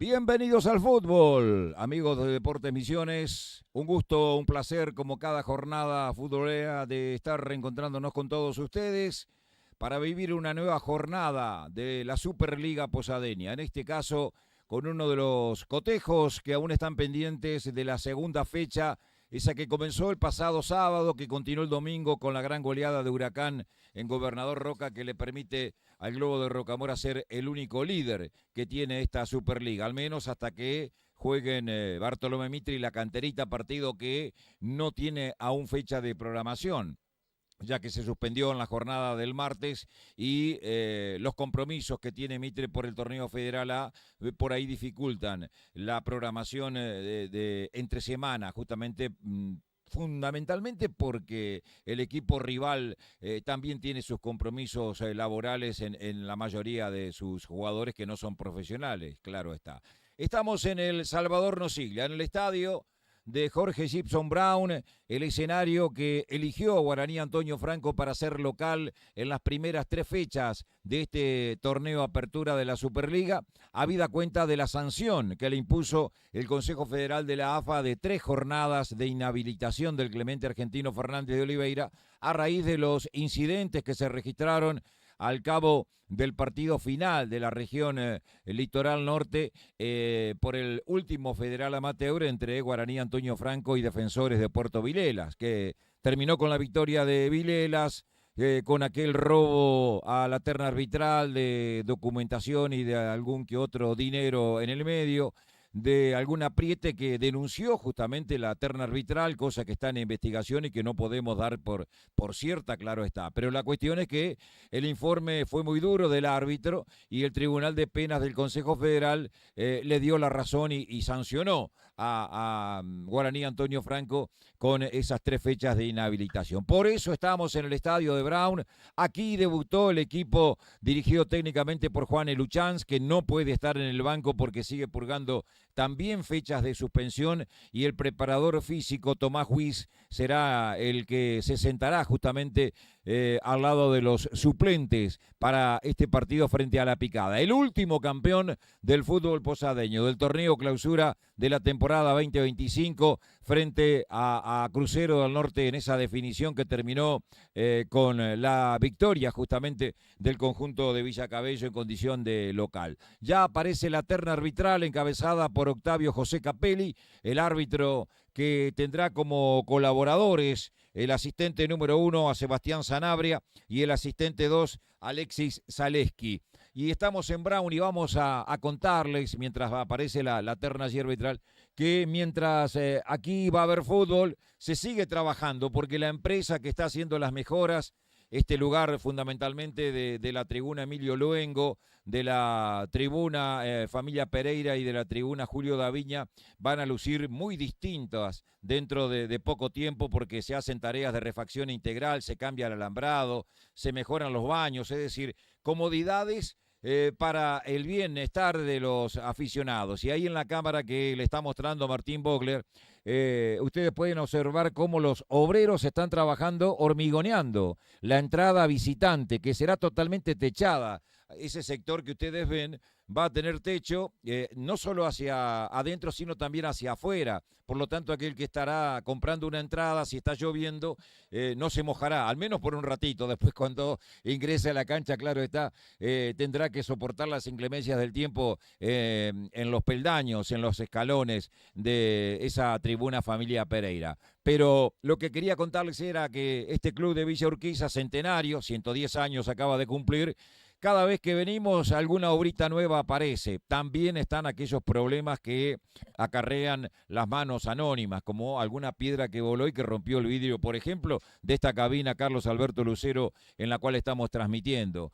Bienvenidos al fútbol, amigos de Deportes Misiones. Un gusto, un placer, como cada jornada futbolera, de estar reencontrándonos con todos ustedes para vivir una nueva jornada de la Superliga Posadeña. En este caso, con uno de los cotejos que aún están pendientes de la segunda fecha, esa que comenzó el pasado sábado, que continuó el domingo con la gran goleada de Huracán en Gobernador Roca, que le permite al Globo de Rocamora ser el único líder que tiene esta Superliga, al menos hasta que jueguen Bartolomé Mitre y la Canterita, partido que no tiene aún fecha de programación, ya que se suspendió en la jornada del martes y los compromisos que tiene Mitre por el torneo federal A por ahí dificultan la programación de entre semana, justamente fundamentalmente porque el equipo rival también tiene sus compromisos laborales en la mayoría de sus jugadores que no son profesionales, claro está. Estamos en el Salvador Nosiglia, en el estadio de Jorge Gibson Brown, el escenario que eligió Guaraní Antonio Franco para ser local en las primeras 3 fechas de este torneo apertura de la Superliga, habida cuenta de la sanción que le impuso el Consejo Federal de la AFA de 3 jornadas de inhabilitación del Clemente Argentino Fernández de Oliveira a raíz de los incidentes que se registraron al cabo del partido final de la región Litoral Norte por el último Federal Amateur entre Guaraní Antonio Franco y Defensores de Puerto Vilelas, que terminó con la victoria de Vilelas, con aquel robo a la terna arbitral de documentación y de algún que otro dinero en el medio, de algún apriete que denunció justamente la terna arbitral, cosa que está en investigación y que no podemos dar por cierta, claro está. Pero la cuestión es que el informe fue muy duro del árbitro y el Tribunal de Penas del Consejo Federal le dio la razón y sancionó a Guaraní Antonio Franco con esas 3 fechas de inhabilitación. Por eso estamos en el estadio de Brown. Aquí debutó el equipo dirigido técnicamente por Juan Eluchans, que no puede estar en el banco porque sigue purgando también fechas de suspensión, y el preparador físico Tomás Huiz será el que se sentará justamente al lado de los suplentes para este partido frente a La Picada. El último campeón del fútbol posadeño, del torneo clausura de la temporada 2025, frente a Crucero del Norte en esa definición que terminó con la victoria justamente del conjunto de Villa Cabello en condición de local. Ya aparece la terna arbitral encabezada por Octavio José Capelli, el árbitro que tendrá como colaboradores el asistente número 1 a Sebastián Sanabria y el asistente 2 Alexis Zaleski. Y estamos en Brown y vamos a contarles, mientras aparece la terna arbitral, que mientras aquí va a haber fútbol, se sigue trabajando porque la empresa que está haciendo las mejoras, este lugar fundamentalmente de la tribuna Emilio Luengo, de la tribuna Familia Pereira y de la tribuna Julio Daviña, van a lucir muy distintas dentro de poco tiempo porque se hacen tareas de refacción integral, se cambia el alambrado, se mejoran los baños, es decir, comodidades para el bienestar de los aficionados. Y ahí en la cámara que le está mostrando Martín Bogler, ustedes pueden observar cómo los obreros están trabajando hormigoneando la entrada visitante, que será totalmente techada. Ese sector que ustedes ven va a tener techo, no solo hacia adentro, sino también hacia afuera. Por lo tanto, aquel que estará comprando una entrada, si está lloviendo, no se mojará, al menos por un ratito. Después, cuando ingrese a la cancha, claro está, tendrá que soportar las inclemencias del tiempo en los peldaños, en los escalones de esa tribuna Familia Pereira. Pero lo que quería contarles era que este club de Villa Urquiza, centenario, 110 años acaba de cumplir. Cada vez que venimos, alguna obrita nueva aparece. También están aquellos problemas que acarrean las manos anónimas, como alguna piedra que voló y que rompió el vidrio, por ejemplo, de esta cabina Carlos Alberto Lucero en la cual estamos transmitiendo.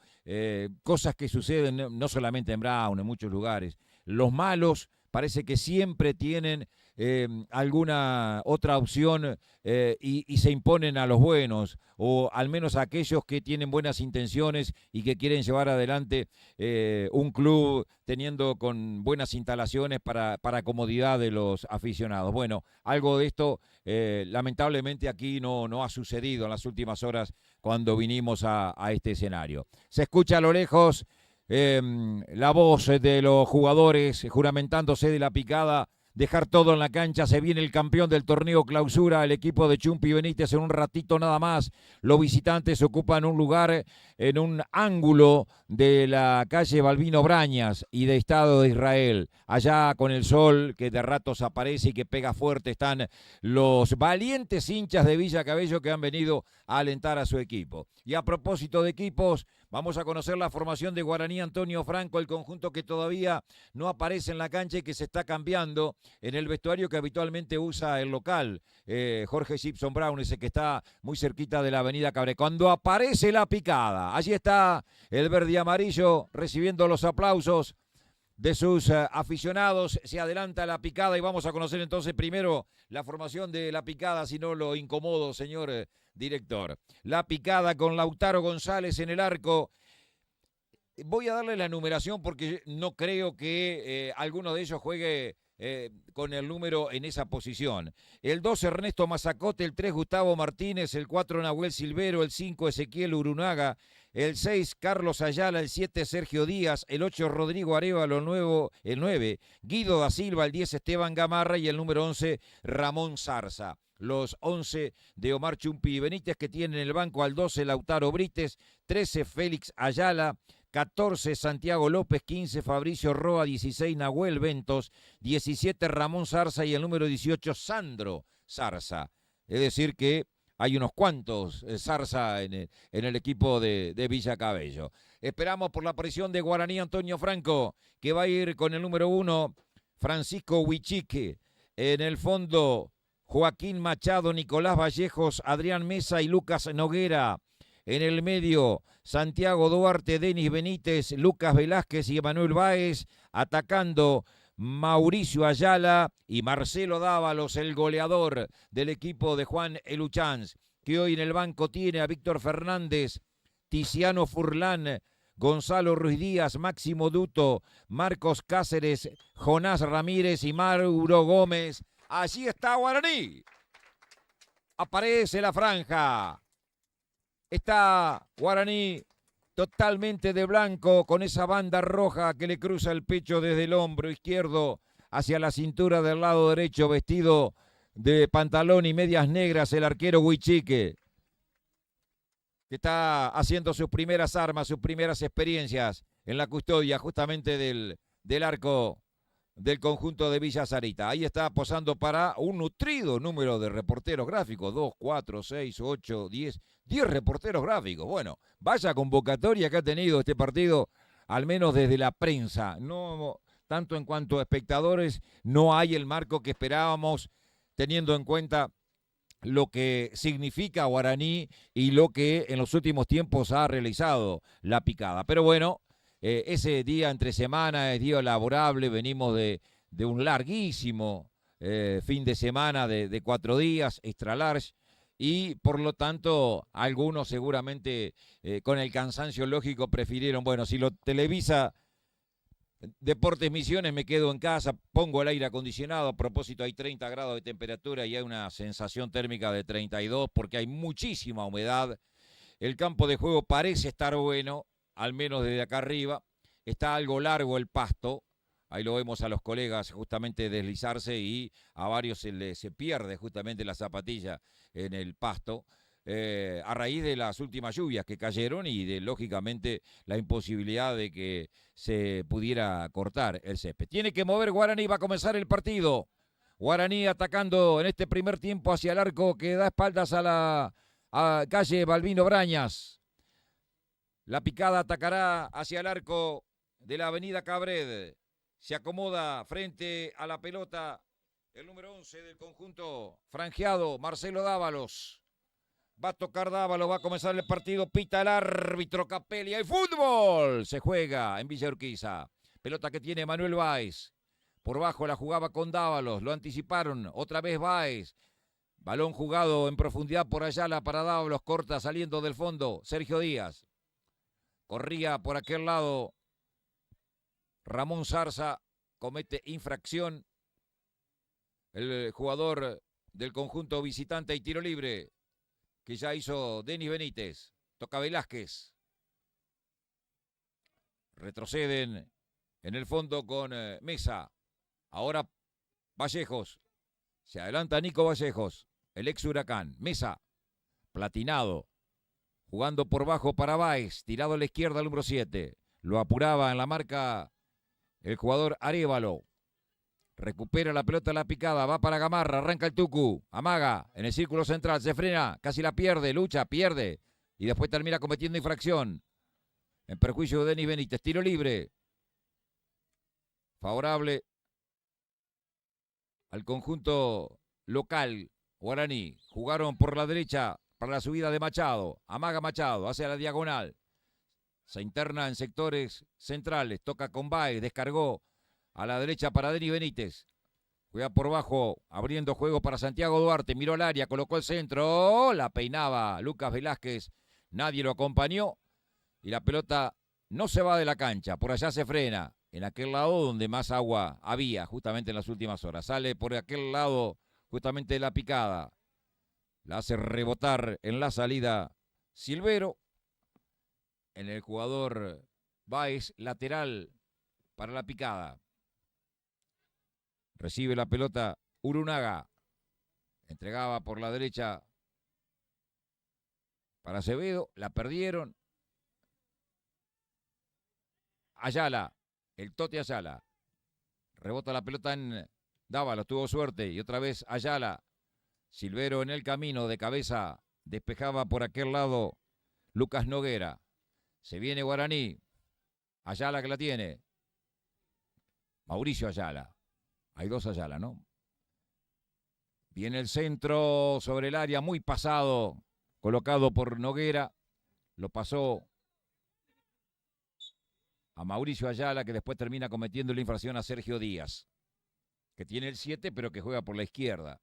Cosas que suceden no solamente en Brown, en muchos lugares. Los malos parece que siempre tienen alguna otra opción y se imponen a los buenos, o al menos a aquellos que tienen buenas intenciones y que quieren llevar adelante un club teniendo con buenas instalaciones para comodidad de los aficionados. Bueno, algo de esto lamentablemente aquí no ha sucedido en las últimas horas cuando vinimos a este escenario. Se escucha a lo lejos la voz de los jugadores juramentándose de la picada, dejar todo en la cancha. Se viene el campeón del torneo clausura, el equipo de Chumpi Benítez. En un ratito nada más los visitantes ocupan un lugar en un ángulo de la calle Balbino Brañas y de Estado de Israel. Allá con el sol que de ratos aparece y que pega fuerte están los valientes hinchas de Villa Cabello que han venido a alentar a su equipo. Y a propósito de equipos, vamos a conocer la formación de Guaraní Antonio Franco, el conjunto que todavía no aparece en la cancha y que se está cambiando en el vestuario que habitualmente usa el local. Jorge Gibson Brown, ese que está muy cerquita de la avenida Cabré. Cuando aparece la picada, allí está el verde y amarillo recibiendo los aplausos de sus aficionados. Se adelanta la picada y vamos a conocer entonces primero la formación de la picada, si no lo incomodo, señor director. La picada con Lautaro González en el arco. Voy a darle la numeración porque no creo que alguno de ellos juegue con el número en esa posición. El 2, Ernesto Mazacote, el 3, Gustavo Martínez, el 4, Nahuel Silvero, el 5, Ezequiel Urunaga, el 6, Carlos Ayala, el 7, Sergio Díaz, el 8, Rodrigo Arévalo, el 9, Guido da Silva, el 10, Esteban Gamarra y el número 11, Ramón Zarza. Los 11 de Omar Chumpi Benítez, que tienen en el banco al 12, Lautaro Brites, 13, Félix Ayala, 14, Santiago López, 15, Fabricio Roa, 16, Nahuel Ventos, 17, Ramón Zarza y el número 18, Sandro Zarza. Es decir que hay unos cuantos Zarza en el equipo de Villa Cabello. Esperamos por la aparición de Guaraní Antonio Franco, que va a ir con el número 1, Francisco Huichique. En el fondo, Joaquín Machado, Nicolás Vallejos, Adrián Mesa y Lucas Noguera. En el medio, Santiago Duarte, Denis Benítez, Lucas Velázquez y Emanuel Báez. Atacando Mauricio Ayala y Marcelo Dávalos, el goleador del equipo de Juan Eluchans, que hoy en el banco tiene a Víctor Fernández, Tiziano Furlán, Gonzalo Ruiz Díaz, Máximo Duto, Marcos Cáceres, Jonás Ramírez y Mauro Gómez. Allí está Guaraní. Aparece la franja. Está Guaraní totalmente de blanco con esa banda roja que le cruza el pecho desde el hombro izquierdo hacia la cintura del lado derecho, vestido de pantalón y medias negras, el arquero Huichique, que está haciendo sus primeras armas, sus primeras experiencias en la custodia justamente del arco del conjunto de Villa Sarita. Ahí está posando para un nutrido número de reporteros gráficos, 2, 4, 6, 8, 10 reporteros gráficos. Bueno, vaya convocatoria que ha tenido este partido, al menos desde la prensa. No tanto en cuanto a espectadores, no hay el marco que esperábamos, teniendo en cuenta lo que significa Guaraní y lo que en los últimos tiempos ha realizado la picada. Pero bueno, ese día entre semana es día laborable, venimos de un larguísimo fin de semana de 4 días, extra large, y por lo tanto algunos seguramente con el cansancio lógico prefirieron, bueno, si lo televisa Deportes Misiones, me quedo en casa, pongo el aire acondicionado. A propósito, hay 30 grados de temperatura y hay una sensación térmica de 32 porque hay muchísima humedad. El campo de juego parece estar bueno, al menos desde acá arriba. Está algo largo el pasto. Ahí lo vemos a los colegas justamente deslizarse y a varios se pierde justamente la zapatilla en el pasto. A raíz de las últimas lluvias que cayeron y de, lógicamente, la imposibilidad de que se pudiera cortar el césped. Tiene que mover Guaraní, va a comenzar el partido. Guaraní atacando en este primer tiempo hacia el arco que da espaldas a la calle Balbino Brañas. La picada atacará hacia el arco de la avenida Cabred. Se acomoda frente a la pelota el número 11 del conjunto franjeado, Marcelo Dávalos. Va a tocar Dávalos, va a comenzar el partido, pita el árbitro Capelli. ¡Hay fútbol! Se juega en Villa Urquiza. Pelota que tiene Manuel Báez. Por bajo la jugaba con Dávalos, lo anticiparon. Otra vez Báez. Balón jugado en profundidad por Ayala para Dávalos, corta saliendo del fondo. Sergio Díaz. Corría por aquel lado. Ramón Zarza comete infracción. El jugador del conjunto visitante y tiro libre que ya hizo Denis Benítez. Toca Velázquez. Retroceden en el fondo con Mesa. Ahora Vallejos. Se adelanta Nico Vallejos, el ex Huracán. Mesa, platinado. Jugando por bajo para Báez. Tirado a la izquierda al número 7. Lo apuraba en la marca el jugador Arévalo. Recupera la pelota la picada, va para Gamarra, arranca el Tucu, amaga en el círculo central, se frena, casi la pierde, lucha, pierde y después termina cometiendo infracción. En perjuicio de Denis Benítez, tiro libre. Favorable al conjunto local, guaraní. Jugaron por la derecha para la subida de Machado, amaga Machado, hacia la diagonal. Se interna en sectores centrales, toca con Baez, descargó a la derecha para Denis Benítez. Juega por bajo, abriendo juego para Santiago Duarte. Miró al área, colocó el centro. La peinaba Lucas Velázquez. Nadie lo acompañó. Y la pelota no se va de la cancha. Por allá se frena. En aquel lado donde más agua había, justamente en las últimas horas. Sale por aquel lado, justamente de la picada. La hace rebotar en la salida Silvero. En el jugador Báez, lateral para la picada. Recibe la pelota Urunaga. Entregaba por la derecha para Acevedo. La perdieron. Ayala. El Tote Ayala. Rebota la pelota en Dávalos. Tuvo suerte. Y otra vez Ayala. Silvero en el camino de cabeza. Despejaba por aquel lado Lucas Noguera. Se viene Guaraní. Ayala que la tiene. Mauricio Ayala. Hay dos Ayala, ¿no? Viene el centro sobre el área, muy pasado, colocado por Noguera. Lo pasó a Mauricio Ayala, que después termina cometiendo la infracción a Sergio Díaz, que tiene el 7, pero que juega por la izquierda.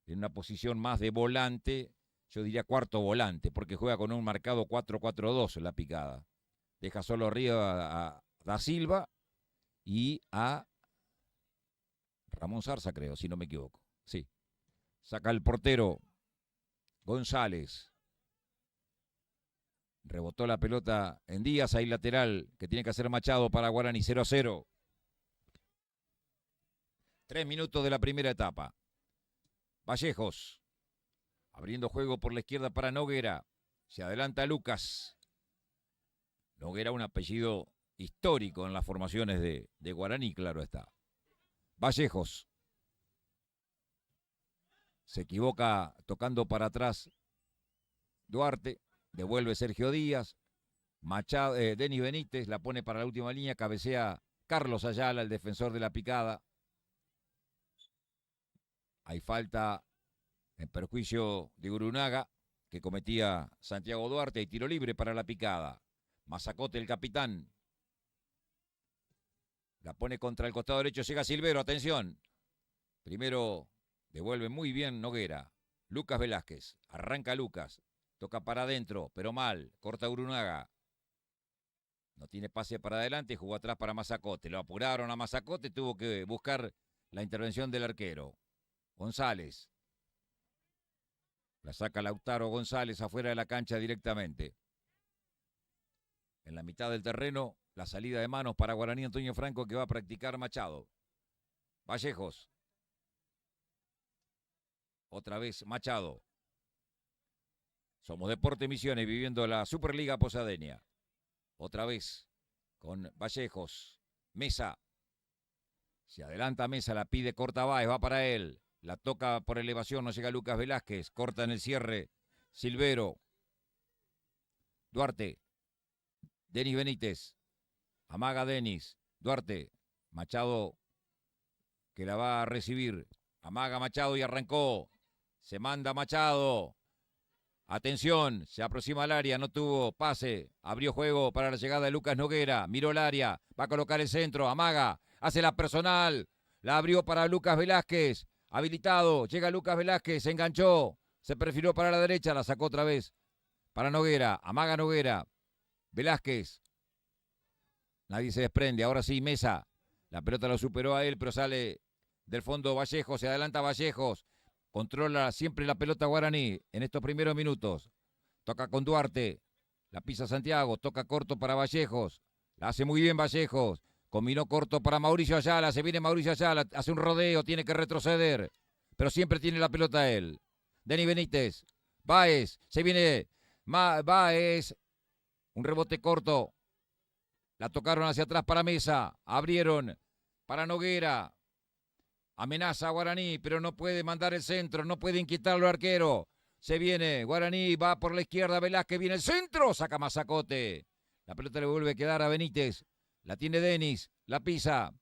En una posición más de volante, yo diría cuarto volante, porque juega con un marcado 4-4-2 en la picada. Deja solo arriba a Da Silva y a Ramón Zarza, creo, si no me equivoco. Sí. Saca el portero González. Rebotó la pelota en Díaz, ahí lateral, que tiene que hacer Machado para Guaraní, 0-0. 3 minutos de la primera etapa. Vallejos. Abriendo juego por la izquierda para Noguera. Se adelanta Lucas. Noguera, un apellido histórico en las formaciones de Guaraní, claro está. Vallejos. Se equivoca tocando para atrás Duarte. Devuelve Sergio Díaz. Machado, Denis Benítez la pone para la última línea. Cabecea Carlos Ayala, el defensor de la picada. Hay falta en perjuicio de Urunaga, que cometía Santiago Duarte. Y tiro libre para la picada. Mazacote, el capitán. La pone contra el costado derecho, llega Silvero, atención. Primero devuelve muy bien Noguera. Lucas Velázquez, arranca Lucas. Toca para adentro, pero mal. Corta Urunaga. No tiene pase para adelante, jugó atrás para Mazacote. Lo apuraron a Mazacote, tuvo que buscar la intervención del arquero. González. La saca Lautaro González afuera de la cancha directamente. En la mitad del terreno, la salida de manos para Guaraní Antonio Franco, que va a practicar Machado. Vallejos. Otra vez Machado. Somos Deporte Misiones viviendo la Superliga Posadeña. Otra vez con Vallejos. Mesa. Se adelanta Mesa, la pide corta Báez, va para él. La toca por elevación, no llega Lucas Velázquez. Corta en el cierre Silvero. Duarte. Denis Benítez. Amaga Denis. Duarte. Machado que la va a recibir. Amaga Machado y arrancó. Se manda Machado. Atención, se aproxima al área, no tuvo pase. Abrió juego para la llegada de Lucas Noguera. Miró el área, va a colocar el centro. Amaga, hace la personal. La abrió para Lucas Velázquez. Habilitado, llega Lucas Velázquez, se enganchó. Se perfiló para la derecha, la sacó otra vez para Noguera. Amaga Noguera. Velázquez. Nadie se desprende. Ahora sí, Mesa. La pelota lo superó a él, pero sale del fondo Vallejos. Se adelanta Vallejos. Controla siempre la pelota Guaraní en estos primeros minutos. Toca con Duarte. La pisa Santiago. Toca corto para Vallejos. La hace muy bien Vallejos. Combinó corto para Mauricio Ayala. Se viene Mauricio Ayala. Hace un rodeo. Tiene que retroceder. Pero siempre tiene la pelota él. Denis Benítez. Báez. Se viene Báez. Un rebote corto. La tocaron hacia atrás para Mesa. Abrieron para Noguera. Amenaza a Guaraní, pero no puede mandar el centro. No puede inquietarlo al arquero. Se viene Guaraní. Va por la izquierda. Velázquez. Viene el centro. Saca Mazacote. La pelota le vuelve a quedar a Benítez. La tiene Denis. La pisa.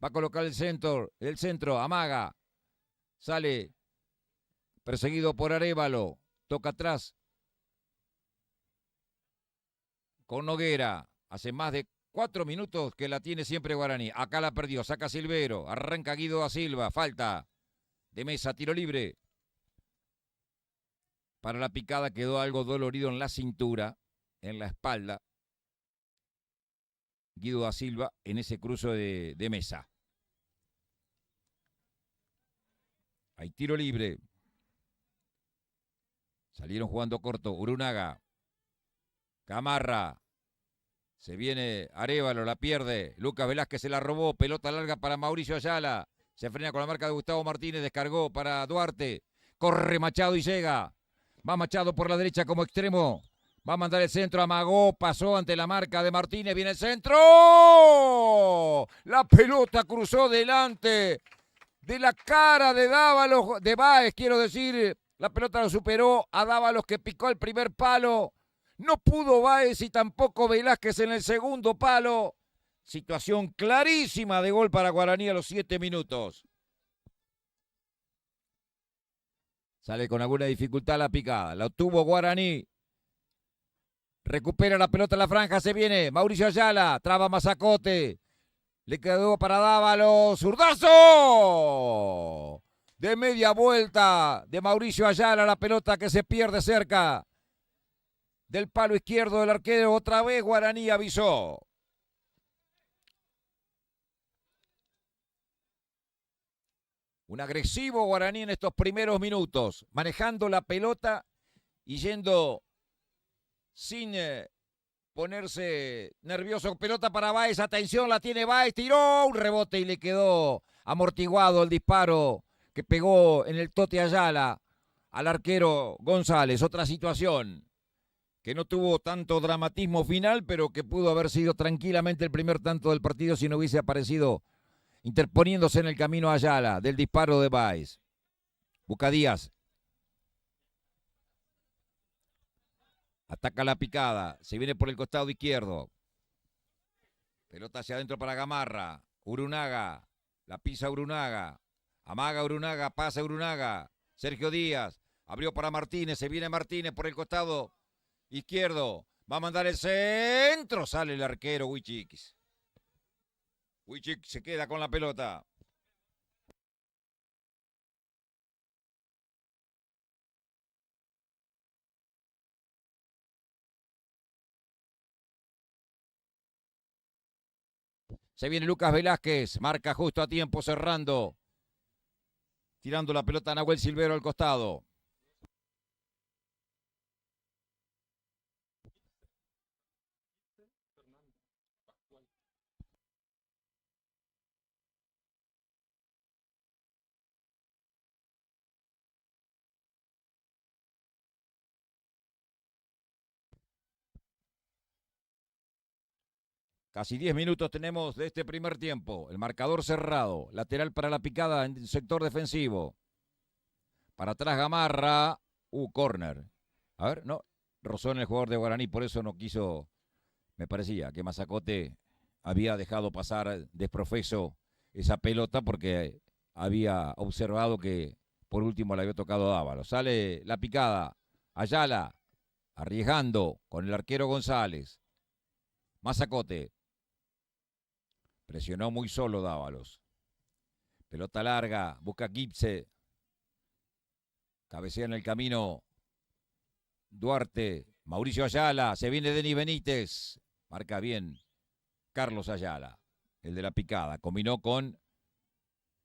Va a colocar el centro. Amaga. Sale. Perseguido por Arévalo. Toca atrás. Con Noguera. Hace más de 4 minutos que la tiene siempre Guaraní. Acá la perdió. Saca Silvero. Arranca Guido da Silva. Falta de Mesa. Tiro libre. Para la picada quedó algo dolorido en la cintura. En la espalda. Guido da Silva en ese cruce de Mesa. Hay tiro libre. Salieron jugando corto. Urunaga. Gamarra. Se viene Arévalo, la pierde. Lucas Velázquez se la robó. Pelota larga para Mauricio Ayala. Se frena con la marca de Gustavo Martínez. Descargó para Duarte. Corre Machado y llega. Va Machado por la derecha como extremo. Va a mandar el centro, amagó, pasó ante la marca de Martínez, viene el centro. La pelota cruzó delante de la cara de Dávalos, de Báez, quiero decir. La pelota lo superó a Dávalos que picó el primer palo. No pudo Báez y tampoco Velázquez en el segundo palo. Situación clarísima de gol para Guaraní a los 7 minutos. Sale con alguna dificultad la picada. La obtuvo Guaraní. Recupera la pelota en la franja, se viene Mauricio Ayala, traba Mazacote, le quedó para Dávalos, ¡zurdazo! De media vuelta de Mauricio Ayala, la pelota que se pierde cerca del palo izquierdo del arquero, otra vez Guaraní avisó. Un agresivo Guaraní en estos primeros minutos, manejando la pelota y yendo sin ponerse nervioso. Pelota para Báez, atención, la tiene Báez, tiró un rebote y le quedó amortiguado el disparo que pegó en el Tote Ayala al arquero González. Otra situación que no tuvo tanto dramatismo final, pero que pudo haber sido tranquilamente el primer tanto del partido si no hubiese aparecido interponiéndose en el camino Ayala del disparo de Báez. Bucadías. Ataca la picada, se viene por el costado izquierdo. Pelota hacia adentro para Gamarra. Urunaga, la pisa Urunaga. Amaga Urunaga, pasa Urunaga. Sergio Díaz, abrió para Martínez, se viene Martínez por el costado izquierdo. Va a mandar el centro, sale el arquero Huichiquis. Huichiquis se queda con la pelota. Se viene Lucas Velázquez, marca justo a tiempo, cerrando. Tirando la pelota a Nahuel Silvero al costado. Casi 10 minutos tenemos de este primer tiempo. El marcador cerrado. Lateral para la picada en el sector defensivo. Para atrás Gamarra. Córner. A ver, no. Rozó en el jugador de Guaraní, por eso no quiso. Me parecía que Mazacote había dejado pasar desprofeso esa pelota porque había observado que por último le había tocado Dávalos. Sale la picada. Ayala. Arriesgando con el arquero González. Mazacote. Presionó muy solo Dávalos. Pelota larga, busca Gipse. Cabecea en el camino Duarte. Mauricio Ayala, se viene Denis Benítez. Marca bien Carlos Ayala, el de la picada. Combinó con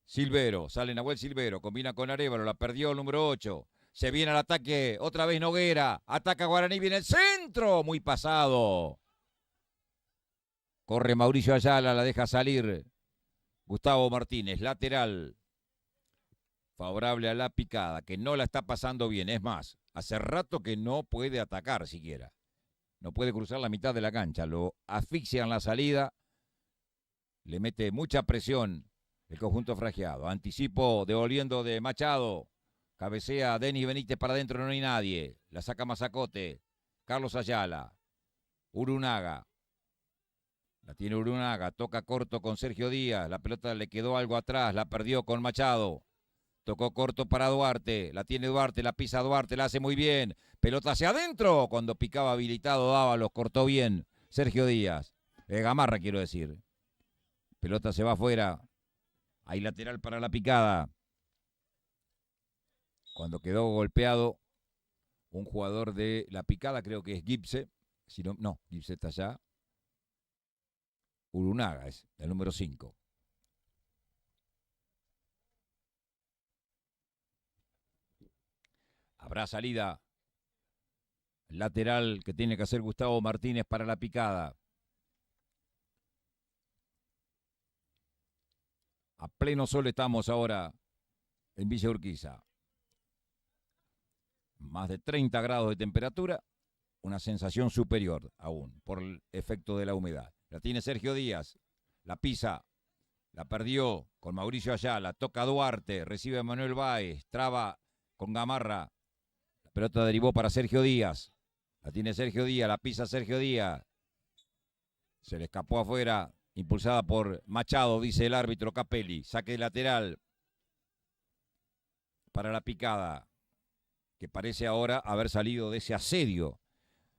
Silvero, sale Nahuel Silvero, combina con Arévalo, la perdió el número 8. Se viene al ataque, otra vez Noguera. Ataca Guaraní, viene el centro, muy pasado. Corre Mauricio Ayala, la deja salir Gustavo Martínez, lateral. Favorable a la picada, que no la está pasando bien. Es más, hace rato que no puede atacar siquiera. No puede cruzar la mitad de la cancha. Lo asfixia en la salida. Le mete mucha presión el conjunto fragiado. Anticipo devolviendo de Machado. Cabecea Denis Benítez para adentro, no hay nadie. La saca Mazacote. Carlos Ayala. Urunaga. La tiene Urunaga. Toca corto con Sergio Díaz. La pelota le quedó algo atrás. La perdió con Machado. Tocó corto para Duarte. La tiene Duarte. La pisa Duarte. La hace muy bien. Pelota hacia adentro. Cuando picaba habilitado Dávalos. Cortó bien Sergio Díaz. Gamarra quiero decir. Pelota se va afuera. Hay lateral para la picada. Cuando quedó golpeado un jugador de la picada, creo que es Gipse. Si no, Gipse está allá. Urunaga es el número 5. Habrá salida lateral que tiene que hacer Gustavo Martínez para la picada. A pleno sol estamos ahora en Villa Urquiza. Más de 30 grados de temperatura, una sensación superior aún por el efecto de la humedad. La tiene Sergio Díaz, la pisa, la perdió con Mauricio Ayala, toca Duarte, recibe a Manuel Báez, traba con Gamarra. La pelota derivó para Sergio Díaz. La tiene Sergio Díaz, la pisa Sergio Díaz. Se le escapó afuera, impulsada por Machado, dice el árbitro Capelli. Saque lateral para la picada, que parece ahora haber salido de ese asedio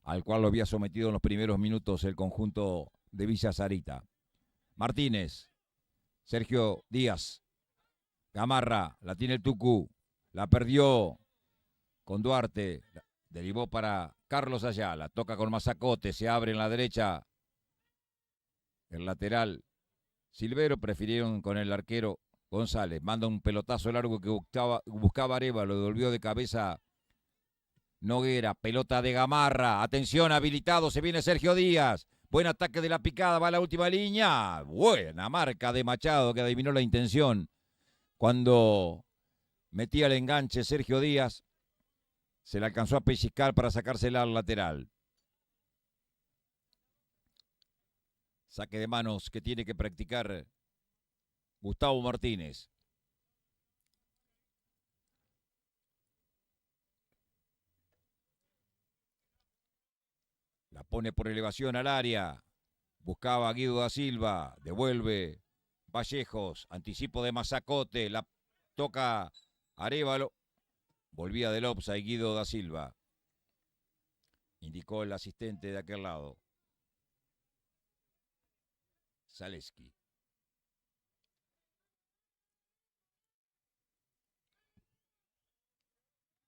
al cual lo había sometido en los primeros minutos el conjunto de Villa Sarita. Martínez, Sergio Díaz, Gamarra, la tiene el Tucú, la perdió con Duarte, derivó para Carlos Ayala, toca con Mazacote, se abre en la derecha el lateral. Silvero prefirieron con el arquero González, manda un pelotazo largo que buscaba Areva, lo devolvió de cabeza Noguera, pelota de Gamarra, atención, habilitado, se viene Sergio Díaz, buen ataque de la picada, va a la última línea, buena marca de Machado que adivinó la intención cuando metía el enganche Sergio Díaz, se le alcanzó a pellizcar para sacársela al lateral. Saque de manos que tiene que practicar Gustavo Martínez. La pone por elevación al área. Buscaba a Guido da Silva. Devuelve Vallejos. Anticipo de Mazacote. La toca Arévalo. Volvía del offside Guido da Silva. Indicó el asistente de aquel lado. Zaleski.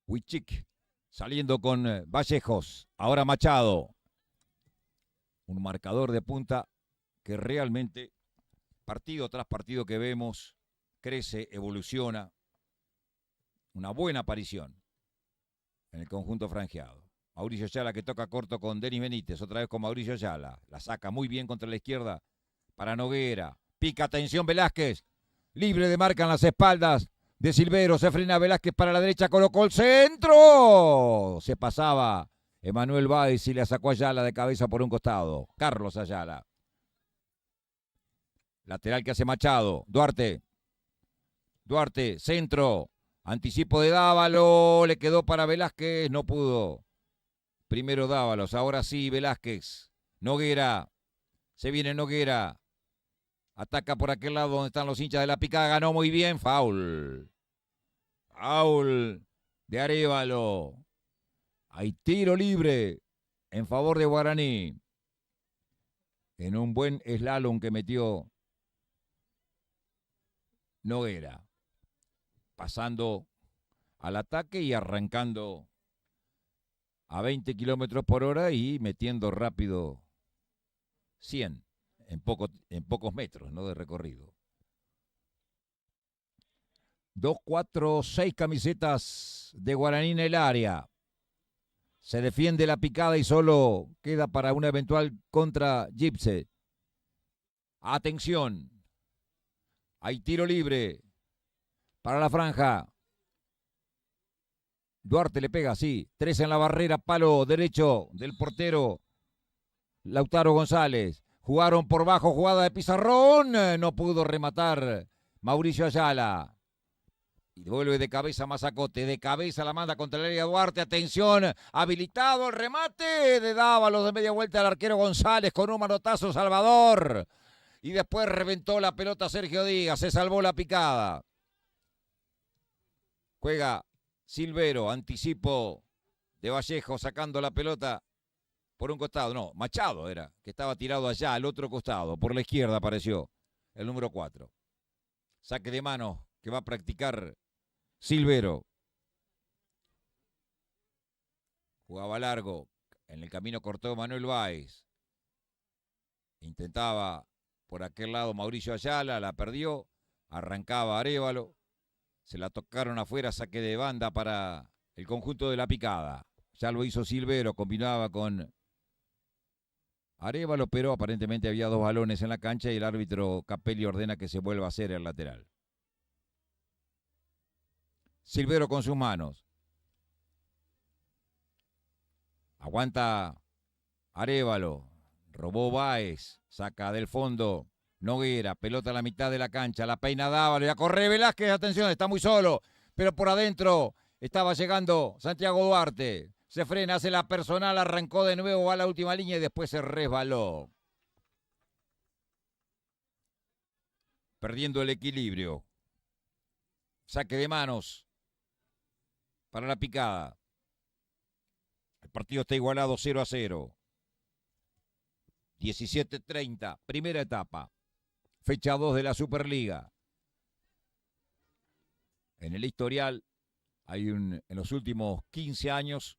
Huichik saliendo con Vallejos. Ahora Machado. Un marcador de punta que realmente, partido tras partido que vemos, crece, evoluciona. Una buena aparición en el conjunto franjeado. Mauricio Ayala que toca corto con Denis Benítez, otra vez con Mauricio Ayala. La saca muy bien contra la izquierda para Noguera. Pica, atención Velázquez. Libre de marca en las espaldas de Silvero. Se frena Velázquez para la derecha, colocó el centro. Se pasaba Emanuel Báez y le sacó a Ayala de cabeza por un costado. Carlos Ayala. Lateral que hace Machado. Duarte. Duarte, centro. Anticipo de Dávalo. Le quedó para Velázquez. No pudo. Primero Dávalos. Ahora sí Velázquez. Noguera. Se viene Noguera. Ataca por aquel lado donde están los hinchas de la picada. Ganó muy bien. Foul. Foul de Arévalo. Hay tiro libre en favor de Guaraní. En un buen slalom que metió Noguera. Pasando al ataque y arrancando a 20 kilómetros por hora y metiendo rápido 100 en pocos metros, ¿no?, de recorrido. 2, 4, 6 camisetas de Guaraní en el área. Se defiende la picada y solo queda para una eventual contra Gipse. Atención. Hay tiro libre para la franja. Duarte le pega, sí. 3 en la barrera, palo derecho del portero Lautaro González. Jugaron por bajo, jugada de Pizarrón. No pudo rematar Mauricio Ayala. Y vuelve de cabeza Mazacote. De cabeza la manda contra el área Duarte. Atención, habilitado el remate de Dávalos de media vuelta al arquero González con un manotazo Salvador. Y después reventó la pelota Sergio Díaz. Se salvó la picada. Juega Silvero, anticipo de Vallejo sacando la pelota por un costado. No, Machado era, que estaba tirado allá al otro costado. Por la izquierda apareció el número 4. Saque de mano que va a practicar Silvero. Jugaba largo. En el camino cortó Manuel Báez. Intentaba por aquel lado Mauricio Ayala, la perdió. Arrancaba Arévalo. Se la tocaron afuera, saque de banda para el conjunto de la picada. Ya lo hizo Silvero, combinaba con Arévalo, pero aparentemente había 2 balones en la cancha y el árbitro Capelli ordena que se vuelva a hacer el lateral. Silvero con sus manos. Aguanta Arévalo. Robó Báez. Saca del fondo Noguera. Pelota a la mitad de la cancha. La peina Dávalos. Ya corre Velázquez. Atención, está muy solo. Pero por adentro estaba llegando Santiago Duarte. Se frena, hace la personal. Arrancó de nuevo a la última línea y después se resbaló. Perdiendo el equilibrio. Saque de manos para la picada. El partido está igualado 0-0. 17:30, primera etapa. Fecha 2 de la Superliga. En el historial hay en los últimos 15 años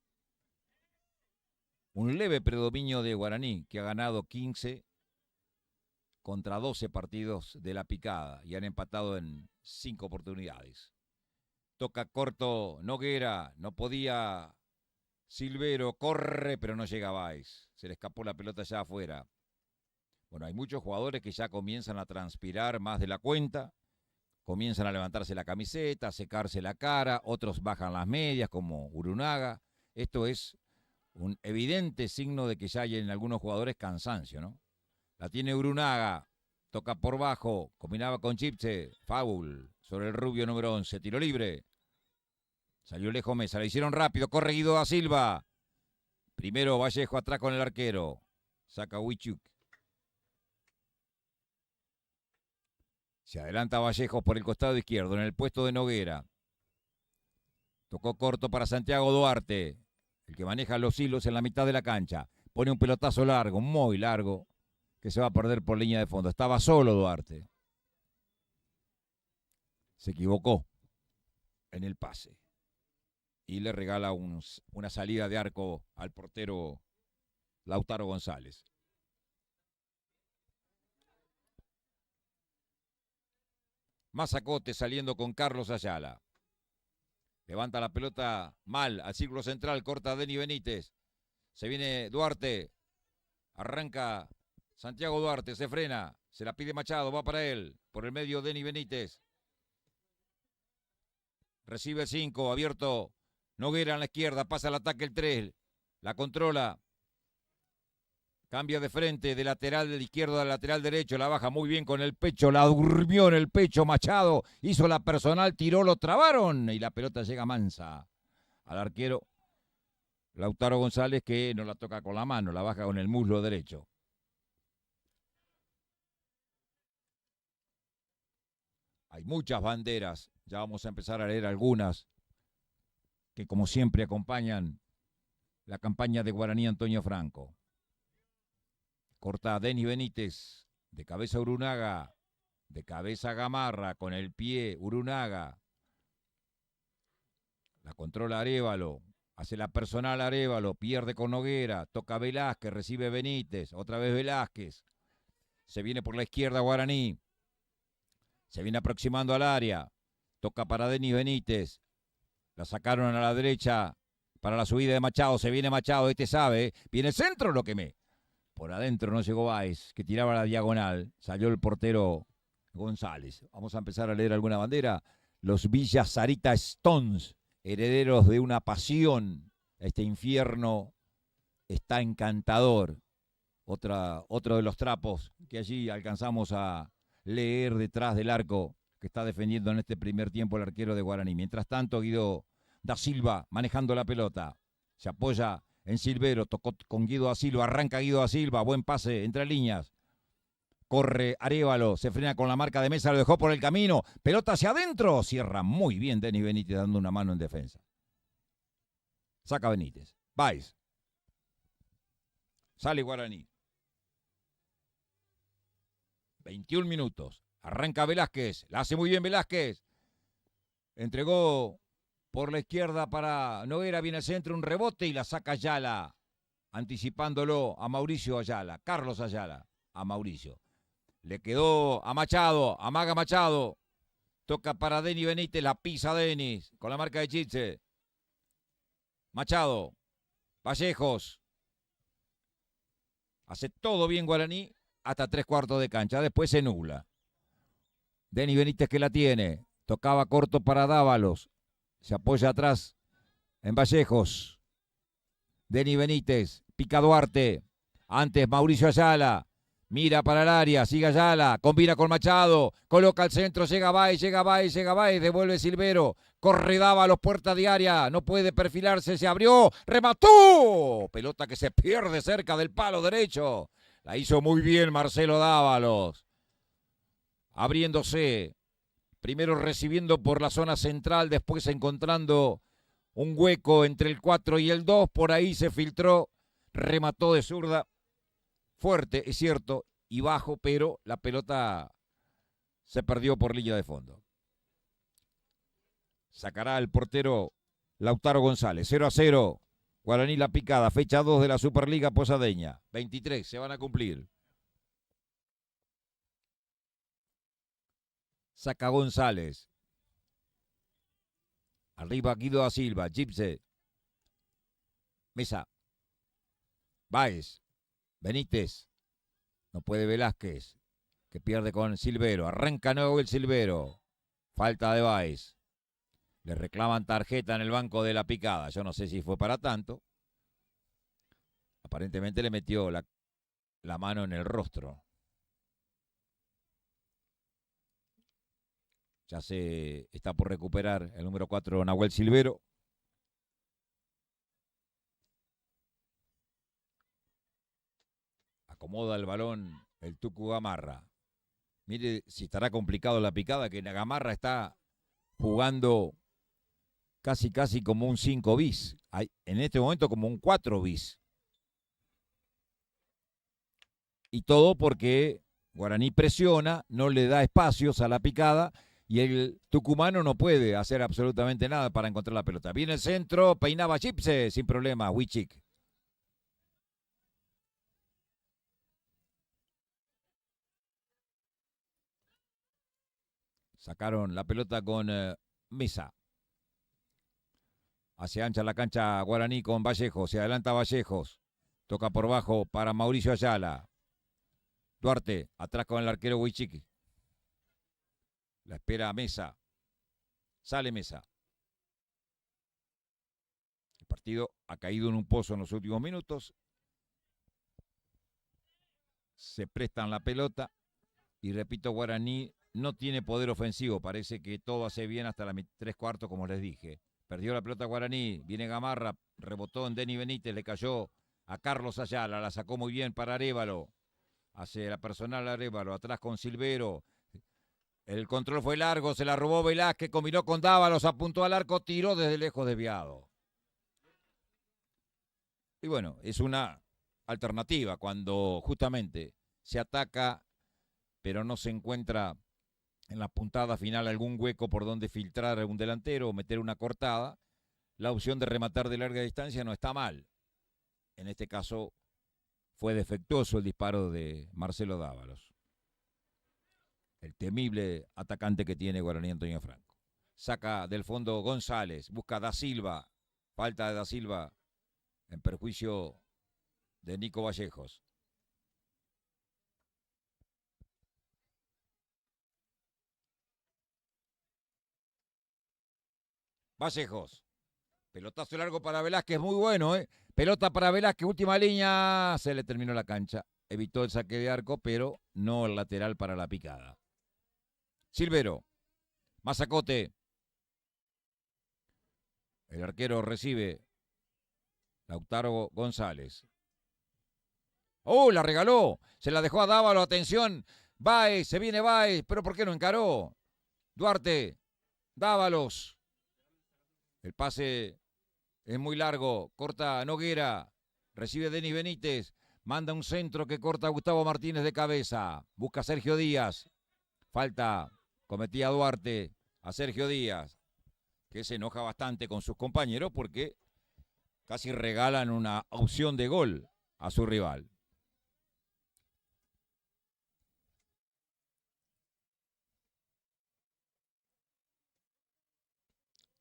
un leve predominio de Guaraní, que ha ganado 15 contra 12 partidos de la picada y han empatado en 5 oportunidades. Toca corto Noguera, no podía Silvero, corre, pero no llega Báez. Se le escapó la pelota ya afuera. Bueno, hay muchos jugadores que ya comienzan a transpirar más de la cuenta, comienzan a levantarse la camiseta, a secarse la cara, otros bajan las medias como Urunaga. Esto es un evidente signo de que ya hay en algunos jugadores cansancio, ¿no? La tiene Urunaga, toca por bajo, combinaba con Chipse, foul sobre el rubio número 11, tiro libre. Salió lejos Mesa, la hicieron rápido, corre Guido da Silva. Primero Vallejo atrás con el arquero, saca Huichuk. Se adelanta Vallejo por el costado izquierdo, en el puesto de Noguera. Tocó corto para Santiago Duarte, el que maneja los hilos en la mitad de la cancha. Pone un pelotazo largo, muy largo, que se va a perder por línea de fondo. Estaba solo Duarte. Se equivocó en el pase. Y le regala una salida de arco al portero Lautaro González. Mazacote saliendo con Carlos Ayala. Levanta la pelota mal al círculo central, corta Denny Benítez. Se viene Duarte. Arranca Santiago Duarte, se frena. Se la pide Machado, va para él. Por el medio Denny Benítez. Recibe el 5, abierto Noguera en la izquierda, pasa al ataque el 3. La controla. Cambia de frente, de lateral del izquierdo al lateral derecho, la baja muy bien con el pecho, la durmió en el pecho Machado, hizo la personal, tiró, lo trabaron y la pelota llega mansa al arquero Lautaro González, que no la toca con la mano, la baja con el muslo derecho. Hay muchas banderas, ya vamos a empezar a leer algunas que como siempre acompañan la campaña de Guaraní Antonio Franco. Corta Denny Benítez, de cabeza Urunaga, de cabeza Gamarra, con el pie Urunaga. La controla Arévalo, hace la personal Arévalo, pierde con Noguera, toca Velázquez, recibe Benítez, otra vez Velázquez. Se viene por la izquierda Guaraní, se viene aproximando al área, toca para Denny Benítez. La sacaron a la derecha para la subida de Machado, se viene Machado, este sabe, viene el centro, lo quemé. Por adentro no llegó Báez, que tiraba la diagonal. Salió el portero González. Vamos a empezar a leer alguna bandera. Los Villa Sarita Stones, herederos de una pasión. Este infierno está encantador. Otro de los trapos que allí alcanzamos a leer detrás del arco que está defendiendo en este primer tiempo el arquero de Guaraní. Mientras tanto, Guido da Silva manejando la pelota. Se apoya en Silvero, tocó con Guido da Silva, arranca Guido da Silva, buen pase entre líneas. Corre Arévalo, se frena con la marca de Mesa, lo dejó por el camino. Pelota hacia adentro, cierra muy bien Denis Benítez dando una mano en defensa. Saca Benítez. Báez. Sale Guaraní. 21 minutos. Arranca Velázquez. La hace muy bien Velázquez. Entregó por la izquierda para Noguera. Viene al centro, un rebote y la saca Ayala. Anticipándolo a Mauricio Ayala. Carlos Ayala a Mauricio. Le quedó a Machado. Amaga Machado. Toca para Denis Benítez. La pisa Denis con la marca de Chitze. Machado. Vallejos. Hace todo bien Guaraní hasta 3/4 de cancha. Después se nubla. Denis Benítez que la tiene. Tocaba corto para Dávalos. Se apoya atrás en Vallejos. Denis Benítez. Pica Duarte. Antes Mauricio Ayala. Mira para el área. Sigue Ayala. Combina con Machado. Coloca al centro. Llega Báez. Devuelve Silvero. Corre Dávalos. Puerta de área. No puede perfilarse. Se abrió. Remató. Pelota que se pierde cerca del palo derecho. La hizo muy bien Marcelo Dávalos. Abriéndose. Primero recibiendo por la zona central. Después encontrando un hueco entre el 4 y el 2. Por ahí se filtró. Remató de zurda. Fuerte, es cierto, y bajo, pero la pelota se perdió por línea de fondo. Sacará el portero Lautaro González. 0-0. Guaraní La Picada, fecha 2 de la Superliga Posadeña. 23, se van a cumplir. Saca González. Arriba Guido da Silva, Gipse. Mesa. Báez. Benítez. No puede Velázquez. Que pierde con Silvero. Arranca nuevo el Silvero. Falta de Báez. Le reclaman tarjeta en el banco de La Picada. Yo no sé si fue para tanto. Aparentemente le metió la mano en el rostro. Ya se está por recuperar el número 4, Nahuel Silvero. Acomoda el balón el Tucu Gamarra. Mire si estará complicado La Picada, que Gamarra está jugando casi como un 5 bis. En este momento como un 4 bis. Y todo porque Guaraní presiona, no le da espacios a La Picada y el tucumano no puede hacer absolutamente nada para encontrar la pelota. Viene el centro, peinaba Chipse sin problema, Huichik. Sacaron la pelota con Mesa. Hacia ancha la cancha Guaraní con Vallejos. Se adelanta Vallejos. Toca por bajo para Mauricio Ayala. Duarte, atrás con el arquero Huichik. La espera Mesa. Sale Mesa. El partido ha caído en un pozo en los últimos minutos. Se prestan la pelota. Y repito, Guaraní no tiene poder ofensivo. Parece que todo hace bien hasta la 3/4, como les dije. Perdió la pelota Guaraní. Viene Gamarra. Rebotó en Denis Benítez. Le cayó a Carlos Ayala. La sacó muy bien para Arévalo. Hace la personal Arévalo. Atrás con Silvero. El control fue largo. Se la robó Velázquez. Combinó con Dávalos. Apuntó al arco. Tiró desde lejos desviado. Y bueno, es una alternativa cuando justamente se ataca, pero no se encuentra en la puntada final algún hueco por donde filtrar a un delantero o meter una cortada. La opción de rematar de larga distancia no está mal. En este caso fue defectuoso el disparo de Marcelo Dávalos. El temible atacante que tiene Guaraní Antonio Franco. Saca del fondo González, busca Da Silva. Falta de Da Silva en perjuicio de Nico Vallejos. Vallejos. Pelotazo largo para Velázquez, muy bueno, ¿eh? Pelota para Velázquez, última línea. Se le terminó la cancha. Evitó el saque de arco, pero no el lateral para la picada. Silvero. Mazacote. El arquero recibe. Lautaro González. ¡Oh, la regaló! Se la dejó a Dávalo, atención. Baez, se viene Baez, pero ¿por qué no encaró? Duarte, Dávalos. El pase es muy largo, corta Noguera. Recibe Denis Benítez. Manda un centro que corta Gustavo Martínez de cabeza. Busca a Sergio Díaz. Falta, cometía Duarte a Sergio Díaz, que se enoja bastante con sus compañeros porque casi regalan una opción de gol a su rival.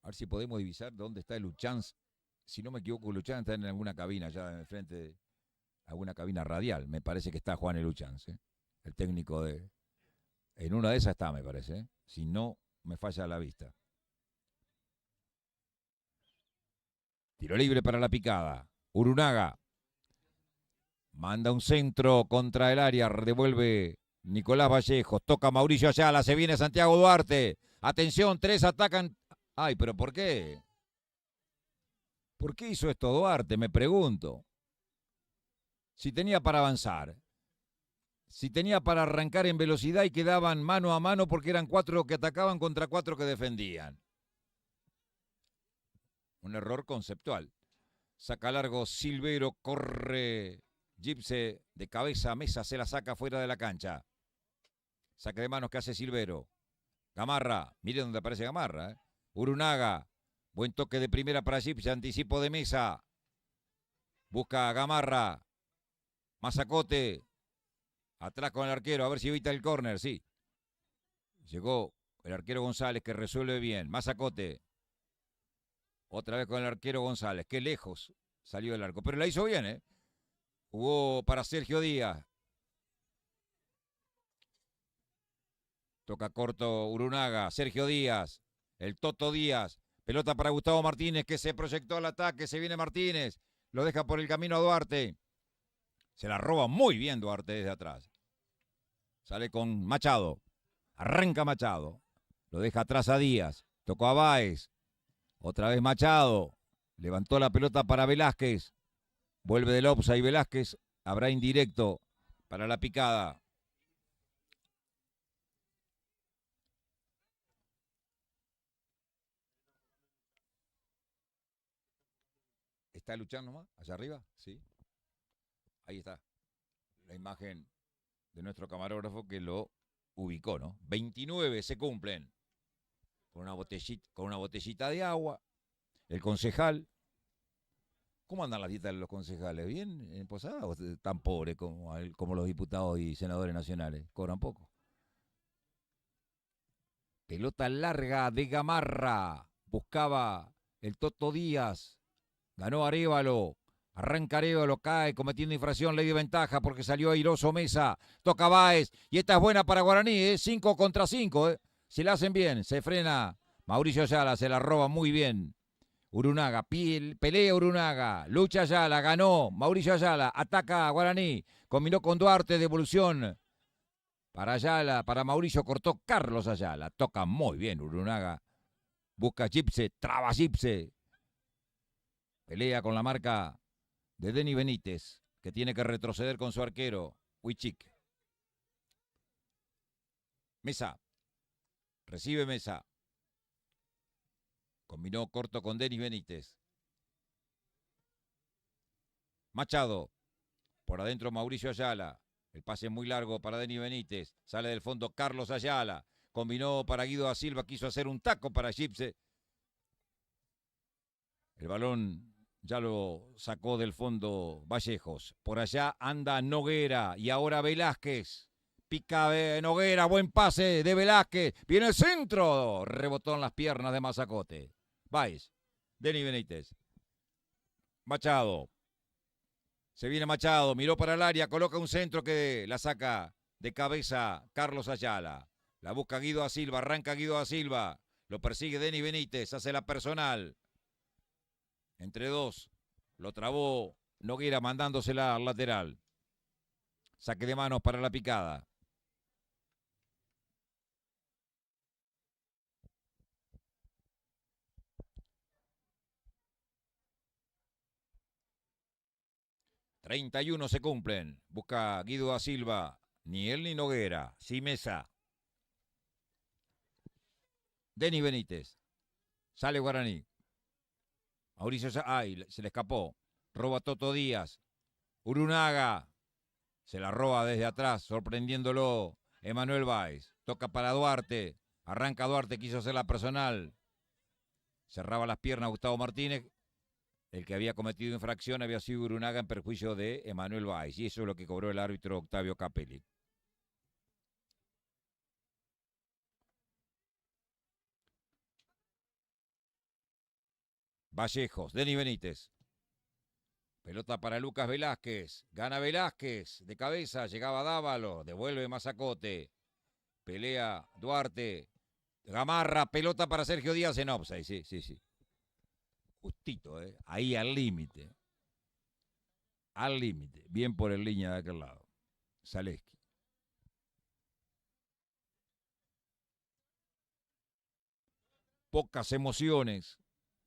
A ver si podemos divisar dónde está el Luchanz. Si no me equivoco, Luchanz está en alguna cabina, ya en el frente de alguna cabina radial. Me parece que está Juan Luchanz, el técnico de... En una de esas está, me parece. Si no, me falla la vista. Tiro libre para la picada. Urunaga. Manda un centro contra el área. Devuelve Nicolás Vallejos. Toca Mauricio Ayala. Se viene Santiago Duarte. Atención, 3 atacan. Ay, pero ¿por qué? ¿Por qué hizo esto Duarte? Me pregunto. Si tenía para avanzar. Si tenía para arrancar en velocidad y quedaban mano a mano porque eran 4 que atacaban contra 4 que defendían. Un error conceptual. Saca largo Silvero, corre Gipse de cabeza a Mesa, se la saca fuera de la cancha. Saque de manos que hace Silvero. Gamarra, mire dónde aparece Gamarra. Urunaga, buen toque de primera para Gipse, anticipo de Mesa. Busca a Gamarra. Mazacote. Atrás con el arquero, a ver si evita el córner, sí. Llegó el arquero González que resuelve bien. Mazacote. Otra vez con el arquero González. Qué lejos salió el arco. Pero la hizo bien, ¿eh? Jugó para Sergio Díaz. Toca corto Urunaga. Sergio Díaz. El Toto Díaz. Pelota para Gustavo Martínez que se proyectó al ataque. Se viene Martínez. Lo deja por el camino a Duarte. Se la roba muy bien Duarte desde atrás. Sale con Machado. Arranca Machado. Lo deja atrás a Díaz. Tocó a Báez. Otra vez Machado. Levantó la pelota para Velázquez. Vuelve del offside Velázquez. Habrá indirecto para la picada. ¿Está luchando nomás? ¿Allá arriba? Sí. Ahí está. La imagen de nuestro camarógrafo que lo ubicó, ¿no? 29 se cumplen. Con una botellita de agua. El concejal. ¿Cómo andan las dietas de los concejales? ¿Bien en Posada o tan pobres como los diputados y senadores nacionales? ¿Cobran poco? Pelota larga de Gamarra. Buscaba el Toto Díaz. Ganó Arévalo. Arranca Arévalo, cae cometiendo infracción, ley de ventaja porque salió airoso Mesa. Toca Báez. Y esta es buena para Guaraní, 5 contra 5. Si la hacen bien, se frena Mauricio Ayala, se la roba muy bien. Urunaga, pelea Urunaga, lucha Ayala, ganó Mauricio Ayala, ataca a Guaraní, combinó con Duarte, devolución para Ayala, para Mauricio, cortó Carlos Ayala, toca muy bien Urunaga, busca Gipse, traba Gipse, pelea con la marca de Denis Benítez, que tiene que retroceder con su arquero, Huichic. Mesa, recibe Mesa. Combinó corto con Denis Benítez. Machado. Por adentro Mauricio Ayala. El pase muy largo para Denis Benítez. Sale del fondo Carlos Ayala. Combinó para Guido da Silva. Quiso hacer un taco para Gipse. El balón ya lo sacó del fondo Vallejos. Por allá anda Noguera. Y ahora Velázquez. Pica Noguera. Buen pase de Velázquez. Viene el centro. Rebotó en las piernas de Mazacote. Báez, Denis Benítez, Machado, se viene Machado, miró para el área, coloca un centro que la saca de cabeza Carlos Ayala, la busca Guido da Silva, arranca Guido da Silva, Lo persigue Denny Benítez, hace la personal. Entre dos. Lo trabó Noguera mandándosela al lateral. Saque de manos para la picada. ...31 se cumplen... ...busca Guido da Silva... ...ni él ni Noguera... ...sí Mesa... ...Denny Benítez... ...sale Guaraní... ...Mauricio... ...ay, se le escapó... ...roba Toto Díaz... ...Urunaga... ...se la roba desde atrás... ...sorprendiéndolo... ...Emanuel Báez... ...toca para Duarte... ...arranca Duarte... ...quiso hacer la personal... ...cerraba las piernas Gustavo Martínez... El que había cometido infracción había sido Urunaga en perjuicio de Emanuel Báez. Y eso es lo que cobró el árbitro Octavio Capelli. Vallejos, Denny Benítez. Pelota para Lucas Velázquez. Gana Velázquez. De cabeza llegaba Dávalo. Devuelve Mazacote. Pelea Duarte. Gamarra. Pelota para Sergio Díaz en offside. Sí, sí, sí. Justito, ahí al límite. Al límite. Bien por el línea de aquel lado. Zaleski. Pocas emociones.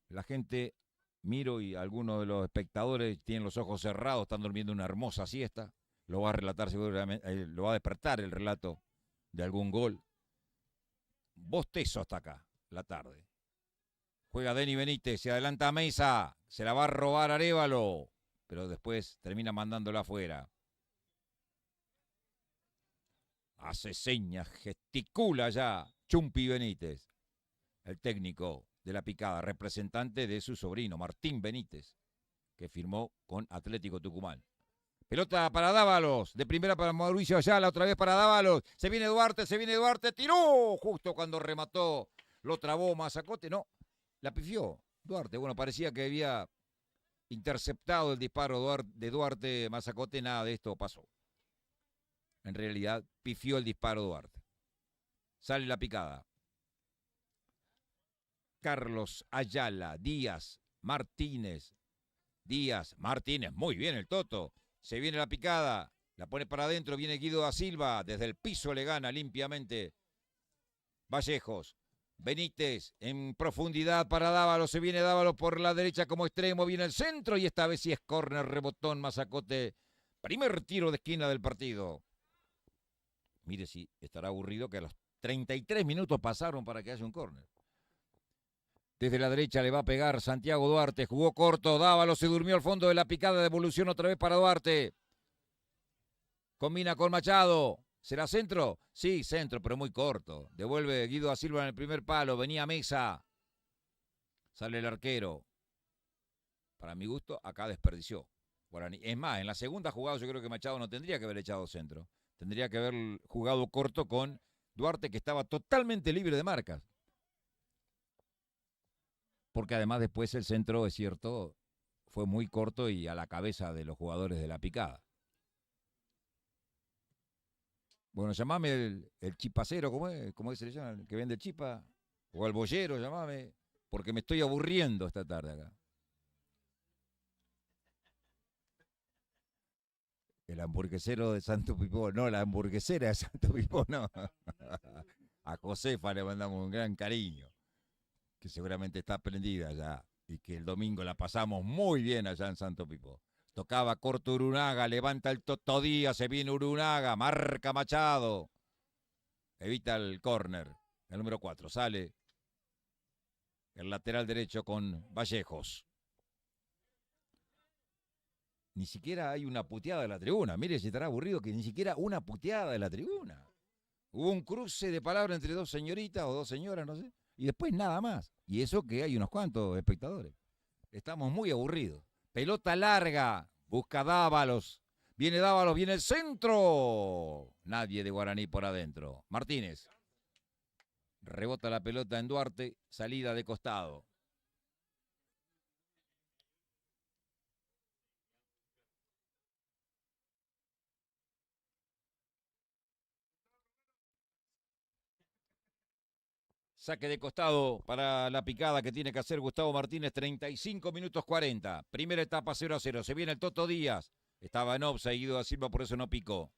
La gente, miro y algunos de los espectadores tienen los ojos cerrados, están durmiendo una hermosa siesta. Lo va a relatar seguramente, lo va a despertar el relato de algún gol. Bostezo hasta acá, la tarde. Juega Denny Benítez, se adelanta a Mesa, se la va a robar Arévalo, pero después termina mandándola afuera. Hace señas, gesticula ya Chumpi Benítez, el técnico de la picada, representante de su sobrino Martín Benítez, que firmó con Atlético Tucumán. Pelota para Dávalos, de primera para Mauricio Ayala, otra vez para Dávalos, se viene Duarte, tiró justo cuando remató, lo trabó Mazacote, no, la pifió Duarte, bueno, parecía que había interceptado el disparo de Duarte Mazacote, nada de esto pasó. En realidad, pifió el disparo Duarte. Sale la picada. Carlos Ayala, Díaz, Martínez, muy bien el Toto, se viene la picada, la pone para adentro, viene Guido da Silva, desde el piso le gana limpiamente Vallejos, Benítez en profundidad para Dávalos, se viene Dávalos por la derecha como extremo, viene el centro y esta vez sí es córner, rebotón, Mazacote, primer tiro de esquina del partido. Mire si estará aburrido que a los 33 minutos pasaron para que haya un córner. Desde la derecha le va a pegar Santiago Duarte. Jugó corto. Dávalo se durmió al fondo de la picada. Devolución otra vez para Duarte. Combina con Machado. ¿Será centro? Sí, centro, pero muy corto. Devuelve Guido da Silva en el primer palo. Venía Mesa. Sale el arquero. Para mi gusto, acá desperdició. Guaraní. Es más, en la segunda jugada yo creo que Machado no tendría que haber echado centro. Tendría que haber jugado corto con Duarte, que estaba totalmente libre de marcas. Porque además después el centro, es cierto, fue muy corto y a la cabeza de los jugadores de la picada. Bueno, llamame el chipacero, ¿cómo es se le llama? El que vende chipa, o el boyero, llamame, porque me estoy aburriendo esta tarde acá. El hamburguesero de Santo Pipó, no, la hamburguesera de Santo Pipó, no. A Josefa le mandamos un gran cariño, que seguramente está prendida ya, y que el domingo la pasamos muy bien allá en Santo Pipó. Tocaba corto Urunaga, levanta el Toto Díaz, se viene Urunaga, marca Machado. Evita el córner, el número 4, sale el lateral derecho con Vallejos. Ni siquiera hay una puteada de la tribuna. Mire si estará aburrido que ni siquiera una puteada de la tribuna. Hubo un cruce de palabras entre dos señoritas o dos señoras, no sé, y después nada más. Y eso que hay unos cuantos espectadores. Estamos muy aburridos. Pelota larga, busca Dávalos. Viene Dávalos, viene el centro. Nadie de Guaraní por adentro. Martínez. Rebota la pelota en Duarte, salida de costado. Saque de costado para la picada que tiene que hacer Gustavo Martínez, 35 minutos 40. Primera etapa 0-0. Se viene el Toto Díaz. Estaba en offside Guido da Silva, por eso no picó.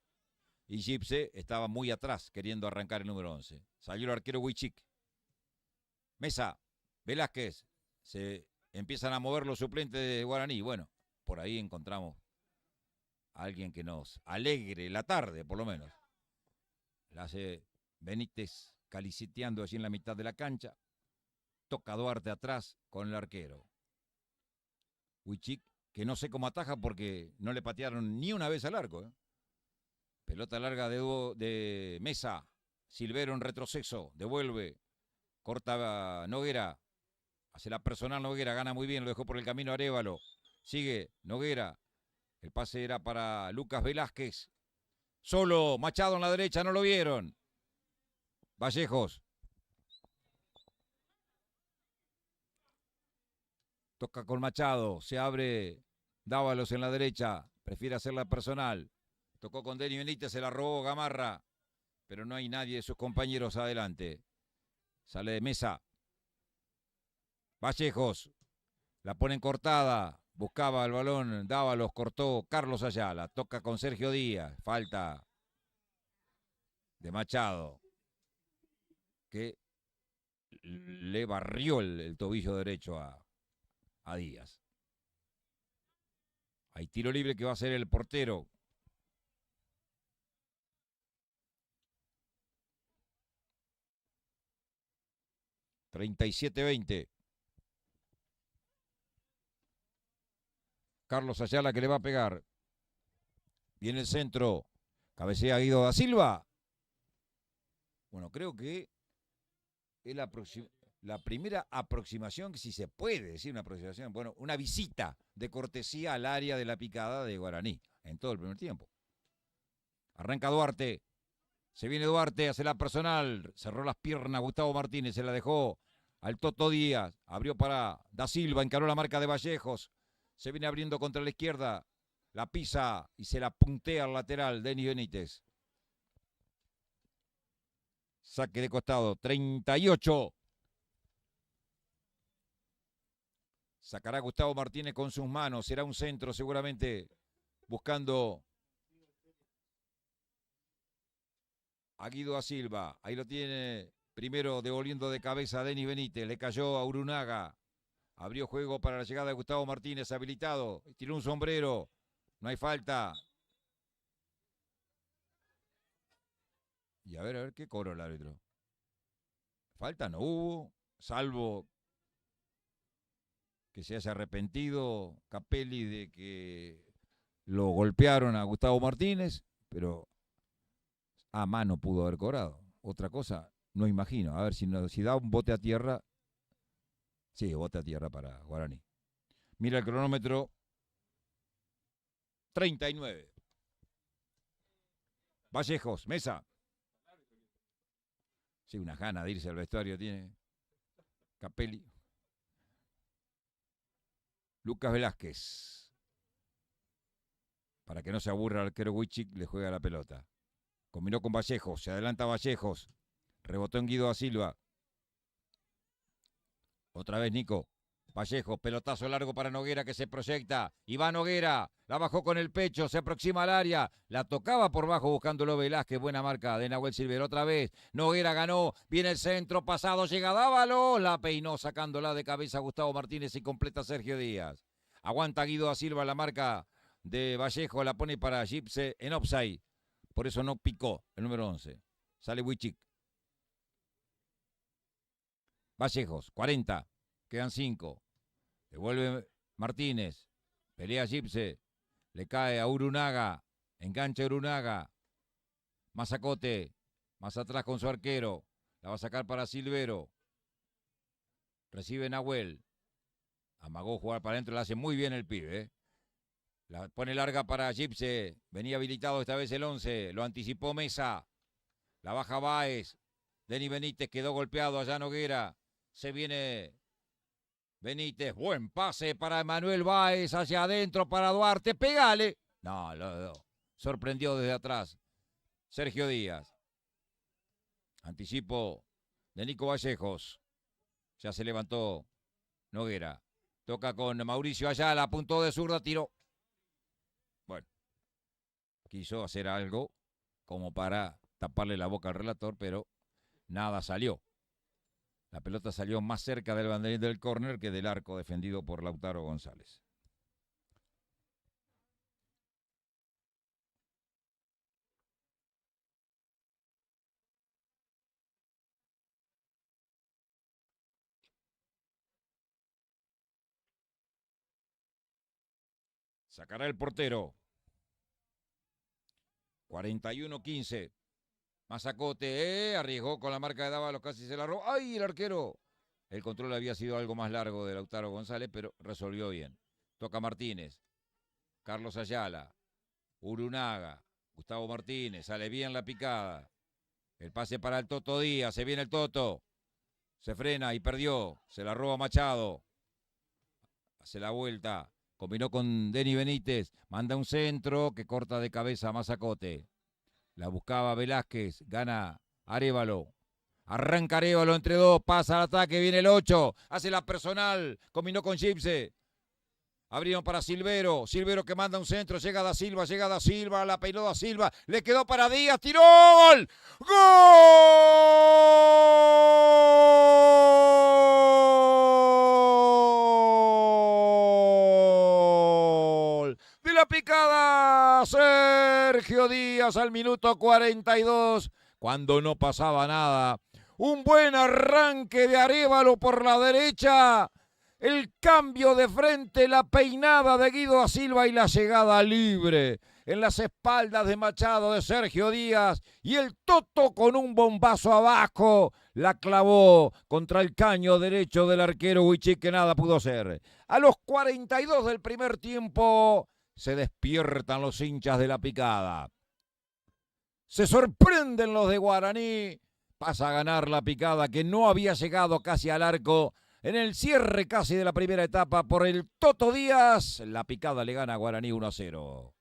Y Gipse estaba muy atrás, queriendo arrancar el número 11. Salió el arquero Wichik. Mesa, Velázquez. Se empiezan a mover los suplentes de Guaraní. Bueno, por ahí encontramos a alguien que nos alegre la tarde, por lo menos. La hace Benítez caliciteando allí en la mitad de la cancha. Toca Duarte atrás con el arquero. Wichik, que no sé cómo ataja porque no le patearon ni una vez al arco. Pelota larga de Mesa. Silvero en retroceso. Devuelve. Corta Noguera. Hace la personal Noguera. Gana muy bien. Lo dejó por el camino Arévalo. Sigue Noguera. El pase era para Lucas Velázquez. Solo Machado en la derecha. No lo vieron. Vallejos. Toca con Machado. Se abre Dávalos en la derecha. Prefiere hacerla personal. Tocó con Denis Benítez. Se la robó Gamarra. Pero no hay nadie de sus compañeros adelante. Sale de Mesa. Vallejos. La ponen cortada. Buscaba el balón. Dávalos. Cortó Carlos Ayala. Toca con Sergio Díaz. Falta de Machado, que le barrió el tobillo derecho a Díaz. Hay tiro libre que va a ser el portero. $37-20. Carlos Ayala que le va a pegar. Viene el centro. Cabecea Guido da Silva. Bueno, creo que es la primera aproximación, si se puede decir una aproximación, bueno, una visita de cortesía al área de la picada de Guaraní en todo el primer tiempo. Arranca Duarte. Se viene Duarte, hace la personal. Cerró las piernas Gustavo Martínez, se la dejó al Toto Díaz. Abrió para da Silva, encaró la marca de Vallejos. Se viene abriendo contra la izquierda. La pisa y se la puntea al lateral, Denis Benítez. Saque de costado, 38. Sacará Gustavo Martínez con sus manos. Será un centro seguramente buscando a Guido da Silva. Ahí lo tiene primero devolviendo de cabeza a Denis Benítez. Le cayó a Urunaga. Abrió juego para la llegada de Gustavo Martínez. Habilitado. Tiró un sombrero. No hay falta. Y a ver qué cobró el árbitro. Falta no hubo, salvo que se haya arrepentido Capelli de que lo golpearon a Gustavo Martínez, pero a mano pudo haber cobrado. Otra cosa, no imagino. A ver, si da un bote a tierra, sí, bote a tierra para Guaraní. Mira el cronómetro, 39. Vallejos, Mesa. Sí, una gana de irse al vestuario tiene Capelli. Lucas Velázquez. Para que no se aburra el arquero Wichik, le juega la pelota. Combinó con Vallejos, se adelanta Vallejos. Rebotó en Guido da Silva. Otra vez Nico. Vallejos, pelotazo largo para Noguera que se proyecta. Y va Noguera, la bajó con el pecho, se aproxima al área. La tocaba por bajo buscándolo Velázquez. Buena marca de Nahuel Silvero. Otra vez, Noguera ganó. Viene el centro, pasado, llega Dávalos. La peinó sacándola de cabeza Gustavo Martínez y completa Sergio Díaz. Aguanta Guido da Silva la marca de Vallejo. La pone para Gipse en offside. Por eso no picó el número 11. Sale Wichik. Vallejos, 40. Quedan 5. Devuelve Martínez. Pelea Gipse. Le cae a Urunaga. Engancha Urunaga. Mazacote. Más atrás con su arquero. La va a sacar para Silvero. Recibe Nahuel. Amagó jugar para adentro. La hace muy bien el pibe. La pone larga para Gipse. Venía habilitado esta vez el 11. Lo anticipó Mesa. La baja Báez. Denis Benítez quedó golpeado allá Noguera. Se viene Benítez, buen pase para Emanuel Báez, hacia adentro para Duarte, pégale. No, sorprendió desde atrás Sergio Díaz. Anticipo de Nico Vallejos. Ya se levantó Noguera. Toca con Mauricio Ayala, apuntó de zurda, tiró. Bueno, quiso hacer algo como para taparle la boca al relator, pero nada salió. La pelota salió más cerca del banderín del córner que del arco defendido por Lautaro González. Sacará el portero. 41-15. Mazacote, arriesgó con la marca de Dávalos, casi se la robó. ¡Ay, el arquero! El control había sido algo más largo de Lautaro González, pero resolvió bien. Toca Martínez. Carlos Ayala. Urunaga. Gustavo Martínez. Sale bien la picada. El pase para el Toto Díaz. Se viene el Toto. Se frena y perdió. Se la roba Machado. Hace la vuelta. Combinó con Denny Benítez. Manda un centro que corta de cabeza a Mazacote. La buscaba Velázquez. Gana Arévalo. Arranca Arévalo entre dos. Pasa al ataque. Viene el 8. Hace la personal. Combinó con Gipse. Abrieron para Silvero. Silvero que manda un centro. Llega Da Silva. Llega Da Silva. La peinó Da Silva. Le quedó para Díaz. ¡Tiró! ¡Gol! ¡Gol! De la picada. Sergio Díaz al minuto 42. Cuando no pasaba nada. Un buen arranque de Arévalo por la derecha. El cambio de frente, la peinada de Guido Da Silva y la llegada libre en las espaldas de Machado de Sergio Díaz. Y el Toto con un bombazo abajo la clavó contra el caño derecho del arquero Huichik, que nada pudo hacer. A los 42 del primer tiempo se despiertan los hinchas de la picada. Se sorprenden los de Guaraní. Pasa a ganar la picada, que no había llegado casi al arco. En el cierre casi de la primera etapa por el Toto Díaz, la picada le gana a Guaraní 1-0.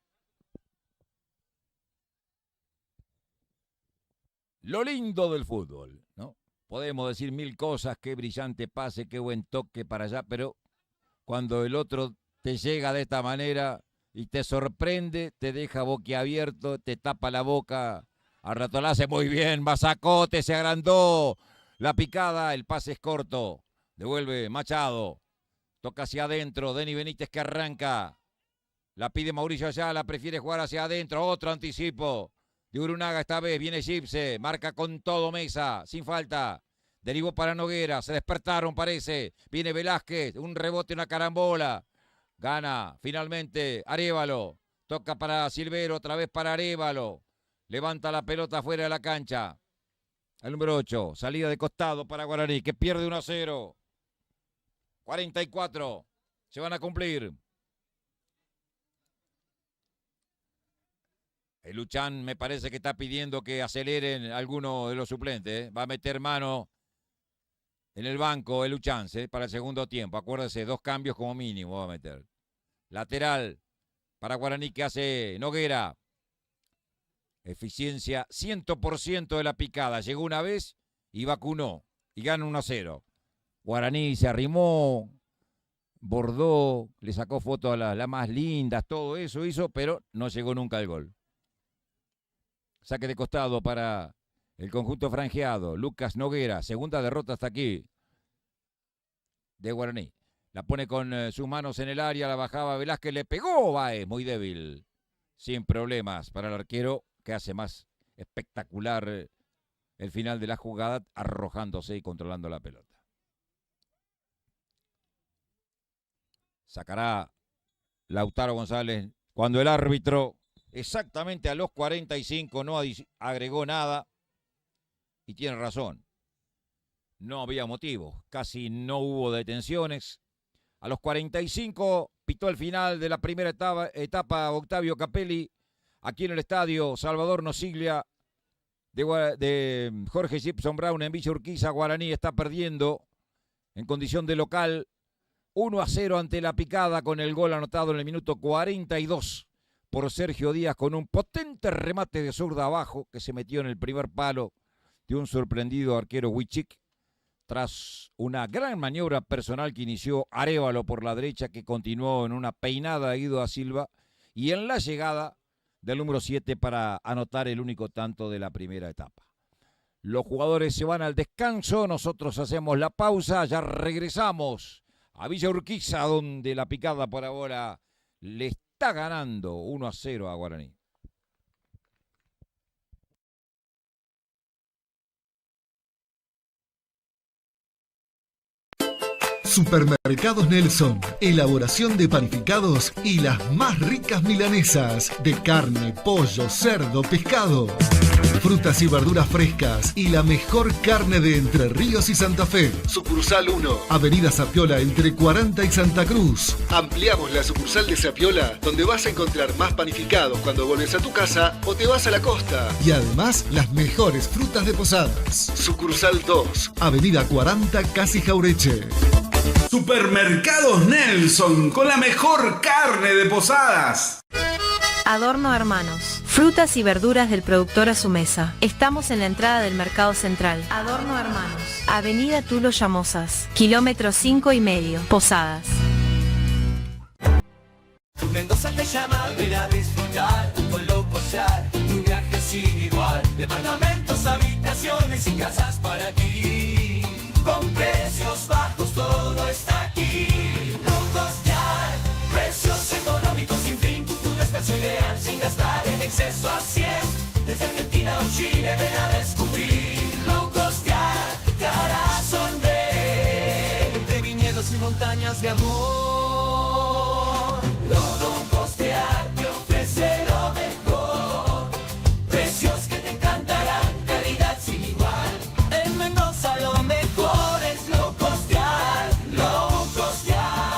Lo lindo del fútbol, ¿no? Podemos decir mil cosas, qué brillante pase, qué buen toque para allá, pero cuando el otro te llega de esta manera y te sorprende, te deja boquiabierto, te tapa la boca, al rato la hace muy bien, Mazacote se agrandó, la picada, el pase es corto. Devuelve Machado. Toca hacia adentro. Denny Benítez que arranca. La pide Mauricio Ayala. Prefiere jugar hacia adentro. Otro anticipo de Urunaga esta vez. Viene Gipse. Marca con todo Mesa. Sin falta. Derivó para Noguera. Se despertaron parece. Viene Velázquez. Un rebote, una carambola. Gana finalmente Arévalo. Toca para Silvero. Otra vez para Arévalo. Levanta la pelota fuera de la cancha. El número 8. Salida de costado para Guaraní. Que pierde 1-0. 44, se van a cumplir. El Luchán me parece que está pidiendo que aceleren alguno de los suplentes. Va a meter mano en el banco el Luchán para el segundo tiempo. Acuérdese, 2 cambios como mínimo va a meter. Lateral para Guaraní que hace Noguera. Eficiencia 100% de la picada. Llegó una vez y vacunó. Y gana 1-0. Guaraní se arrimó, bordó, le sacó fotos a las más lindas, todo eso hizo, pero no llegó nunca al gol. Saque de costado para el conjunto franjeado. Lucas Noguera, segunda derrota hasta aquí de Guaraní. La pone con sus manos en el área, la bajaba Velázquez, le pegó Baez, muy débil. Sin problemas para el arquero, que hace más espectacular el final de la jugada, arrojándose y controlando la pelota. Sacará Lautaro González cuando el árbitro exactamente a los 45 no agregó nada y tiene razón. No había motivo, casi no hubo detenciones. A los 45 pitó el final de la primera etapa Octavio Capelli aquí en el estadio Salvador Nosiglia de Jorge Gibson Brown en Villa Urquiza. Guaraní está perdiendo en condición de local 1-0 ante la picada con el gol anotado en el minuto 42 por Sergio Díaz con un potente remate de zurda abajo que se metió en el primer palo de un sorprendido arquero Huichik tras una gran maniobra personal que inició Arévalo por la derecha, que continuó en una peinada a Guido da Silva, y en la llegada del número 7 para anotar el único tanto de la primera etapa. Los jugadores se van al descanso, nosotros hacemos la pausa, ya regresamos a Villa Urquiza, donde la picada por ahora le está ganando 1-0 a Guaraní. Supermercados Nelson, elaboración de panificados y las más ricas milanesas de carne, pollo, cerdo, pescado. Frutas y verduras frescas y la mejor carne de Entre Ríos y Santa Fe. Sucursal 1, Avenida Zapiola entre 40 y Santa Cruz. Ampliamos la sucursal de Zapiola, donde vas a encontrar más panificados cuando vuelves a tu casa o te vas a la costa. Y además, las mejores frutas de Posadas. Sucursal 2, Avenida 40, Casi Jaureche. Supermercados Nelson, con la mejor carne de Posadas. Adorno Hermanos. Frutas y verduras del productor a su mesa. Estamos en la entrada del Mercado Central. Adorno Hermanos. Avenida Tulo Llamosas. Kilómetro 5,5. Posadas. Mendoza te llama, ven a disfrutar, con Locochar, un viaje sin igual. Departamentos, habitaciones y casas para ti. Con precios bajos todo está aquí. Locochar, precios económicos sin fin. Tu descanso ideal sin gastar en exceso a 100. Desde Argentina o Chile ven a descubrir. Locochar, te hará sonreír. De viñedos y montañas de amor. Loco Costear te ofrece lo mejor. Precios que te encantarán, calidad sin igual. En Mendoza lo mejor es Low Costear, Low Costear.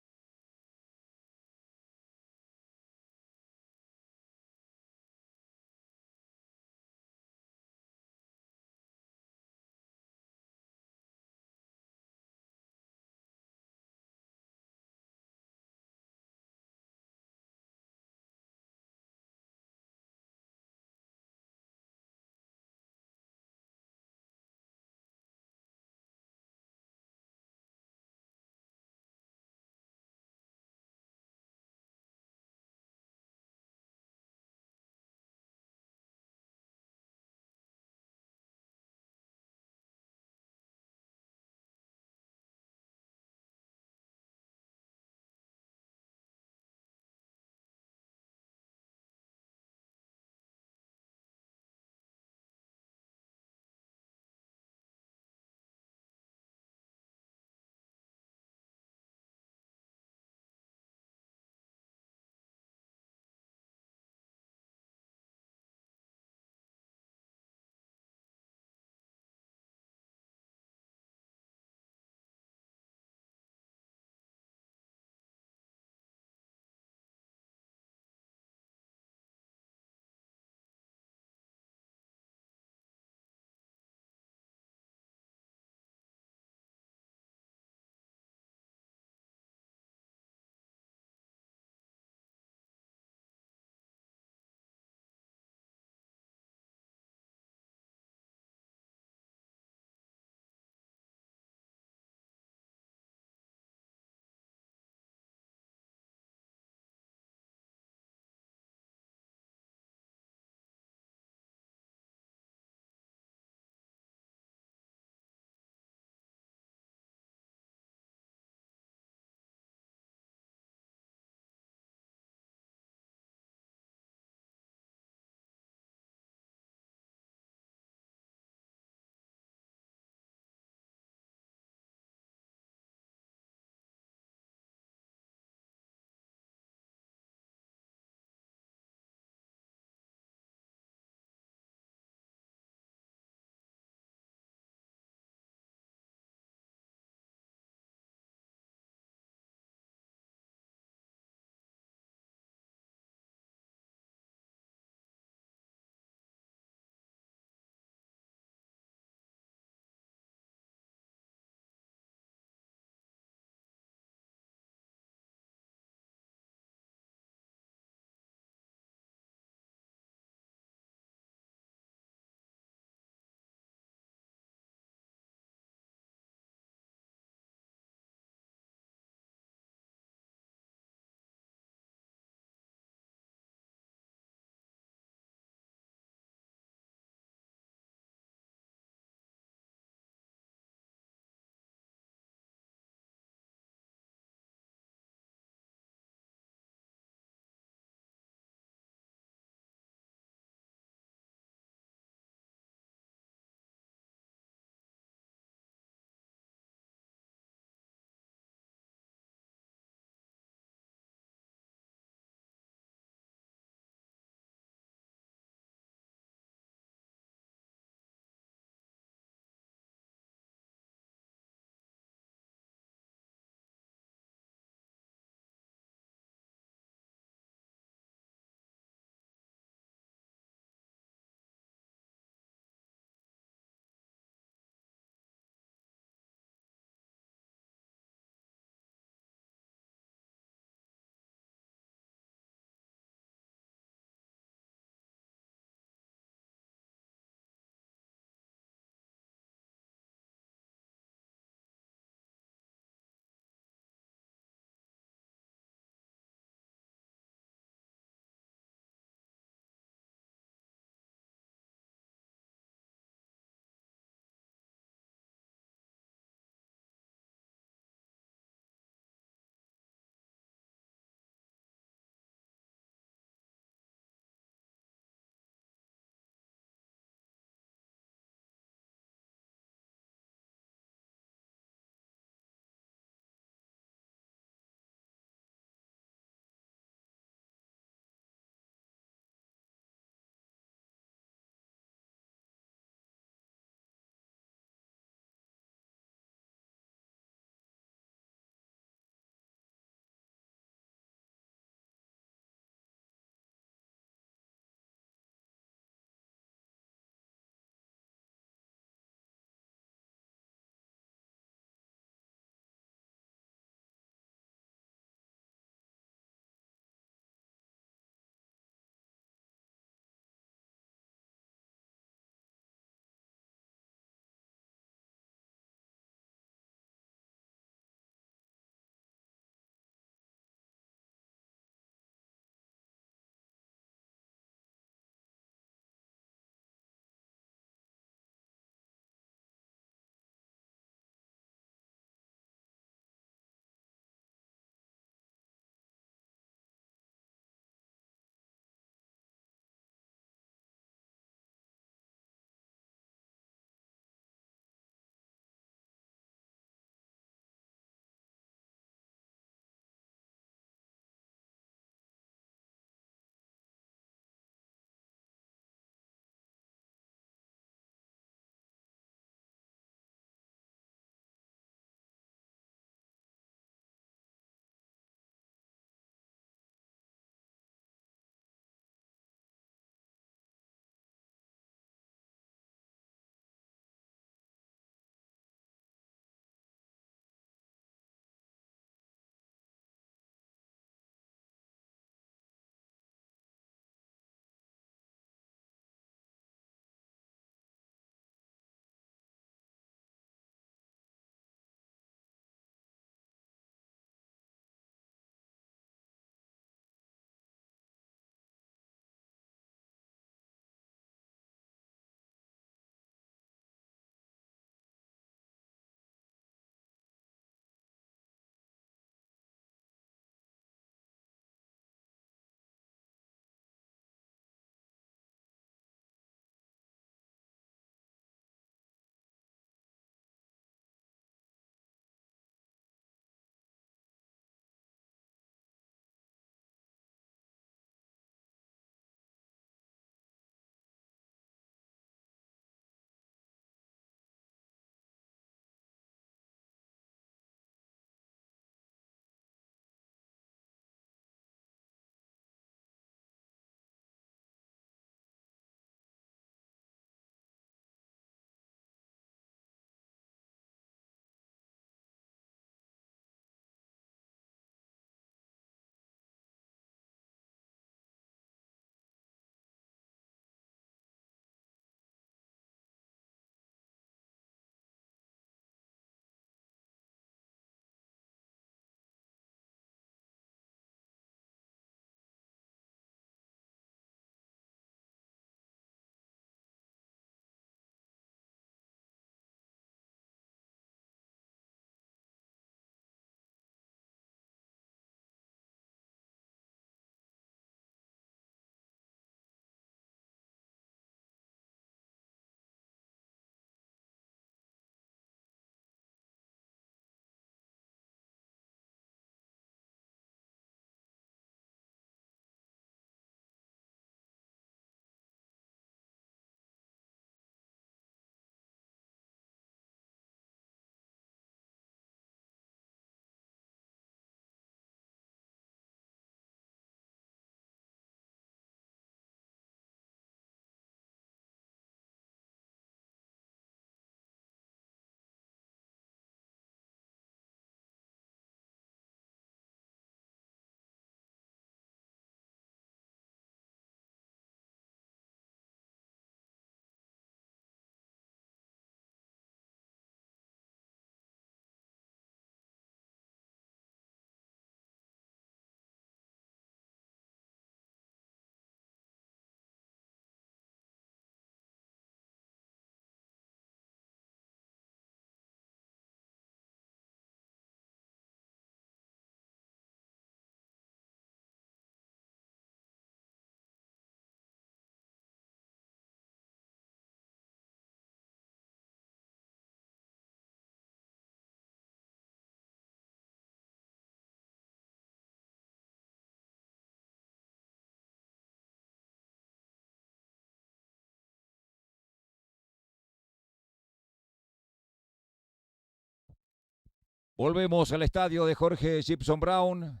Volvemos al estadio de Jorge Gibson Brown.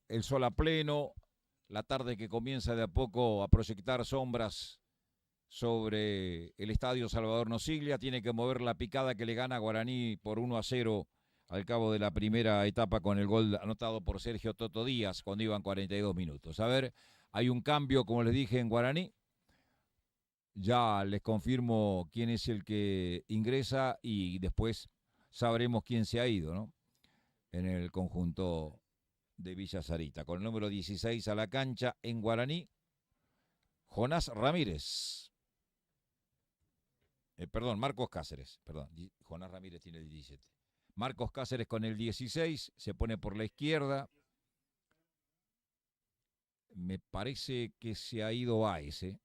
El sol a pleno. La tarde que comienza de a poco a proyectar sombras sobre el estadio Salvador Nosiglia. Tiene que mover la picada que le gana a Guaraní por 1-0 al cabo de la primera etapa con el gol anotado por Sergio Toto Díaz cuando iban 42 minutos. A ver, hay un cambio, como les dije, en Guaraní. Ya les confirmo quién es el que ingresa y después sabremos quién se ha ido, ¿no? En el conjunto de Villa Sarita. Con el número 16 a la cancha en Guaraní, Jonás Ramírez. Marcos Cáceres. Jonás Ramírez tiene el 17. Marcos Cáceres con el 16, se pone por la izquierda. Me parece que se ha ido Báez, ¿eh?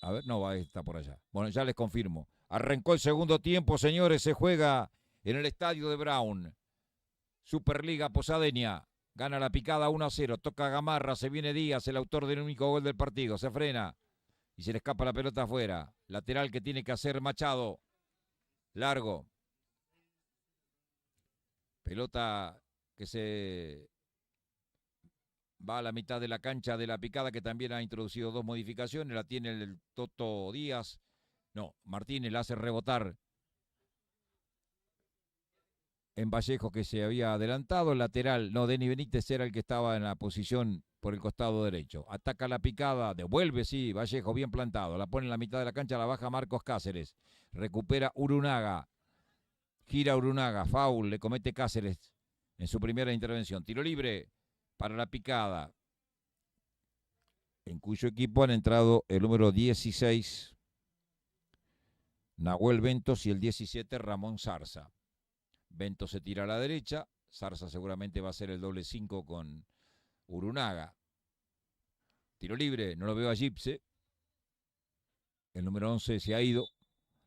A ver, no, Báez está por allá. Bueno, ya les confirmo. Arrancó el segundo tiempo, señores, se juega en el estadio de Brown. Superliga Posadeña. Gana la picada 1-0. Toca Gamarra. Se viene Díaz, el autor del único gol del partido. Se frena. Y se le escapa la pelota afuera. Lateral que tiene que hacer Machado. Largo. Pelota que se va a la mitad de la cancha de la picada, que también ha introducido dos modificaciones. La tiene el Toto Díaz. No, Martínez la hace rebotar en Vallejo, que se había adelantado. El lateral, no, Denis Benítez era el que estaba en la posición por el costado derecho. Ataca la picada, devuelve, sí, Vallejo bien plantado. La pone en la mitad de la cancha, la baja Marcos Cáceres. Recupera Urunaga. Gira Urunaga, foul, le comete Cáceres en su primera intervención. Tiro libre para la picada, en cuyo equipo han entrado el número 16, Nahuel Ventos, y el 17, Ramón Zarza. Ventos se tira a la derecha, Zarza seguramente va a ser el doble 5 con Urunaga. Tiro libre, no lo veo a Gipse. El número 11 se ha ido,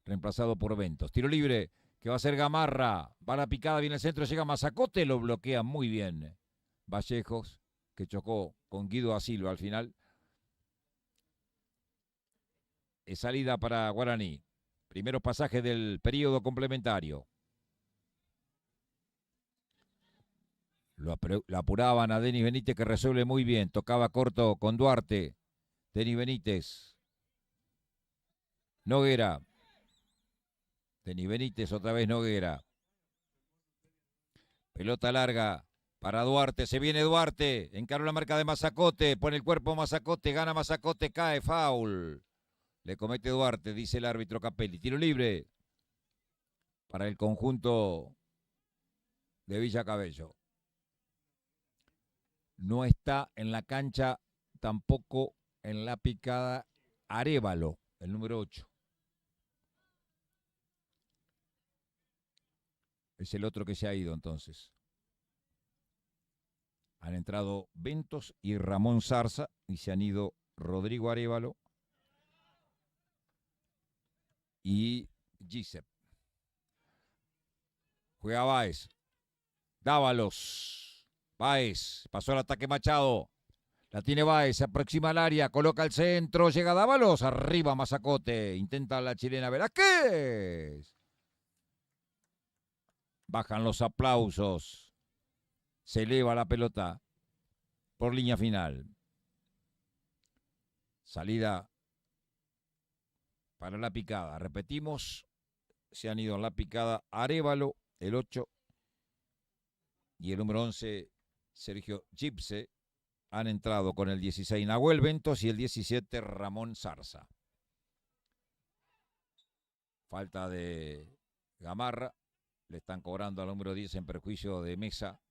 reemplazado por Ventos. Tiro libre, que va a ser Gamarra. Va a la picada, viene el centro, llega Mazacote, lo bloquea muy bien Vallejos, que chocó con Guido Asilva al final. Es salida para Guaraní. Primeros pasajes del periodo complementario. Lo apuraban a Denis Benítez, que resuelve muy bien. Tocaba corto con Duarte. Denis Benítez. Noguera. Denis Benítez, otra vez Noguera. Pelota larga para Duarte. Se viene Duarte. Encaró la marca de Mazacote. Pone el cuerpo Mazacote. Gana Mazacote. Cae. Foul. Le comete Duarte, dice el árbitro Capelli. Tiro libre para el conjunto de Villa Cabello. No está en la cancha tampoco en la picada Arévalo, el número 8. Es el otro que se ha ido entonces. Han entrado Ventos y Ramón Zarza y se han ido Rodrigo Arévalo y Gisep. Juega Báez. Dávalos. Báez. Pasó al ataque Machado. La tiene Báez. Se aproxima al área. Coloca el centro. Llega Dávalos. Arriba Mazacote. Intenta la chilena Velázquez. Bajan los aplausos. Se eleva la pelota por línea final. Salida para la picada. Repetimos, se han ido en la picada Arévalo, el 8, y el número 11, Sergio Gipse. Han entrado con el 16, Nahuel Ventos, y el 17, Ramón Zarza. Falta de Gamarra. Le están cobrando al número 10 en perjuicio de Mesa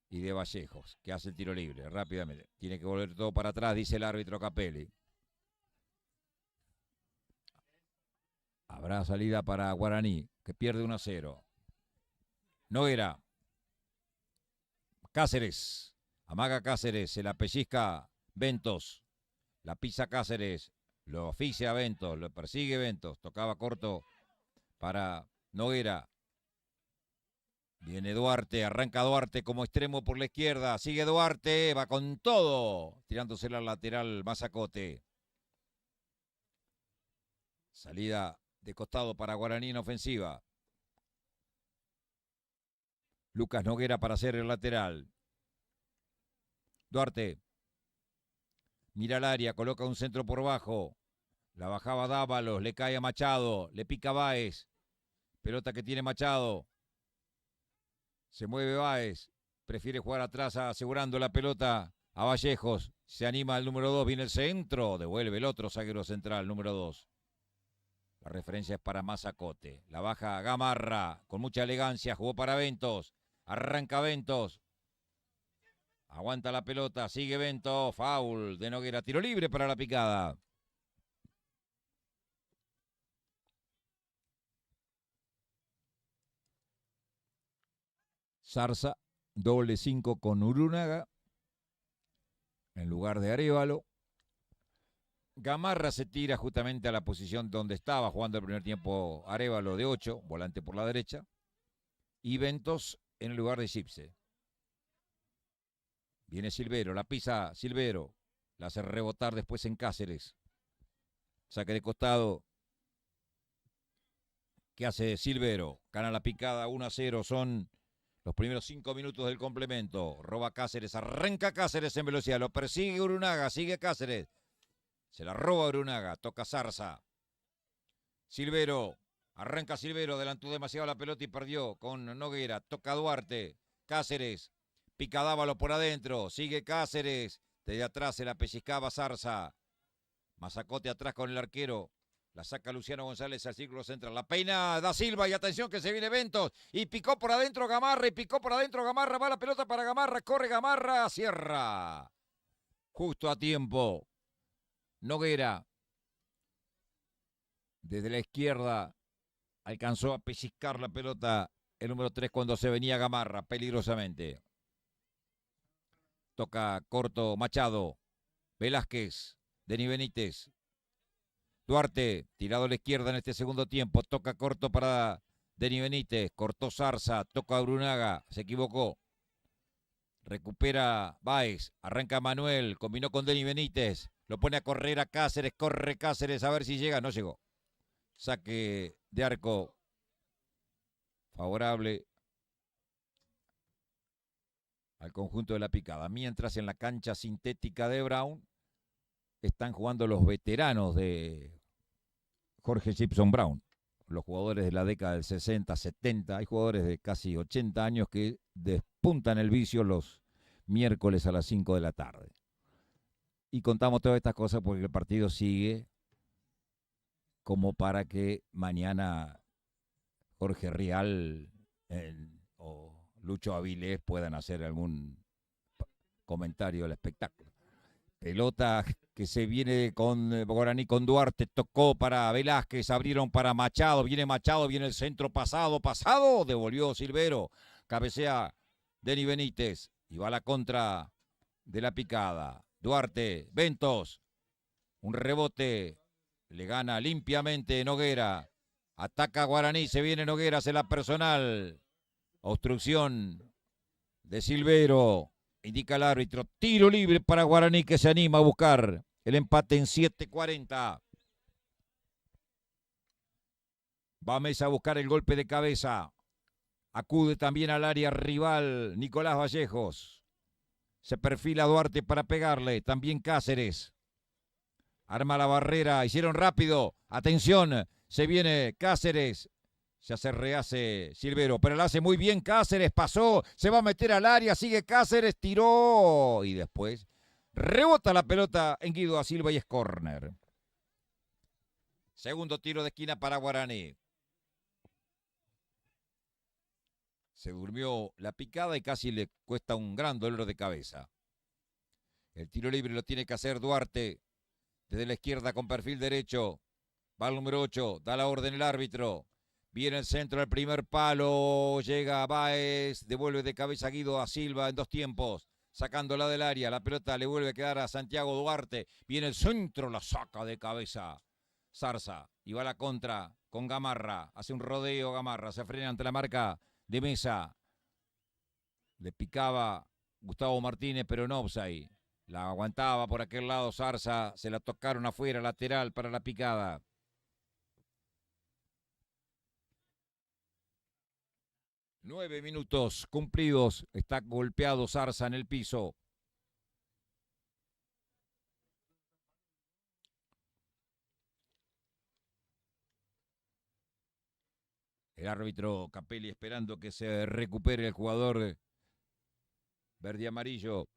y de Vallejos, que hace el tiro libre rápidamente. Tiene que volver todo para atrás, dice el árbitro Capelli. Habrá salida para Guaraní, que pierde 1-0. Noguera. Cáceres. Amaga Cáceres, se la pellizca Ventos. La pisa Cáceres, lo asfixia Ventos, lo persigue Ventos. Tocaba corto para Noguera. Viene Duarte, arranca Duarte como extremo por la izquierda. Sigue Duarte, va con todo. Tirándose la lateral Mazacote. Salida de costado para Guaraní en ofensiva. Lucas Noguera para hacer el lateral. Duarte. Mira al área, coloca un centro por bajo. La bajaba Dávalos, le cae a Machado, le pica Báez. Pelota que tiene Machado. Se mueve Báez. Prefiere jugar atrás asegurando la pelota a Vallejos. Se anima el número 2, viene el centro. Devuelve el otro zaguero central, número 2. La referencia es para Mazacote. La baja Gamarra con mucha elegancia. Jugó para Ventos. Arranca Ventos. Aguanta la pelota. Sigue Ventos. Foul de Noguera. Tiro libre para la picada. Zarza. Doble 5 con Urunaga. En lugar de Arévalo. Gamarra se tira justamente a la posición donde estaba jugando el primer tiempo Arévalo de 8, volante por la derecha. Y Ventos en el lugar de Gipse. Viene Silvero, la pisa Silvero. La hace rebotar después en Cáceres. Saque de costado. ¿Qué hace Silvero? Gana la picada 1-0. Son los primeros 5 minutos del complemento. Roba Cáceres, arranca Cáceres en velocidad. Lo persigue Urunaga, sigue Cáceres. Se la roba Urunaga, toca Zarza. Silvero, arranca Silvero, adelantó demasiado la pelota y perdió con Noguera. Toca Duarte, Cáceres, pica Dávalo por adentro, sigue Cáceres. Desde atrás se la pellizcaba Zarza. Mazacote atrás con el arquero. La saca Luciano González al círculo central. La peina Da Silva y atención que se viene Ventos. Y picó por adentro Gamarra y picó por adentro Gamarra. Va la pelota para Gamarra, corre Gamarra, cierra. Justo a tiempo. Noguera, desde la izquierda, alcanzó a pellizcar la pelota el número 3 cuando se venía Gamarra, peligrosamente. Toca corto Machado, Velázquez, Denis Benítez. Duarte, tirado a la izquierda en este segundo tiempo, toca corto para Denis Benítez, cortó Zarza, toca a Brunaga, se equivocó. Recupera Báez, arranca Manuel, combinó con Denis Benítez. Lo pone a correr a Cáceres, corre Cáceres a ver si llega, no llegó. Saque de arco favorable al conjunto de la picada. Mientras en la cancha sintética de Brown están jugando los veteranos de Jorge Gibson Brown. Los jugadores de la década del 60, 70. Hay jugadores de casi 80 años que despuntan el vicio los miércoles a las 5 de la tarde. Y contamos todas estas cosas porque el partido sigue como para que mañana Jorge Rial o Lucho Avilés puedan hacer algún comentario del espectáculo. Pelota que se viene con Guaraní, con Duarte, tocó para Velázquez, abrieron para Machado, viene el centro pasado, devolvió Silvero, cabecea Denis Benítez y va a la contra de la picada. Duarte, Ventos, un rebote, le gana limpiamente Noguera, ataca Guaraní, se viene Noguera, hace la personal, obstrucción de Silvero, indica el árbitro, tiro libre para Guaraní que se anima a buscar el empate en 7:40. Va Mesa a buscar el golpe de cabeza, acude también al área rival Nicolás Vallejos. Se perfila Duarte para pegarle. También Cáceres. Arma la barrera. Hicieron rápido. Atención. Se viene Cáceres. Ya se rehace Silvero. Pero la hace muy bien Cáceres. Pasó. Se va a meter al área. Sigue Cáceres. Tiró. Y después rebota la pelota en Guido da Silva y es córner. Segundo tiro de esquina para Guaraní. Se durmió la picada y casi le cuesta un gran dolor de cabeza. El tiro libre lo tiene que hacer Duarte. Desde la izquierda con perfil derecho. Va el número 8. Da la orden el árbitro. Viene el centro del primer palo. Llega Báez. Devuelve de cabeza Guido da Silva en 2 tiempos. Sacándola del área. La pelota le vuelve a quedar a Santiago Duarte. Viene el centro. La saca de cabeza Zarza. Y va a la contra con Gamarra. Hace un rodeo Gamarra. Se frena ante la marca de Mesa. Le picaba Gustavo Martínez, pero no offside. La aguantaba por aquel lado Zarza. Se la tocaron afuera, lateral para la picada. 9 minutos cumplidos. Está golpeado Zarza en el piso. El árbitro Capelli esperando que se recupere el jugador verde y amarillo.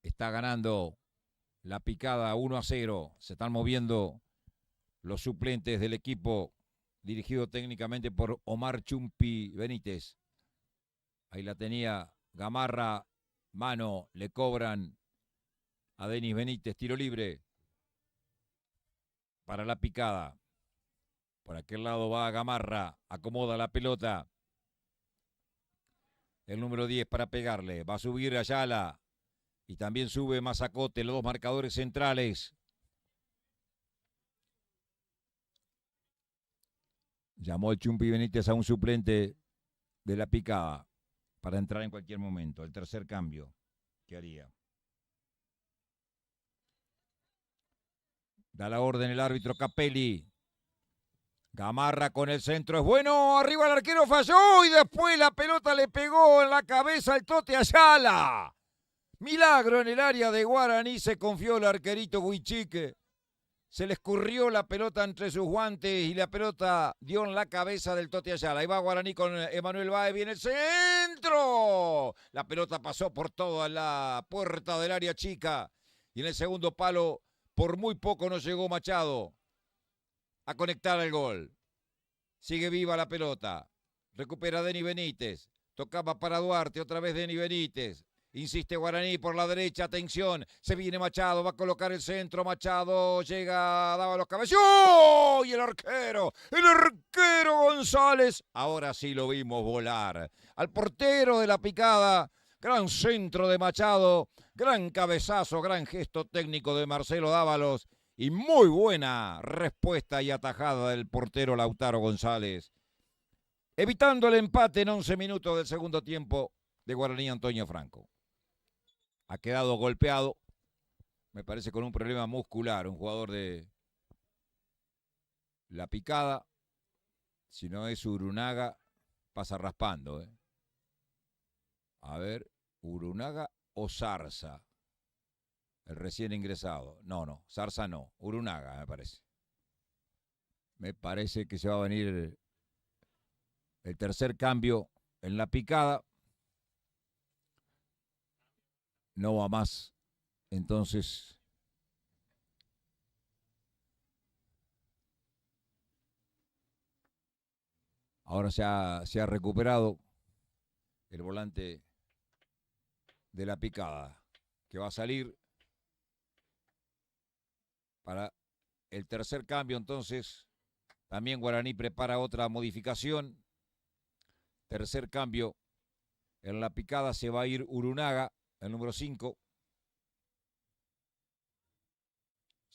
Está ganando la picada 1-0. Se están moviendo los suplentes del equipo dirigido técnicamente por Omar Chumpi Benítez. Ahí la tenía Gamarra. Mano, le cobran a Denis Benítez. Tiro libre para la picada. Por aquel lado va Gamarra, acomoda la pelota. El número 10 para pegarle. Va a subir Ayala. Y también sube Mazacote, los dos marcadores centrales. Llamó el Chumpi Benítez a un suplente de la picada para entrar en cualquier momento. El tercer cambio que haría. Da la orden el árbitro Capelli. Gamarra con el centro, es bueno, arriba el arquero falló y después la pelota le pegó en la cabeza al Tote Ayala. Milagro en el área de Guaraní, se confió el arquerito Huichique. Se le escurrió la pelota entre sus guantes y la pelota dio en la cabeza del Tote Ayala. Ahí va Guaraní con Emanuel Báez, viene el centro. La pelota pasó por toda la puerta del área chica y en el segundo palo por muy poco no llegó Machado a conectar el gol. Sigue viva la pelota. Recupera Denis Benítez. Tocaba para Duarte. Otra vez Denis Benítez. Insiste Guaraní por la derecha. Atención. Se viene Machado. Va a colocar el centro. Machado llega. Daba los cabezos. ¡Oh! Y el arquero. El arquero González. Ahora sí lo vimos volar. Al portero de la picada. Gran centro de Machado. Gran cabezazo. Gran gesto técnico de Marcelo Dávalos. Y muy buena respuesta y atajada del portero Lautaro González. Evitando el empate en 11 minutos del segundo tiempo de Guaraní Antonio Franco. Ha quedado golpeado, me parece con un problema muscular, un jugador de la picada. Si no es Urunaga, pasa raspando. A ver, Urunaga o Zarza. El recién ingresado. No, Zarza no. Urunaga, me parece. Me parece que se va a venir el tercer cambio en la picada. No va más. Entonces, ahora se ha recuperado el volante de la picada, que va a salir para el tercer cambio. Entonces, también Guaraní prepara otra modificación. Tercer cambio. En la picada se va a ir Urunaga, el número 5.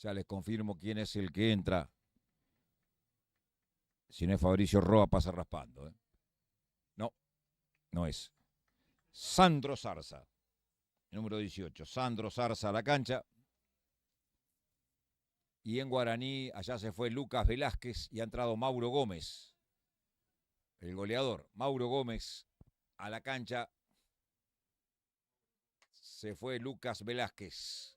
Ya les confirmo quién es el que entra. Si no es Fabricio Roa, pasa raspando. No es. Sandro Zarza, el número 18. Sandro Zarza a la cancha. Y en Guaraní, allá se fue Lucas Velázquez y ha entrado Mauro Gómez, el goleador. Mauro Gómez a la cancha. Se fue Lucas Velázquez.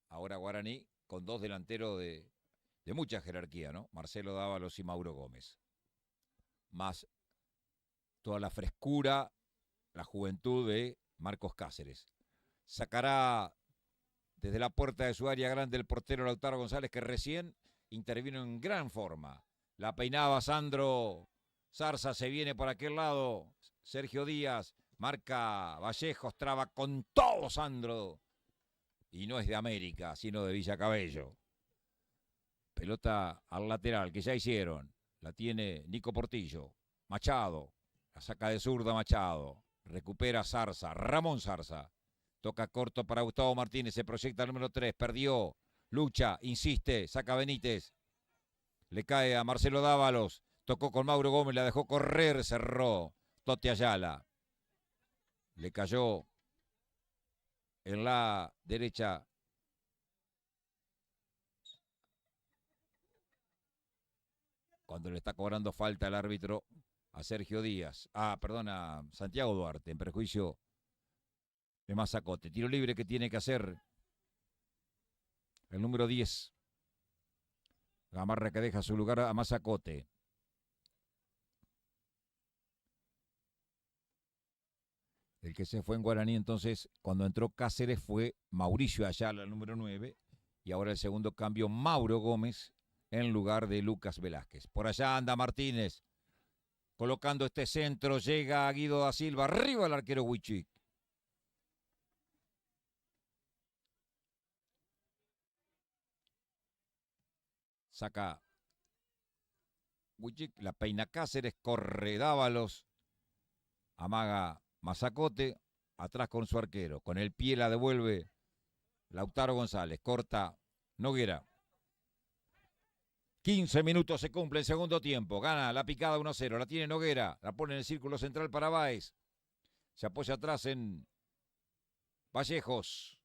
Ahora Guaraní con dos delanteros de mucha jerarquía, ¿no? Marcelo Dávalos y Mauro Gómez. Más toda la frescura, la juventud de Marcos Cáceres. Sacará desde la puerta de su área grande el portero Lautaro González, que recién intervino en gran forma. La peinaba Sandro Zarza, se viene por aquel lado. Sergio Díaz, marca Vallejos, traba con todo Sandro. Y no es de América, sino de Villa Cabello. Pelota al lateral, que ya hicieron. La tiene Nico Portillo. Machado, la saca de zurda Machado. Recupera Zarza, Ramón Zarza. Toca corto para Gustavo Martínez, se proyecta el número 3, perdió, lucha, insiste, saca Benítez. Le cae a Marcelo Dávalos, tocó con Mauro Gómez, la dejó correr, cerró Tote Ayala. Le cayó en la derecha cuando le está cobrando falta el árbitro a Sergio Díaz. Perdón, a Santiago Duarte, en perjuicio de Mazacote. Tiro libre que tiene que hacer el número 10. Gamarra que deja su lugar a Mazacote. El que se fue en Guaraní, entonces, cuando entró Cáceres fue Mauricio Ayala, el número 9. Y ahora el segundo cambio, Mauro Gómez, en lugar de Lucas Velázquez. Por allá anda Martínez, colocando este centro. Llega Guido da Silva, arriba el arquero Huichic. Saca Huichic, la peina Cáceres, corre Dávalos, amaga Mazacote, atrás con su arquero. Con el pie la devuelve Lautaro González, corta Noguera. 15 minutos se cumple el segundo tiempo. Gana la picada 1-0. La tiene Noguera. La pone en el círculo central para Báez. Se apoya atrás en Vallejos.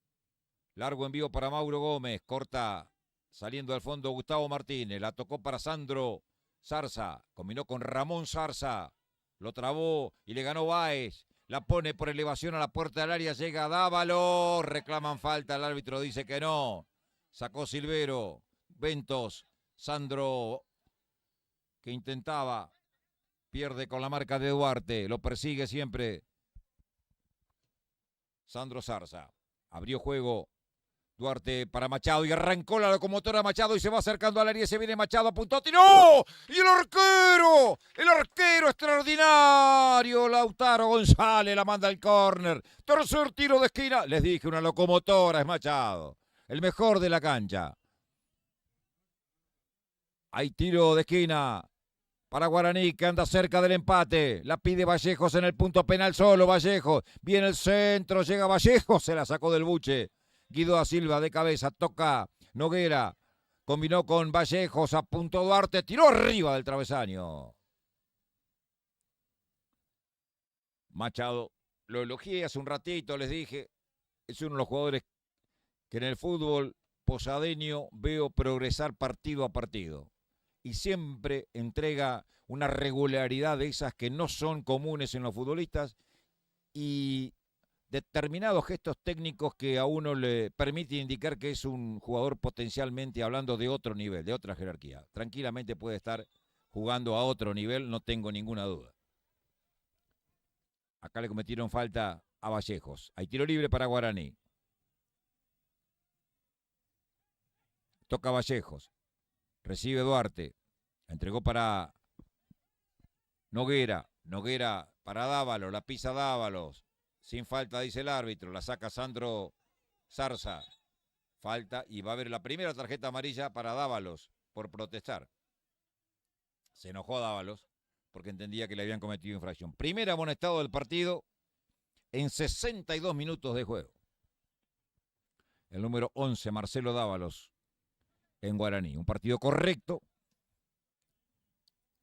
Largo envío para Mauro Gómez. Corta saliendo al fondo Gustavo Martínez. La tocó para Sandro Zarza. Combinó con Ramón Zarza. Lo trabó y le ganó Báez. La pone por elevación a la puerta del área. Llega Dávalos. Reclaman falta. El árbitro dice que no. Sacó Silvero. Ventos. Sandro, que intentaba, pierde con la marca de Duarte, lo persigue siempre Sandro Zarza. Abrió juego Duarte para Machado y arrancó la locomotora Machado y se va acercando al área. Se viene Machado, apuntó, tiró. Y el arquero extraordinario, Lautaro González, la manda al córner. Tercer tiro de esquina. Les dije, una locomotora es Machado, el mejor de la cancha. Hay tiro de esquina para Guaraní, que anda cerca del empate. La pide Vallejos en el punto penal solo. Vallejos, viene el centro, llega Vallejos, se la sacó del buche. Guido da Silva de cabeza, toca Noguera. Combinó con Vallejos, apuntó Duarte, tiró arriba del travesaño. Machado, lo elogié hace un ratito, les dije. Es uno de los jugadores que en el fútbol posadeño veo progresar partido a partido. Y siempre entrega una regularidad de esas que no son comunes en los futbolistas y determinados gestos técnicos que a uno le permiten indicar que es un jugador potencialmente hablando de otro nivel, de otra jerarquía. Tranquilamente puede estar jugando a otro nivel, no tengo ninguna duda. Acá le cometieron falta a Vallejos. Hay tiro libre para Guaraní. Toca Vallejos. Recibe Duarte. Entregó para Noguera. Noguera para Dávalos. La pisa Dávalos. Sin falta, dice el árbitro. La saca Sandro Zarza. Falta y va a haber la primera tarjeta amarilla para Dávalos por protestar. Se enojó Dávalos porque entendía que le habían cometido infracción. Primer amonestado del partido en 62 minutos de juego. El número 11, Marcelo Dávalos, en Guaraní. Un partido correcto,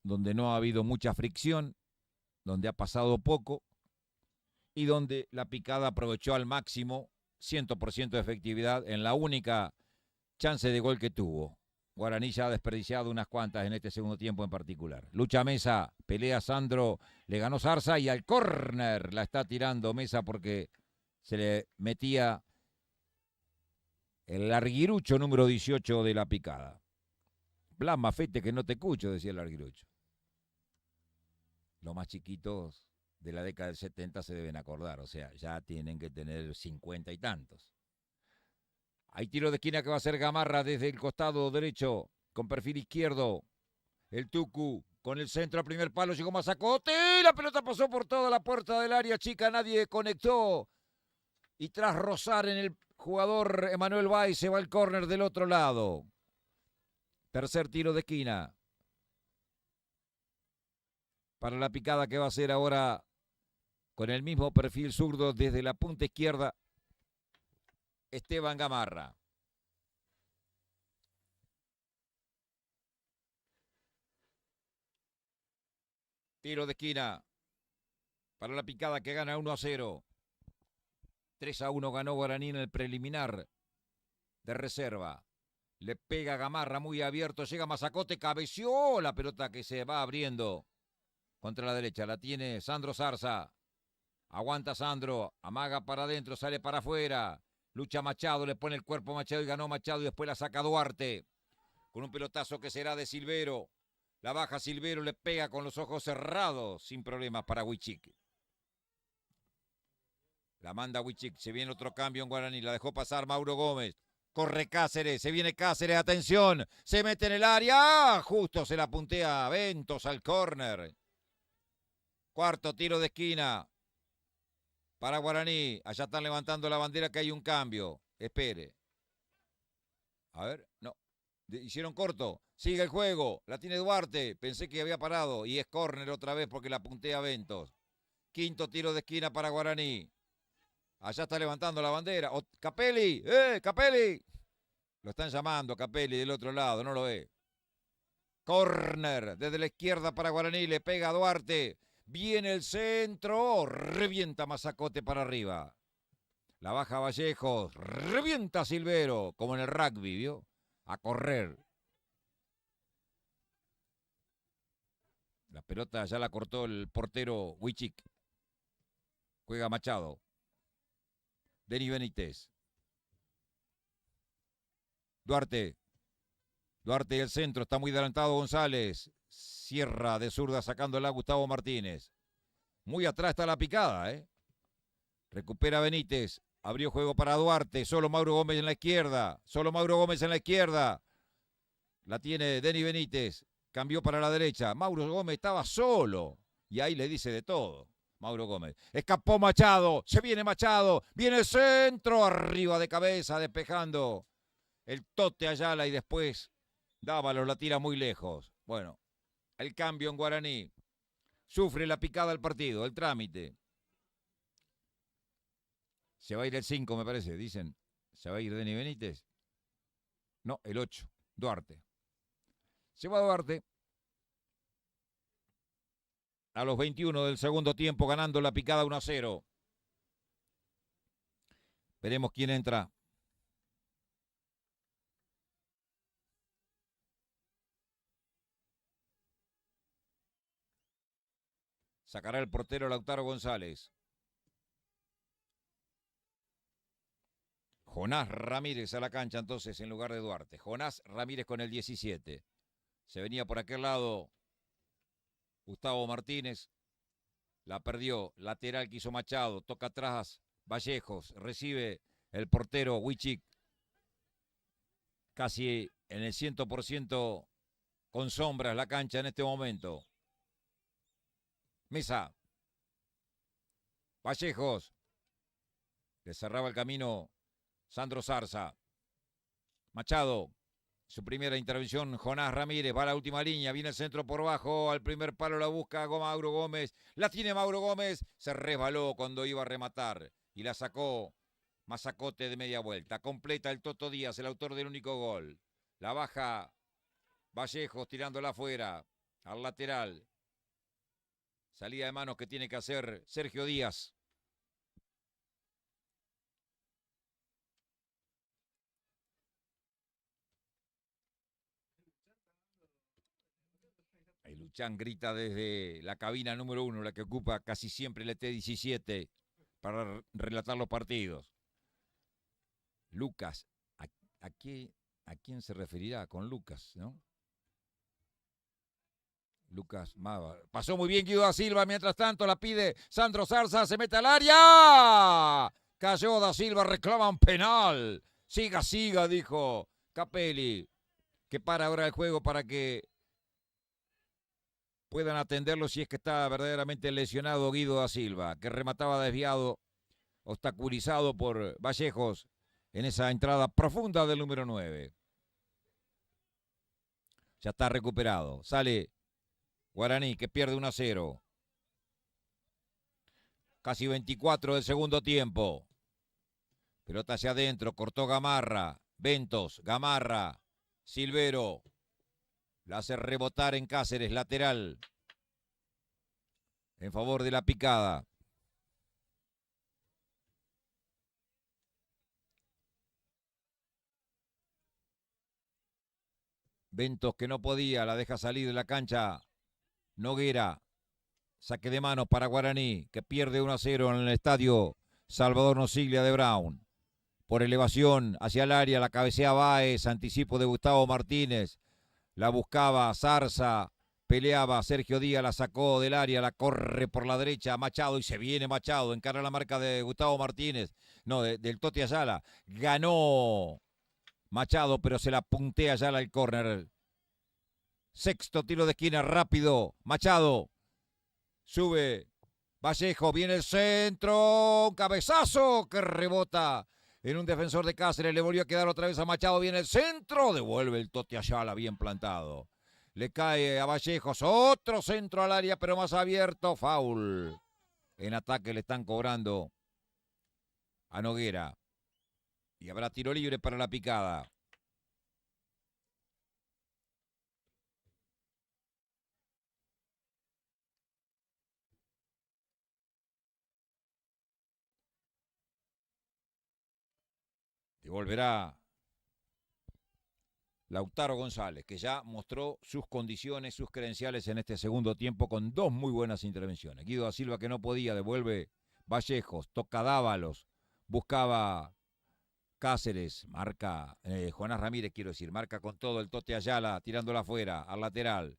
donde no ha habido mucha fricción, donde ha pasado poco y donde la picada aprovechó al máximo 100% de efectividad en la única chance de gol que tuvo. Guaraní ya ha desperdiciado unas cuantas en este segundo tiempo en particular. Lucha Mesa, pelea Sandro, le ganó Zarza y al córner la está tirando Mesa porque se le metía el larguirucho número 18 de la picada. Blas Mafete, que no te escucho, decía el larguirucho. Los más chiquitos de la década del 70 se deben acordar, o sea, ya tienen que tener 50 y tantos. Hay tiro de esquina que va a ser Gamarra desde el costado derecho, con perfil izquierdo. El Tucu con el centro al primer palo, llegó Mazacote, la pelota pasó por toda la puerta del área chica, nadie conectó. Y tras rozar en el jugador Emanuel Báez, se va al córner del otro lado. Tercer tiro de esquina. Para la picada que va a ser ahora con el mismo perfil zurdo desde la punta izquierda, Esteban Gamarra. Tiro de esquina para la picada que gana 1-0. 3-1 ganó Guaraní en el preliminar de reserva. Le pega Gamarra muy abierto, llega Mazacote, cabeció la pelota que se va abriendo contra la derecha. La tiene Sandro Zarza. Aguanta Sandro. Amaga para adentro, sale para afuera. Lucha Machado, le pone el cuerpo a Machado y ganó Machado y después la saca Duarte. Con un pelotazo que será de Silvero. La baja Silvero, le pega con los ojos cerrados, sin problemas para Huichic. La manda Huichic, se viene otro cambio en Guaraní, la dejó pasar Mauro Gómez. Corre Cáceres, se viene Cáceres, atención, se mete en el área, justo se la puntea Ventos al córner. Cuarto tiro de esquina para Guaraní, allá están levantando la bandera que hay un cambio, espere. A ver, no, hicieron corto, sigue el juego, la tiene Duarte, pensé que había parado y es córner otra vez porque la puntea Ventos. Quinto tiro de esquina para Guaraní. Allá está levantando la bandera. Capelli, Capelli. Lo están llamando Capelli del otro lado, no lo ve. Corner desde la izquierda para Guaraní, le pega a Duarte. Viene el centro, revienta Mazacote para arriba. La baja Vallejos, revienta Silvero, como en el rugby, ¿vio? A correr. La pelota ya la cortó el portero Huichic. Juega Machado. Denis Benítez. Duarte. Duarte y el centro. Está muy adelantado González. Cierra de zurda sacándola a Gustavo Martínez. Muy atrás está la picada, ¿eh? Recupera Benítez. Abrió juego para Duarte. Solo Mauro Gómez en la izquierda. Solo Mauro Gómez en la izquierda. La tiene Denis Benítez. Cambió para la derecha. Mauro Gómez estaba solo. Y ahí le dice de todo. Mauro Gómez. Escapó Machado. Se viene Machado. Viene el centro. Arriba de cabeza. Despejando. El Tote Ayala y después Dávalos la tira muy lejos. Bueno. El cambio en Guaraní. Sufre la picada el partido. El trámite. Se va a ir el 5 me parece. Dicen. ¿Se va a ir Denis Benítez? No, el 8. Duarte. Se va Duarte. A los 21 del segundo tiempo, ganando la picada 1-0. Veremos quién entra. Sacará el portero Lautaro González. Jonás Ramírez a la cancha entonces en lugar de Duarte. Jonás Ramírez con el 17. Se venía por aquel lado Gustavo Martínez, la perdió, lateral que hizo Machado, toca atrás Vallejos, recibe el portero Huichic, casi en el 100% con sombras la cancha en este momento. Mesa, Vallejos, le cerraba el camino Sandro Zarza, Machado. Su primera intervención, Jonás Ramírez, va a la última línea, viene el centro por bajo, al primer palo la busca Mauro Gómez, la tiene Mauro Gómez, se resbaló cuando iba a rematar y la sacó Mazacote de media vuelta. Completa el Toto Díaz, el autor del único gol. La baja Vallejos tirándola afuera, al lateral. Salida de manos que tiene que hacer Sergio Díaz. Luchán grita desde la cabina número 1, la que ocupa casi siempre el ET17 para relatar los partidos. Lucas, ¿a quién se referirá con Lucas, no? Lucas Mava. Pasó muy bien Guido da Silva, mientras tanto la pide Sandro Zarza, se mete al área. Cayó da Silva, reclaman penal. Siga, dijo Capelli, que para ahora el juego para que puedan atenderlo si es que está verdaderamente lesionado Guido da Silva, que remataba desviado, obstaculizado por Vallejos en esa entrada profunda del número 9. Ya está recuperado. Sale Guaraní, que pierde 1-0. Casi 24 del segundo tiempo. Pelota hacia adentro, cortó Gamarra. Ventos, Gamarra, Silvero. La hace rebotar en Cáceres, lateral. En favor de la picada. Ventos que no podía, la deja salir de la cancha. Noguera. Saque de manos para Guaraní, que pierde 1-0 en el estadio Salvador Nosiglia de Brown. Por elevación hacia el área, la cabecea Báez, anticipo de Gustavo Martínez. La buscaba Zarza, peleaba Sergio Díaz, la sacó del área, la corre por la derecha Machado y se viene Machado, encara la marca de Gustavo Martínez, no, del Toti Ayala. Ganó Machado, pero se la puntea Ayala al córner. Sexto tiro de esquina, rápido, Machado. Sube Vallejo, viene el centro, un cabezazo que rebota en un defensor de Cáceres, le volvió a quedar otra vez a Machado, viene el centro, devuelve el Toti Ayala bien plantado. Le cae a Vallejos, otro centro al área, pero más abierto, foul. En ataque le están cobrando a Noguera. Y habrá tiro libre para la picada. Devolverá Lautaro González, que ya mostró sus condiciones, sus credenciales en este segundo tiempo con 2 muy buenas intervenciones. Guido da Silva, que no podía, devuelve Vallejos, toca Dávalos, buscaba Cáceres, marca Jonás Ramírez, quiero decir, marca con todo el Toti Ayala, tirándola afuera, al lateral,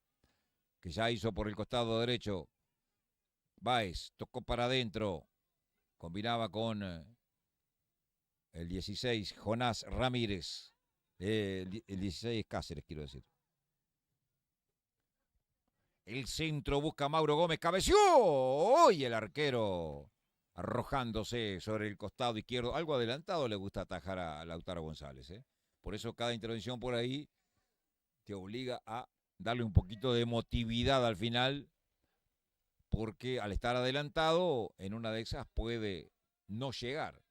que ya hizo por el costado derecho. Báez, tocó para adentro, combinaba con el 16, Jonás Ramírez. El 16 Cáceres, quiero decir. El centro busca Mauro Gómez, cabeció. Hoy el arquero arrojándose sobre el costado izquierdo. Algo adelantado le gusta atajar a Lautaro González. Por eso cada intervención por ahí te obliga a darle un poquito de emotividad al final. Porque al estar adelantado, en una de esas puede no llegar.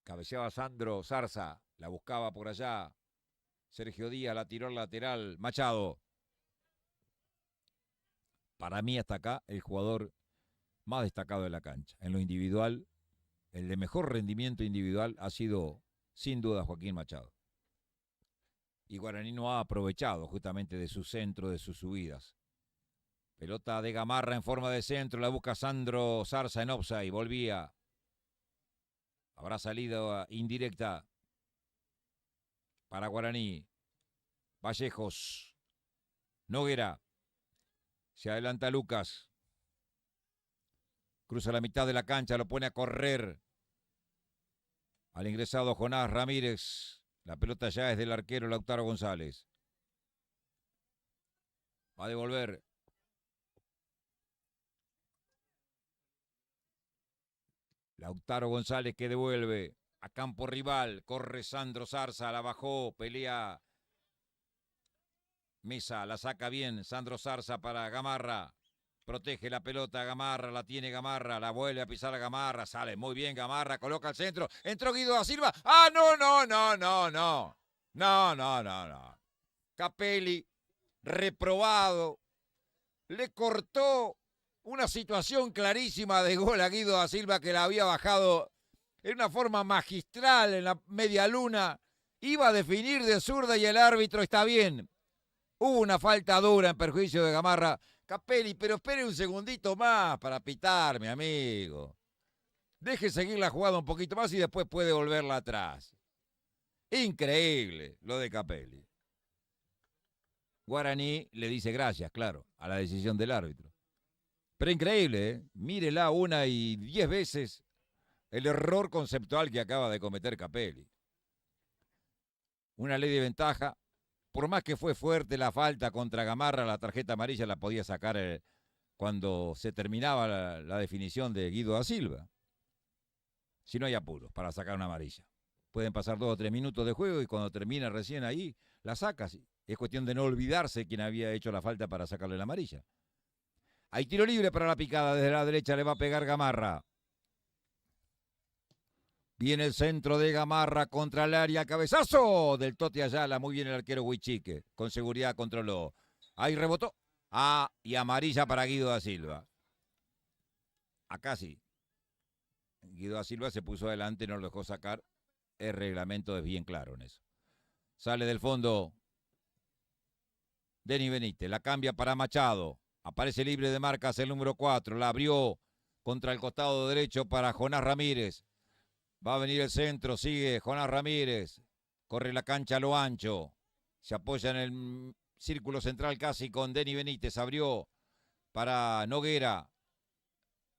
Cabeceaba Sandro Zarza. La buscaba por allá. Sergio Díaz la tiró al lateral. Machado. Para mí hasta acá el jugador más destacado de la cancha. En lo individual, el de mejor rendimiento individual ha sido sin duda Joaquín Machado. Y Guaraní no ha aprovechado justamente de su centro, de sus subidas. Pelota de Gamarra en forma de centro. La busca Sandro Zarza en offside. Volvía. Habrá salido indirecta para Guaraní. Vallejos. Noguera. Se adelanta Lucas. Cruza la mitad de la cancha, lo pone a correr. Al ingresado Jonás Ramírez. La pelota ya es del arquero Lautaro González. Va a devolver. Lautaro González que devuelve a campo rival. Corre Sandro Zarza, la bajó, pelea Mesa, la saca bien Sandro Zarza para Gamarra. Protege la pelota Gamarra, la tiene Gamarra, la vuelve a pisar a Gamarra, sale muy bien Gamarra, coloca al centro, entró Guido da Silva. ¡Ah, no! No. Capelli, reprobado, le cortó una situación clarísima de gol a Guido da Silva que la había bajado en una forma magistral en la media luna. Iba a definir de zurda y el árbitro está bien. Hubo una falta dura en perjuicio de Gamarra. Capelli, pero espere un segundito más para pitar, mi amigo. Deje seguir la jugada un poquito más y después puede volverla atrás. Increíble lo de Capelli. Guaraní le dice gracias, claro, a la decisión del árbitro. Pero increíble, ¿eh? Mírela 1 y 10 veces el error conceptual que acaba de cometer Capelli. Una ley de ventaja. Por más que fue fuerte la falta contra Gamarra, la tarjeta amarilla la podía sacar cuando se terminaba la definición de Guido da Silva. Si no hay apuros para sacar una amarilla. Pueden pasar 2 o 3 minutos de juego y cuando termina recién ahí, la sacas. Es cuestión de no olvidarse quién había hecho la falta para sacarle la amarilla. Hay tiro libre para la picada. Desde la derecha le va a pegar Gamarra. Viene el centro de Gamarra contra el área. Cabezazo del Toti Ayala. Muy bien el arquero Huichique. Con seguridad controló. Ahí rebotó. Y amarilla para Guido da Silva. Acá sí. Guido da Silva se puso adelante y no lo dejó sacar. El reglamento es bien claro en eso. Sale del fondo Denis Benítez. La cambia para Machado. Aparece libre de marcas el número 4. La abrió contra el costado derecho para Jonás Ramírez. Va a venir el centro, sigue Jonás Ramírez. Corre la cancha a lo ancho. Se apoya en el círculo central casi con Denny Benítez. Abrió para Noguera.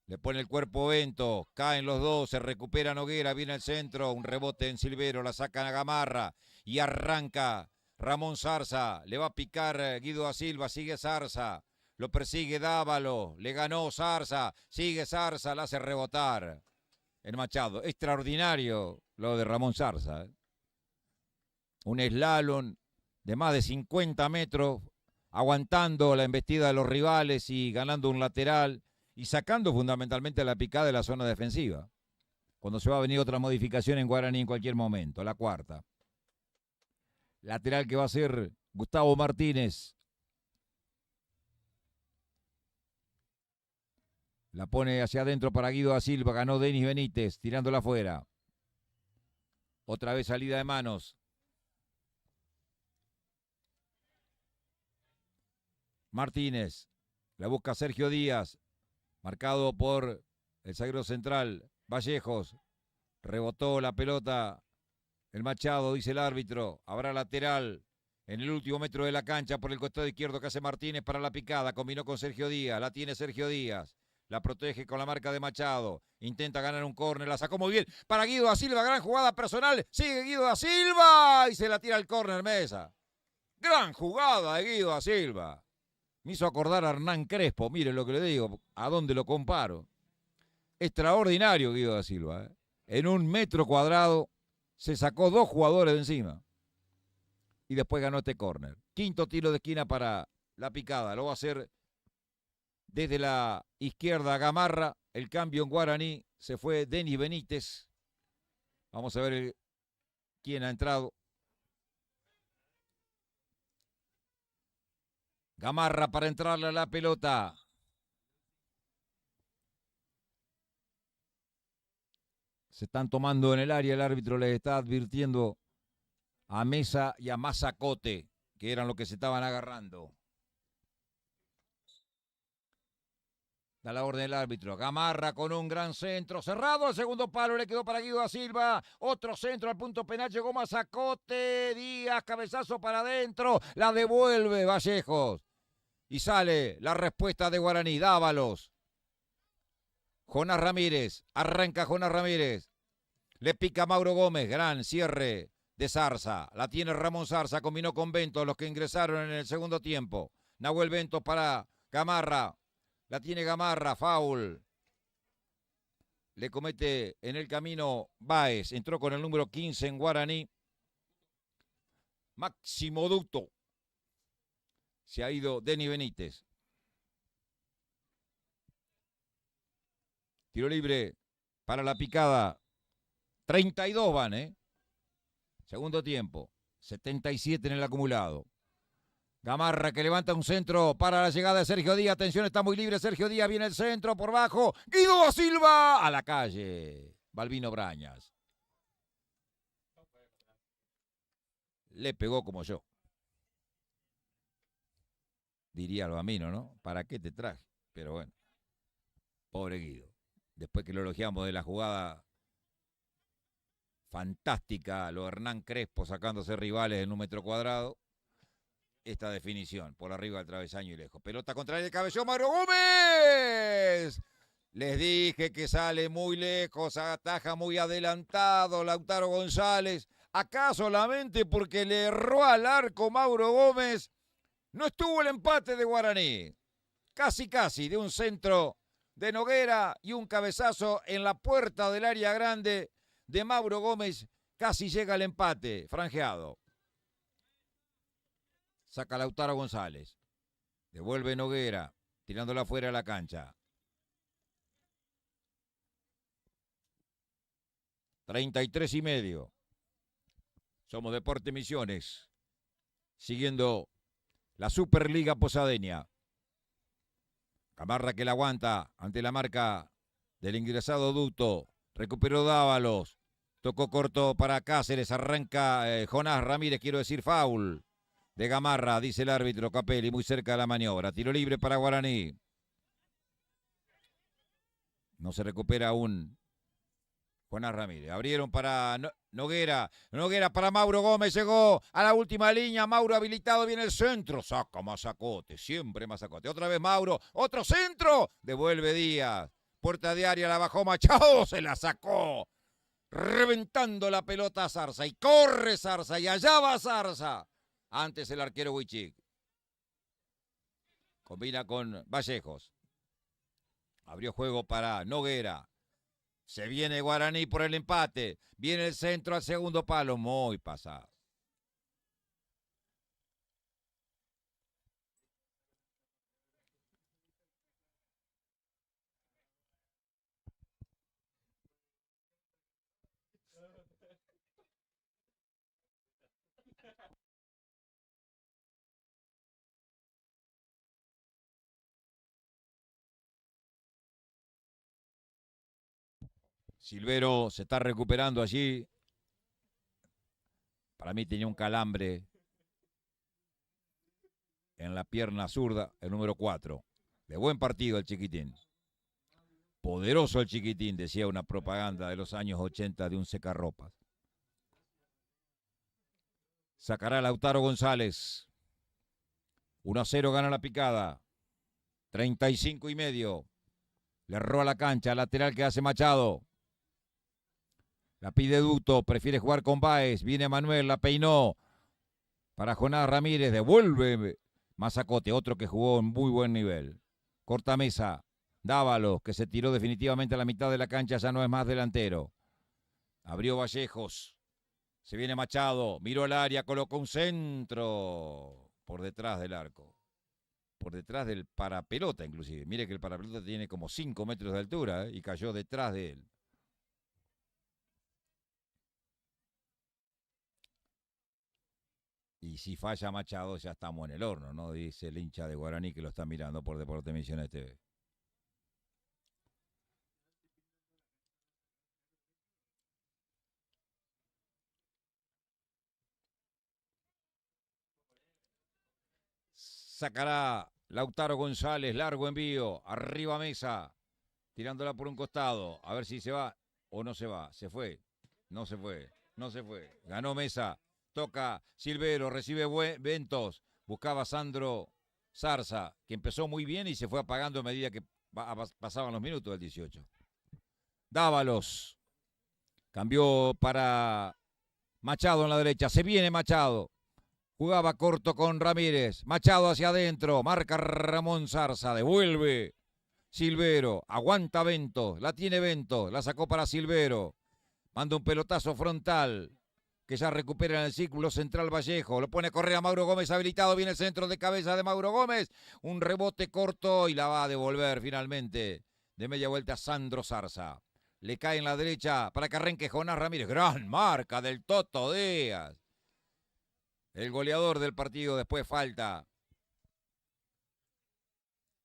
Le pone el cuerpo Bento. Caen los dos. Se recupera Noguera. Viene el centro. Un rebote en Silvero. La sacan a Gamarra. Y arranca Ramón Zarza. Le va a picar Guido da Silva. Sigue Zarza. Lo persigue Dávalo. Le ganó Zarza. Sigue Zarza. La hace rebotar el Machado. Extraordinario lo de Ramón Zarza. Un slalom de más de 50 metros, aguantando la embestida de los rivales y ganando un lateral y sacando fundamentalmente la picada de la zona defensiva. Cuando se va a venir otra modificación en Guaraní en cualquier momento, la cuarta. Lateral que va a ser Gustavo Martínez. La pone hacia adentro para Guido da Silva. Ganó Denis Benítez, tirándola afuera. Otra vez salida de manos. Martínez. La busca Sergio Díaz. Marcado por el zaguero central. Vallejos. Rebotó la pelota. El Machado, dice el árbitro. Habrá lateral en el último metro de la cancha por el costado izquierdo que hace Martínez para la picada. Combinó con Sergio Díaz. La tiene Sergio Díaz. La protege con la marca de Machado. Intenta ganar un córner. La sacó muy bien para Guido da Silva. Gran jugada personal. Sigue Guido da Silva. Y se la tira al córner Mesa. Gran jugada de Guido da Silva. Me hizo acordar a Hernán Crespo. Mire lo que le digo. ¿A dónde lo comparo? Extraordinario Guido da Silva. En 1 metro cuadrado se sacó 2 jugadores de encima. Y después ganó este córner. Quinto tiro de esquina para la picada. Lo va a hacer desde la izquierda Gamarra. El cambio en Guaraní. Se fue Denis Benítez. Vamos a ver quién ha entrado. Gamarra para entrarle a la pelota. Se están tomando en el área. El árbitro les está advirtiendo a Mesa y a Mazacote, que eran los que se estaban agarrando. Da la orden el árbitro. Gamarra con un gran centro. Cerrado el segundo palo. Le quedó para Guido da Silva. Otro centro al punto penal. Llegó Mazacote. Díaz, cabezazo para adentro. La devuelve Vallejos. Y sale la respuesta de Guaraní. Dávalos. Jonás Ramírez. Arranca Jonás Ramírez. Le pica Mauro Gómez. Gran cierre de Zarza. La tiene Ramón Zarza. Combinó con Bento. Los que ingresaron en el segundo tiempo. Nahuel Bento para Gamarra. La tiene Gamarra. Foul. Le comete en el camino Báez. Entró con el número 15 en Guaraní. Máximo Duto. Se ha ido Denis Benítez. Tiro libre para la picada. 32 van, Segundo tiempo. 77 en el acumulado. Gamarra que levanta un centro para la llegada de Sergio Díaz. Atención, está muy libre Sergio Díaz. Viene el centro por bajo. Guido da Silva a la calle. Balbino Brañas. Le pegó como yo. Diría el Bambino, ¿no? ¿Para qué te traje? Pero bueno. Pobre Guido. Después que lo elogiamos de la jugada fantástica, lo de Hernán Crespo sacándose rivales en 1 metro cuadrado. Esta definición, por arriba del travesaño y lejos. Pelota contra el cabezón, Mauro Gómez. Les dije que sale muy lejos, ataja muy adelantado Lautaro González. Acá solamente porque le erró al arco Mauro Gómez, no estuvo el empate de Guaraní. Casi, de un centro de Noguera y un cabezazo en la puerta del área grande de Mauro Gómez. Casi llega el empate, franjeado. Saca Lautaro González. Devuelve Noguera, tirándola afuera de la cancha. 33:30. Somos Deporte Misiones. Siguiendo la Superliga Posadeña. Gamarra que la aguanta ante la marca del ingresado Duto. Recuperó Dávalos. Tocó corto para Cáceres. Arranca Jonás Ramírez, quiero decir foul. de Gamarra, dice el árbitro Capelli, muy cerca de la maniobra. Tiro libre para Guaraní. No se recupera aún Jonás Ramírez. Abrieron para Noguera. Noguera para Mauro Gómez. Llegó a la última línea. Mauro habilitado. Viene el centro. Saca Mazacote. Siempre Mazacote. Otra vez Mauro. Otro centro. Devuelve Díaz. Puerta de área. La bajó Machado. Se la sacó. Reventando la pelota a Zarza. Y corre Zarza. Y allá va Zarza. Antes el arquero Huichic. Combina con Vallejos. Abrió juego para Noguera. Se viene Guaraní por el empate. Viene el centro al segundo palo. Muy pasado. Silvero se está recuperando allí. Para mí tenía un calambre en la pierna zurda, el número 4. De buen partido el Chiquitín. Poderoso el Chiquitín, decía una propaganda de los años 80 de un secarropas. Sacará Lautaro González. 1-0 gana la picada. 35,5. Le roba la cancha, lateral que hace Machado. La pide Duto, prefiere jugar con Báez. Viene Manuel, la peinó. Para Jonás Ramírez, devuelve Mazacote, otro que jugó en muy buen nivel. Corta mesa, Dávalos, que se tiró definitivamente a la mitad de la cancha, ya no es más delantero. Abrió Vallejos. Se viene Machado, miró el área, colocó un centro por detrás del arco. Por detrás del parapelota, inclusive. Mire que el parapelota tiene como 5 metros de altura, y cayó detrás de él. Y si falla Machado, ya estamos en el horno, ¿no? Dice el hincha de Guaraní que lo está mirando por Deportes Misiones TV. Sacará Lautaro González, largo envío, arriba Mesa, tirándola por un costado, a ver si se va o no se va. Se fue, no se fue, no se fue. Ganó Mesa. Toca Silvero, recibe Ventos, buscaba Sandro Zarza, que empezó muy bien y se fue apagando a medida que pasaban los minutos del 18. Dávalos, cambió para Machado en la derecha, se viene Machado, jugaba corto con Ramírez, Machado hacia adentro, marca Ramón Zarza, devuelve Silvero, aguanta Ventos, la tiene Ventos, la sacó para Silvero, manda un pelotazo frontal, que ya recupera en el círculo central Vallejo, lo pone a correr a Mauro Gómez habilitado, viene el centro de cabeza de Mauro Gómez, un rebote corto y la va a devolver finalmente de media vuelta Sandro Zarza. Le cae en la derecha para que arranque Jonás Ramírez, gran marca del Toto Díaz. El goleador del partido, después falta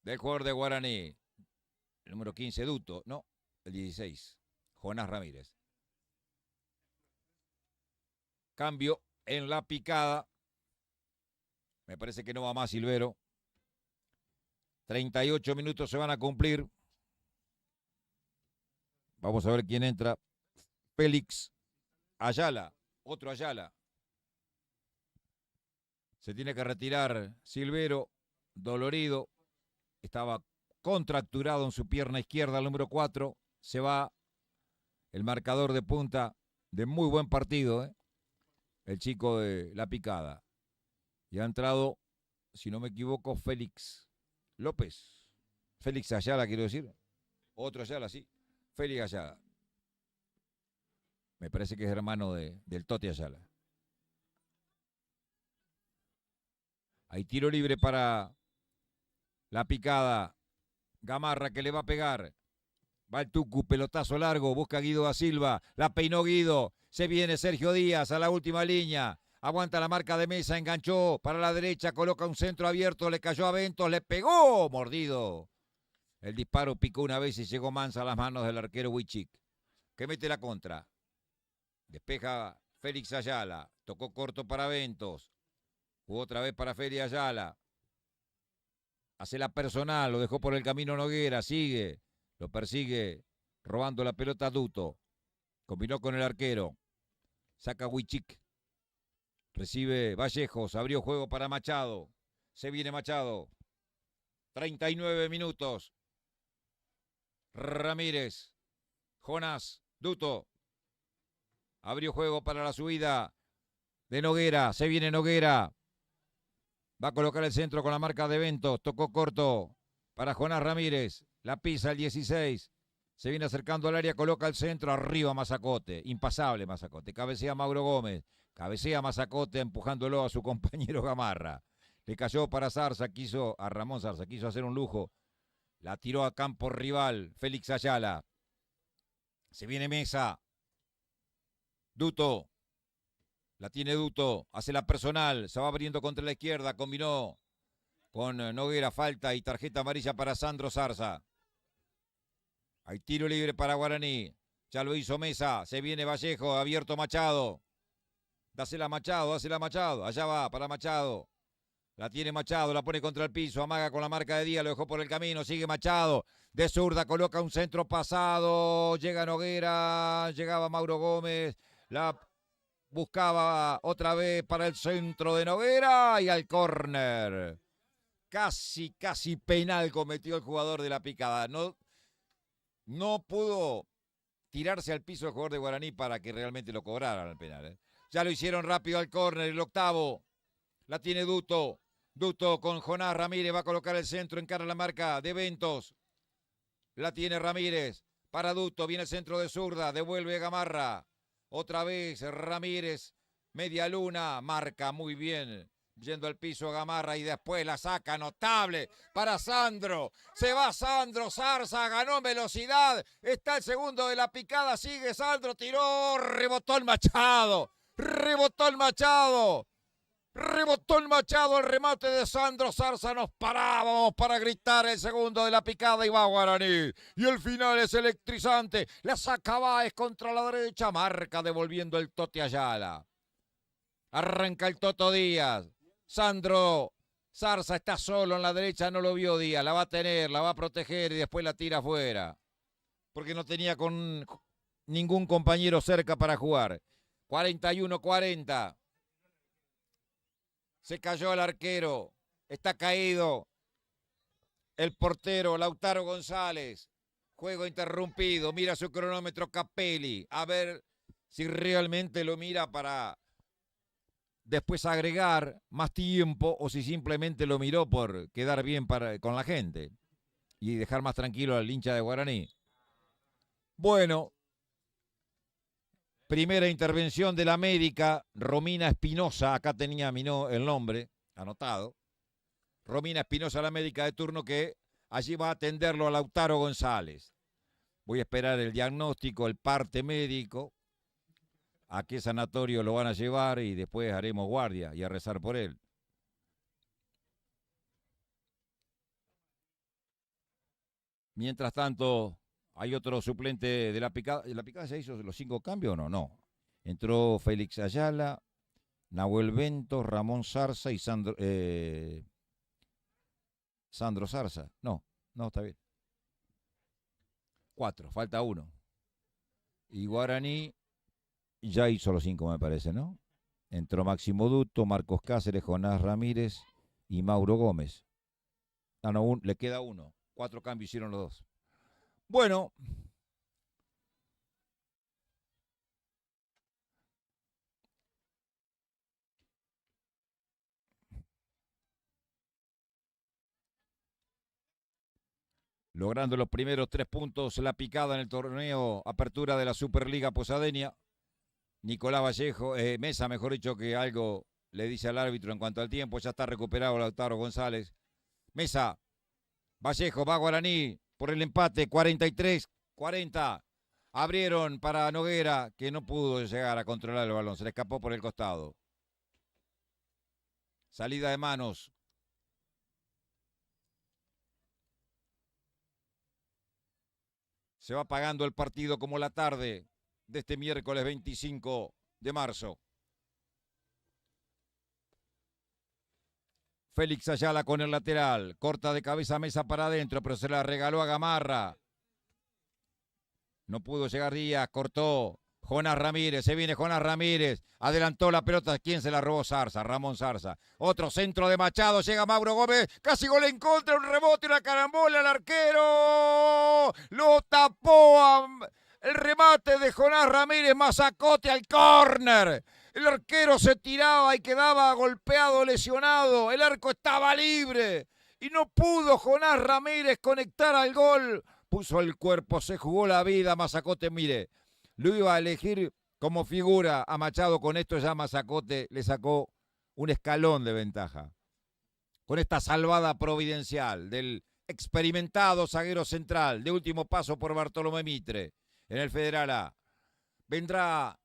del jugador de Guaraní, el número 15 Duto, no, el 16, Jonás Ramírez. Cambio en la picada. Me parece que no va más Silvero. 38 minutos se van a cumplir. Vamos a ver quién entra. Félix Ayala. Otro Ayala. Se tiene que retirar Silvero. Dolorido. Estaba contracturado en su pierna izquierda, el número 4. Se va el marcador de punta de muy buen partido, el chico de la picada. Y ha entrado, si no me equivoco, Félix López. Félix Ayala, quiero decir. Otro Ayala, sí. Félix Ayala. Me parece que es hermano del Toti Ayala. Hay tiro libre para la picada. Gamarra que le va a pegar. Va el Tucu, pelotazo largo, busca a Guido da Silva, la peinó Guido, se viene Sergio Díaz a la última línea, aguanta la marca de Mesa, enganchó para la derecha, coloca un centro abierto, le cayó a Ventos, le pegó, mordido. El disparo picó una vez y llegó mansa a las manos del arquero Huichic, que mete la contra. Despeja Félix Ayala, tocó corto para Ventos, Jugó otra vez para Feria Ayala. Hace la personal, lo dejó por el camino Noguera, sigue. Lo persigue robando la pelota Duto. Combinó con el arquero. Saca Huichic. Recibe Vallejos, abrió juego para Machado. Se viene Machado. 39 minutos. Ramírez. Jonás. Duto. Abrió juego para la subida de Noguera. Se viene Noguera. Va a colocar el centro con la marca de Ventos. Tocó corto para Jonás Ramírez. La pisa el 16. Se viene acercando al área, coloca el centro. Arriba Mazacote. Impasable Mazacote. Cabecea Mauro Gómez. Cabecea Mazacote empujándolo a su compañero Gamarra. Le cayó para Zarza. A Ramón Zarza. Quiso hacer un lujo. La tiró a campo rival. Félix Ayala. Se viene Mesa. Duto. La tiene Duto, hace la personal, se va abriendo contra la izquierda, combinó con Noguera, falta y tarjeta amarilla para Sandro Zarza. Hay tiro libre para Guaraní, ya lo hizo Mesa, se viene Vallejo, abierto Machado. Dásela Machado, allá va para Machado. La tiene Machado, la pone contra el piso, amaga con la marca de Díaz, lo dejó por el camino, sigue Machado. De zurda, coloca un centro pasado, llega Noguera, llegaba Mauro Gómez, la buscaba otra vez para el centro de Noguera y al córner. Casi penal cometió el jugador de la Picada. No pudo tirarse al piso el jugador de Guaraní para que realmente lo cobraran el penal. Ya lo hicieron rápido al córner, el octavo. La tiene Duto. Duto con Jonás Ramírez va a colocar el centro, encara la marca de Ventos. La tiene Ramírez. Para Duto, viene el centro de zurda, devuelve Gamarra. Otra vez Ramírez, media luna, marca muy bien, yendo al piso Gamarra y después la saca notable para Sandro. Se va Sandro Zarza, ganó velocidad, está el segundo de la Picada, sigue Sandro, tiró, rebotó el Machado, el remate de Sandro Zarza, nos parábamos para gritar el segundo de la Picada y va Guaraní. Y el final es electrizante, la saca Báez contra la derecha, marca devolviendo el Tote Ayala. Arranca el Toto Díaz, Sandro Zarza está solo en la derecha, no lo vio Díaz, la va a tener, la va a proteger y después la tira afuera. Porque no tenía con ningún compañero cerca para jugar. 41-40. Se cayó el arquero, está caído el portero Lautaro González. Juego interrumpido, mira su cronómetro Capelli. A ver si realmente lo mira para después agregar más tiempo o si simplemente lo miró por quedar bien con la gente y dejar más tranquilo al hincha de Guaraní. Bueno, primera intervención de la médica Romina Espinosa, acá tenía el nombre anotado. Romina Espinosa, la médica de turno que allí va a atenderlo a Lautaro González. Voy a esperar el diagnóstico, el parte médico, a qué sanatorio lo van a llevar y después haremos guardia y a rezar por él. Mientras tanto, hay otro suplente de la Picada. ¿La Picada se hizo los 5 cambios o no? No. Entró Félix Ayala, Nahuel Ventos, Ramón Zarza y Sandro Zarza. No, está bien. 4, falta 1. Y Guaraní ya hizo los 5, me parece, ¿no? Entró Máximo Duto, Marcos Cáceres, Jonás Ramírez y Mauro Gómez. No, le queda 1. 4 cambios hicieron los 2. Bueno. Logrando los primeros 3 puntos la Picada en el torneo apertura de la Superliga Posadeña. Nicolás Vallejo, Mesa, mejor dicho, que algo le dice al árbitro en cuanto al tiempo. Ya está recuperado Lautaro González. Mesa, Vallejo, va Guaraní por el empate, 43-40. Abrieron para Noguera, que no pudo llegar a controlar el balón. Se le escapó por el costado. Salida de manos. Se va apagando el partido como la tarde de este miércoles 25 de marzo. Félix Ayala con el lateral. Corta de cabeza Mesa para adentro, pero se la regaló a Gamarra. No pudo llegar Díaz, cortó. Jonás Ramírez, se viene Jonás Ramírez. Adelantó la pelota. ¿Quién se la robó? Zarza, Ramón Zarza. Otro centro de Machado. Llega Mauro Gómez. Casi gol en contra. Un rebote, una carambola al arquero. Lo tapó el remate de Jonás Ramírez. Mazacote al córner. El arquero se tiraba y quedaba golpeado, lesionado. El arco estaba libre. Y no pudo Jonás Ramírez conectar al gol. Puso el cuerpo, se jugó la vida. Mazacote, mire. Lo iba a elegir como figura a Machado. Con esto ya Mazacote le sacó un escalón de ventaja. Con esta salvada providencial del experimentado zaguero central, de último paso por Bartolomé Mitre en el Federal A. Vendrá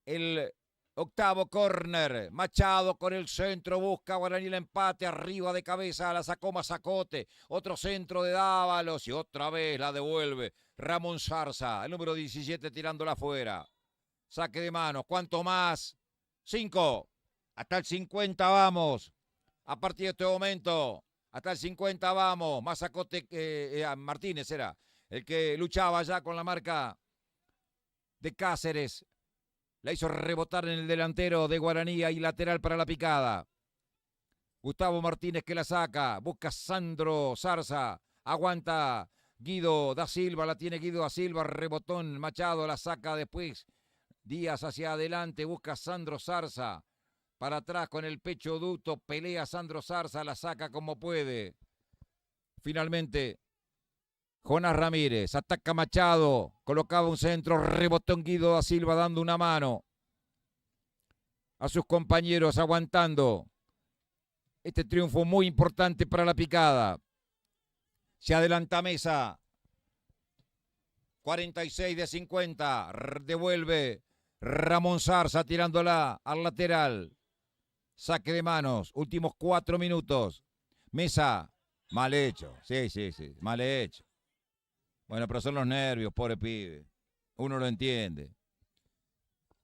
el octavo córner. Machado con el centro, busca Guaraní el empate, arriba de cabeza, la sacó Mazacote. Otro centro de Dávalos y otra vez la devuelve Ramón Zarza, el número 17 tirándola afuera. Saque de manos, ¿cuánto más? 5. Hasta el 50 vamos. A partir de este momento, hasta el 50 vamos. Mazacote, Martínez era el que luchaba ya con la marca de Cáceres. La hizo rebotar en el delantero de Guaraní y lateral para la picada. Gustavo Martínez que la saca. Busca Sandro Zarza. Aguanta Guido da Silva. La tiene Guido da Silva. Rebotón. Machado la saca después. Díaz hacia adelante. Busca Sandro Zarza. Para atrás con el pecho duto. Pelea Sandro Zarza. La saca como puede. Finalmente Jonás Ramírez, ataca Machado, colocaba un centro, rebotó en Guido da Silva dando una mano a sus compañeros, aguantando este triunfo muy importante para la picada. Se adelanta Mesa, 46 de 50, devuelve Ramón Zarza tirándola al lateral. Saque de manos, últimos 4 minutos. Mesa, mal hecho, sí, mal hecho. Bueno, pero son los nervios, pobre pibe. Uno lo entiende.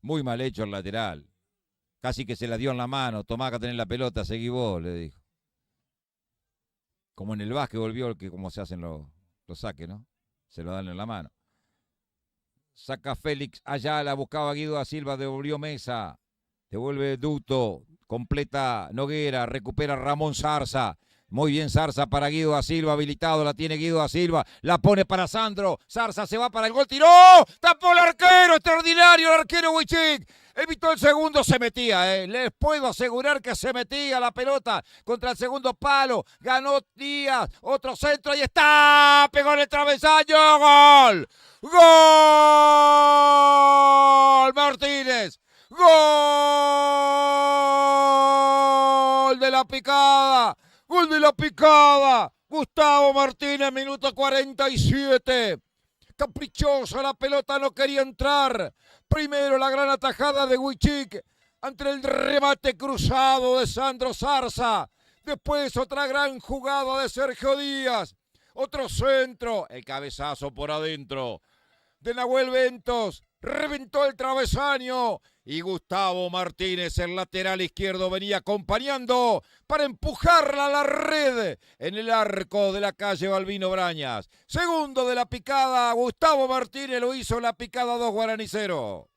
Muy mal hecho el lateral. Casi que se la dio en la mano. Tomá que tenés la pelota, seguí vos, le dijo. Como en el básquet volvió, que como se hacen los saques, ¿no? Se lo dan en la mano. Saca Félix Ayala, buscaba Guido da Silva, devolvió Mesa. Devuelve Duto, completa Noguera, recupera Ramón Zarza. Muy bien Zarza para Guido da Silva, habilitado, la tiene Guido da Silva, la pone para Sandro, Zarza se va para el gol, tiró, tapó el arquero, extraordinario el arquero Huichik, evitó el segundo, se metía, les puedo asegurar que se metía la pelota contra el segundo palo, ganó Díaz, otro centro, ahí está, pegó en el travesaño, gol, gol, Martínez, gol de la picada. Gol de la picada. Gustavo Martínez, minuto 47. Caprichosa la pelota, no quería entrar. Primero la gran atajada de Huichik ante el remate cruzado de Sandro Zarza. Después otra gran jugada de Sergio Díaz. Otro centro. El cabezazo por adentro de Nahuel Ventos. Reventó el travesaño. Y Gustavo Martínez, el lateral izquierdo, venía acompañando para empujarla a la red en el arco de la calle Balbino Brañas. Segundo de la picada, Gustavo Martínez lo hizo, la picada 2, Guaraní 0.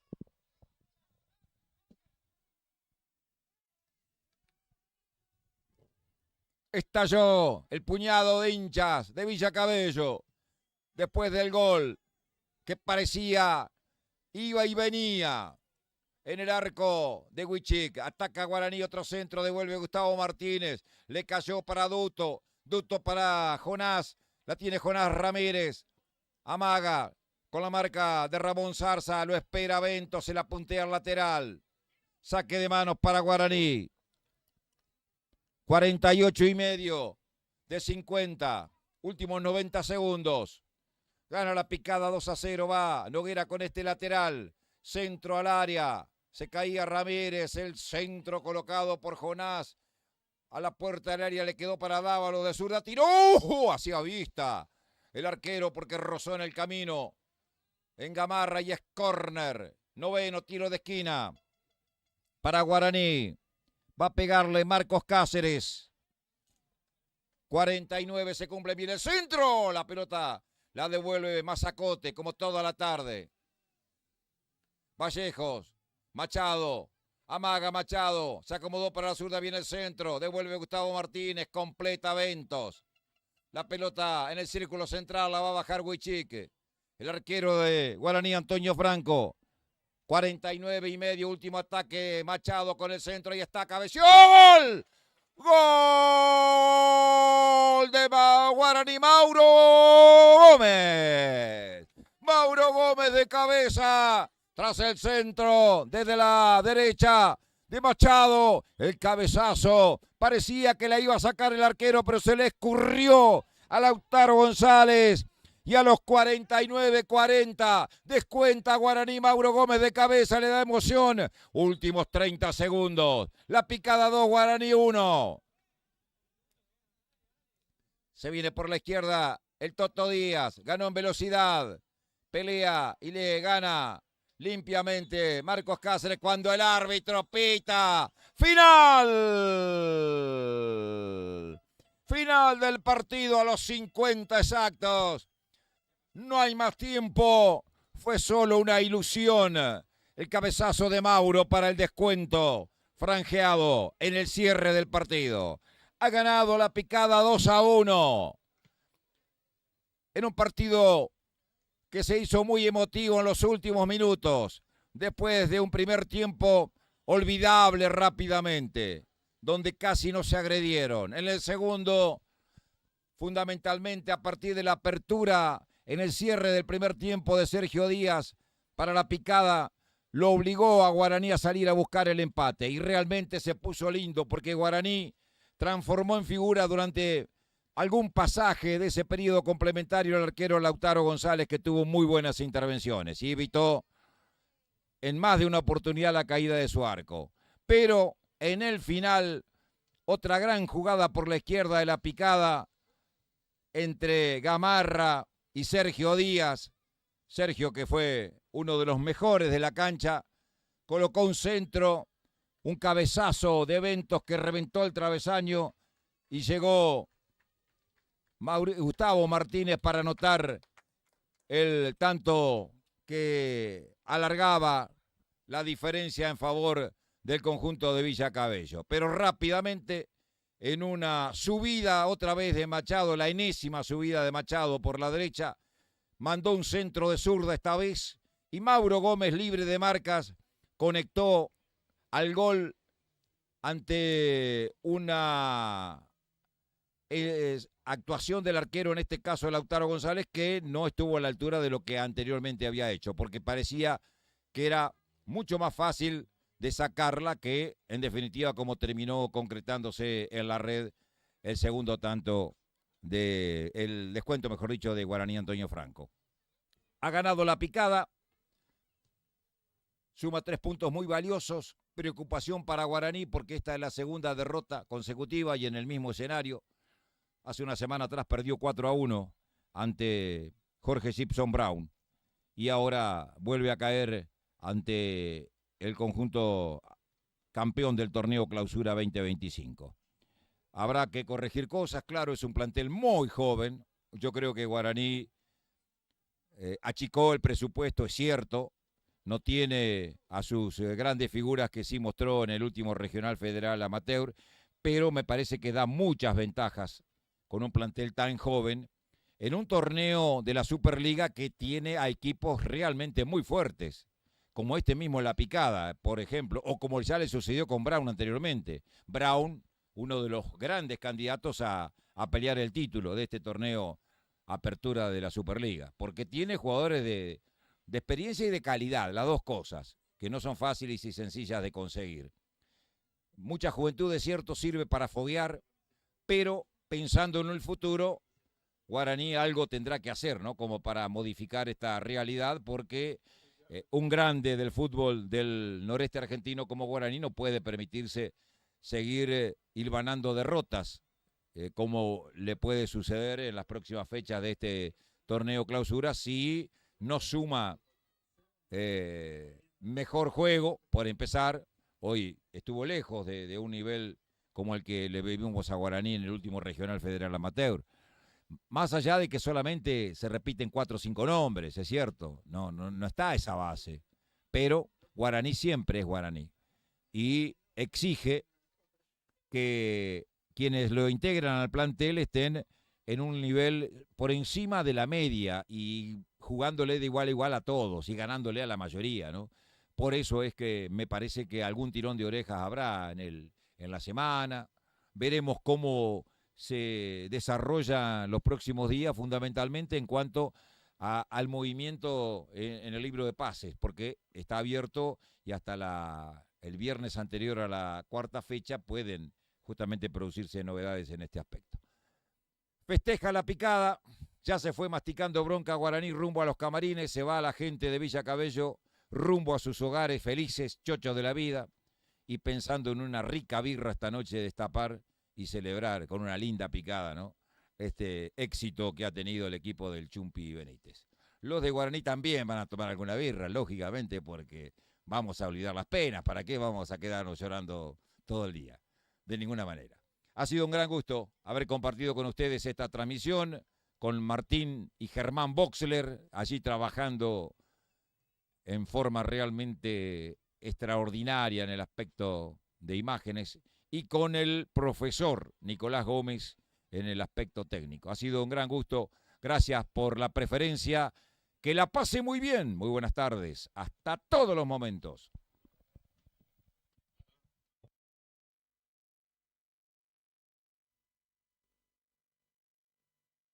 Estalló el puñado de hinchas de Villa Cabello después del gol que parecía iba y venía. En el arco de Huichik, ataca Guaraní, otro centro, devuelve Gustavo Martínez, le cayó para Duto, Duto para Jonás, la tiene Jonás Ramírez, amaga con la marca de Ramón Zarza, lo espera Ventos, se la puntea al lateral, saque de manos para Guaraní, 48,5 de 50, últimos 90 segundos, gana la picada 2-0, va Noguera con este lateral, centro al área. Se caía Ramírez, el centro colocado por Jonás. A la puerta del área le quedó para Dávalos de zurda. ¡Tiró! Hacia vista el arquero porque rozó en el camino. En Gamarra y es córner. Noveno tiro de esquina para Guaraní. Va a pegarle Marcos Cáceres. 49 se cumple bien el centro. La pelota la devuelve Mazacote como toda la tarde. Vallejos, Machado, amaga Machado, se acomodó para la zurda, viene el centro, devuelve Gustavo Martínez, completa Ventos. La pelota en el círculo central la va a bajar Huichique. El arquero de Guaraní, Antonio Franco. 49 y medio, último ataque, Machado con el centro, y está, cabeció, ¡gol! ¡Gol de Guaraní, Mauro Gómez! Mauro Gómez de cabeza, tras el centro, desde la derecha de Machado, el cabezazo, parecía que la iba a sacar el arquero, pero se le escurrió a Lautaro González. Y a los 49-40 descuenta Guaraní, Mauro Gómez de cabeza, le da emoción. Últimos 30 segundos. La picada 2, Guaraní 1. Se viene por la izquierda el Toto Díaz. Ganó en velocidad. Pelea y le gana limpiamente Marcos Cáceres cuando el árbitro pita. ¡Final! Final del partido a los 50 exactos. No hay más tiempo, fue solo una ilusión. El cabezazo de Mauro para el descuento, franjeado en el cierre del partido. Ha ganado la picada 2-1. En un partido que se hizo muy emotivo en los últimos minutos, después de un primer tiempo olvidable rápidamente, donde casi no se agredieron. En el segundo, fundamentalmente a partir de la apertura en el cierre del primer tiempo de Sergio Díaz para la picada, lo obligó a Guaraní a salir a buscar el empate. Y realmente se puso lindo porque Guaraní transformó en figura durante algún pasaje de ese periodo complementario al arquero Lautaro González, que tuvo muy buenas intervenciones y evitó en más de una oportunidad la caída de su arco. Pero en el final, otra gran jugada por la izquierda de la picada entre Gamarra y Sergio Díaz. Sergio, que fue uno de los mejores de la cancha, colocó un centro, un cabezazo de Ventos que reventó el travesaño y llegó Gustavo Martínez para anotar el tanto que alargaba la diferencia en favor del conjunto de Villa Cabello. Pero rápidamente, en una subida otra vez de Machado, la enésima subida de Machado por la derecha, mandó un centro de zurda esta vez y Mauro Gómez, libre de marcas, conectó al gol ante una actuación del arquero, en este caso Lautaro González, que no estuvo a la altura de lo que anteriormente había hecho, porque parecía que era mucho más fácil de sacarla que, en definitiva, como terminó concretándose en la red el segundo tanto el descuento, mejor dicho, de Guaraní Antonio Franco. Ha ganado la picada, suma 3 puntos muy valiosos, preocupación para Guaraní porque esta es la segunda derrota consecutiva y en el mismo escenario. Hace una semana atrás perdió 4-1 ante Jorge Gibson Brown y ahora vuelve a caer ante el conjunto campeón del torneo Clausura 2025. Habrá que corregir cosas, claro, es un plantel muy joven. Yo creo que Guaraní achicó el presupuesto, es cierto, no tiene a sus grandes figuras que sí mostró en el último regional federal amateur, pero me parece que da muchas ventajas con un plantel tan joven en un torneo de la Superliga que tiene a equipos realmente muy fuertes, como este mismo La Picada, por ejemplo, o como ya le sucedió con Brown anteriormente. Brown, uno de los grandes candidatos a pelear el título de este torneo apertura de la Superliga, porque tiene jugadores de experiencia y de calidad, las dos cosas, que no son fáciles y sencillas de conseguir. Mucha juventud, de cierto, sirve para foguear, pero pensando en el futuro, Guaraní algo tendrá que hacer, ¿no? Como para modificar esta realidad, porque un grande del fútbol del noreste argentino como Guaraní no puede permitirse seguir hilvanando derrotas, como le puede suceder en las próximas fechas de este torneo Clausura si no suma mejor juego. Por empezar, hoy estuvo lejos de un nivel como el que le vivimos a Guaraní en el último Regional Federal Amateur. Más allá de que solamente se repiten 4 o 5 nombres, es cierto, no está esa base, pero Guaraní siempre es Guaraní y exige que quienes lo integran al plantel estén en un nivel por encima de la media y jugándole de igual a igual a todos y ganándole a la mayoría, ¿no? Por eso es que me parece que algún tirón de orejas habrá en la semana. Veremos cómo se desarrolla los próximos días, fundamentalmente en cuanto al movimiento en el libro de pases, porque está abierto y hasta el viernes anterior a la cuarta fecha pueden justamente producirse novedades en este aspecto. Festeja la picada, ya se fue masticando bronca Guaraní rumbo a los camarines, se va la gente de Villa Cabello rumbo a sus hogares felices, chochos de la vida, y pensando en una rica birra esta noche, destapar y celebrar con una linda picada, ¿no? Este éxito que ha tenido el equipo del Chumpi Benítez. Los de Guaraní también van a tomar alguna birra, lógicamente, porque vamos a olvidar las penas. ¿Para qué vamos a quedarnos llorando todo el día? De ninguna manera. Ha sido un gran gusto haber compartido con ustedes esta transmisión con Martín y Germán Boxler, allí trabajando en forma realmente extraordinaria en el aspecto de imágenes, y con el profesor Nicolás Gómez en el aspecto técnico. Ha sido un gran gusto. Gracias por la preferencia. Que la pase muy bien. Muy buenas tardes. Hasta todos los momentos.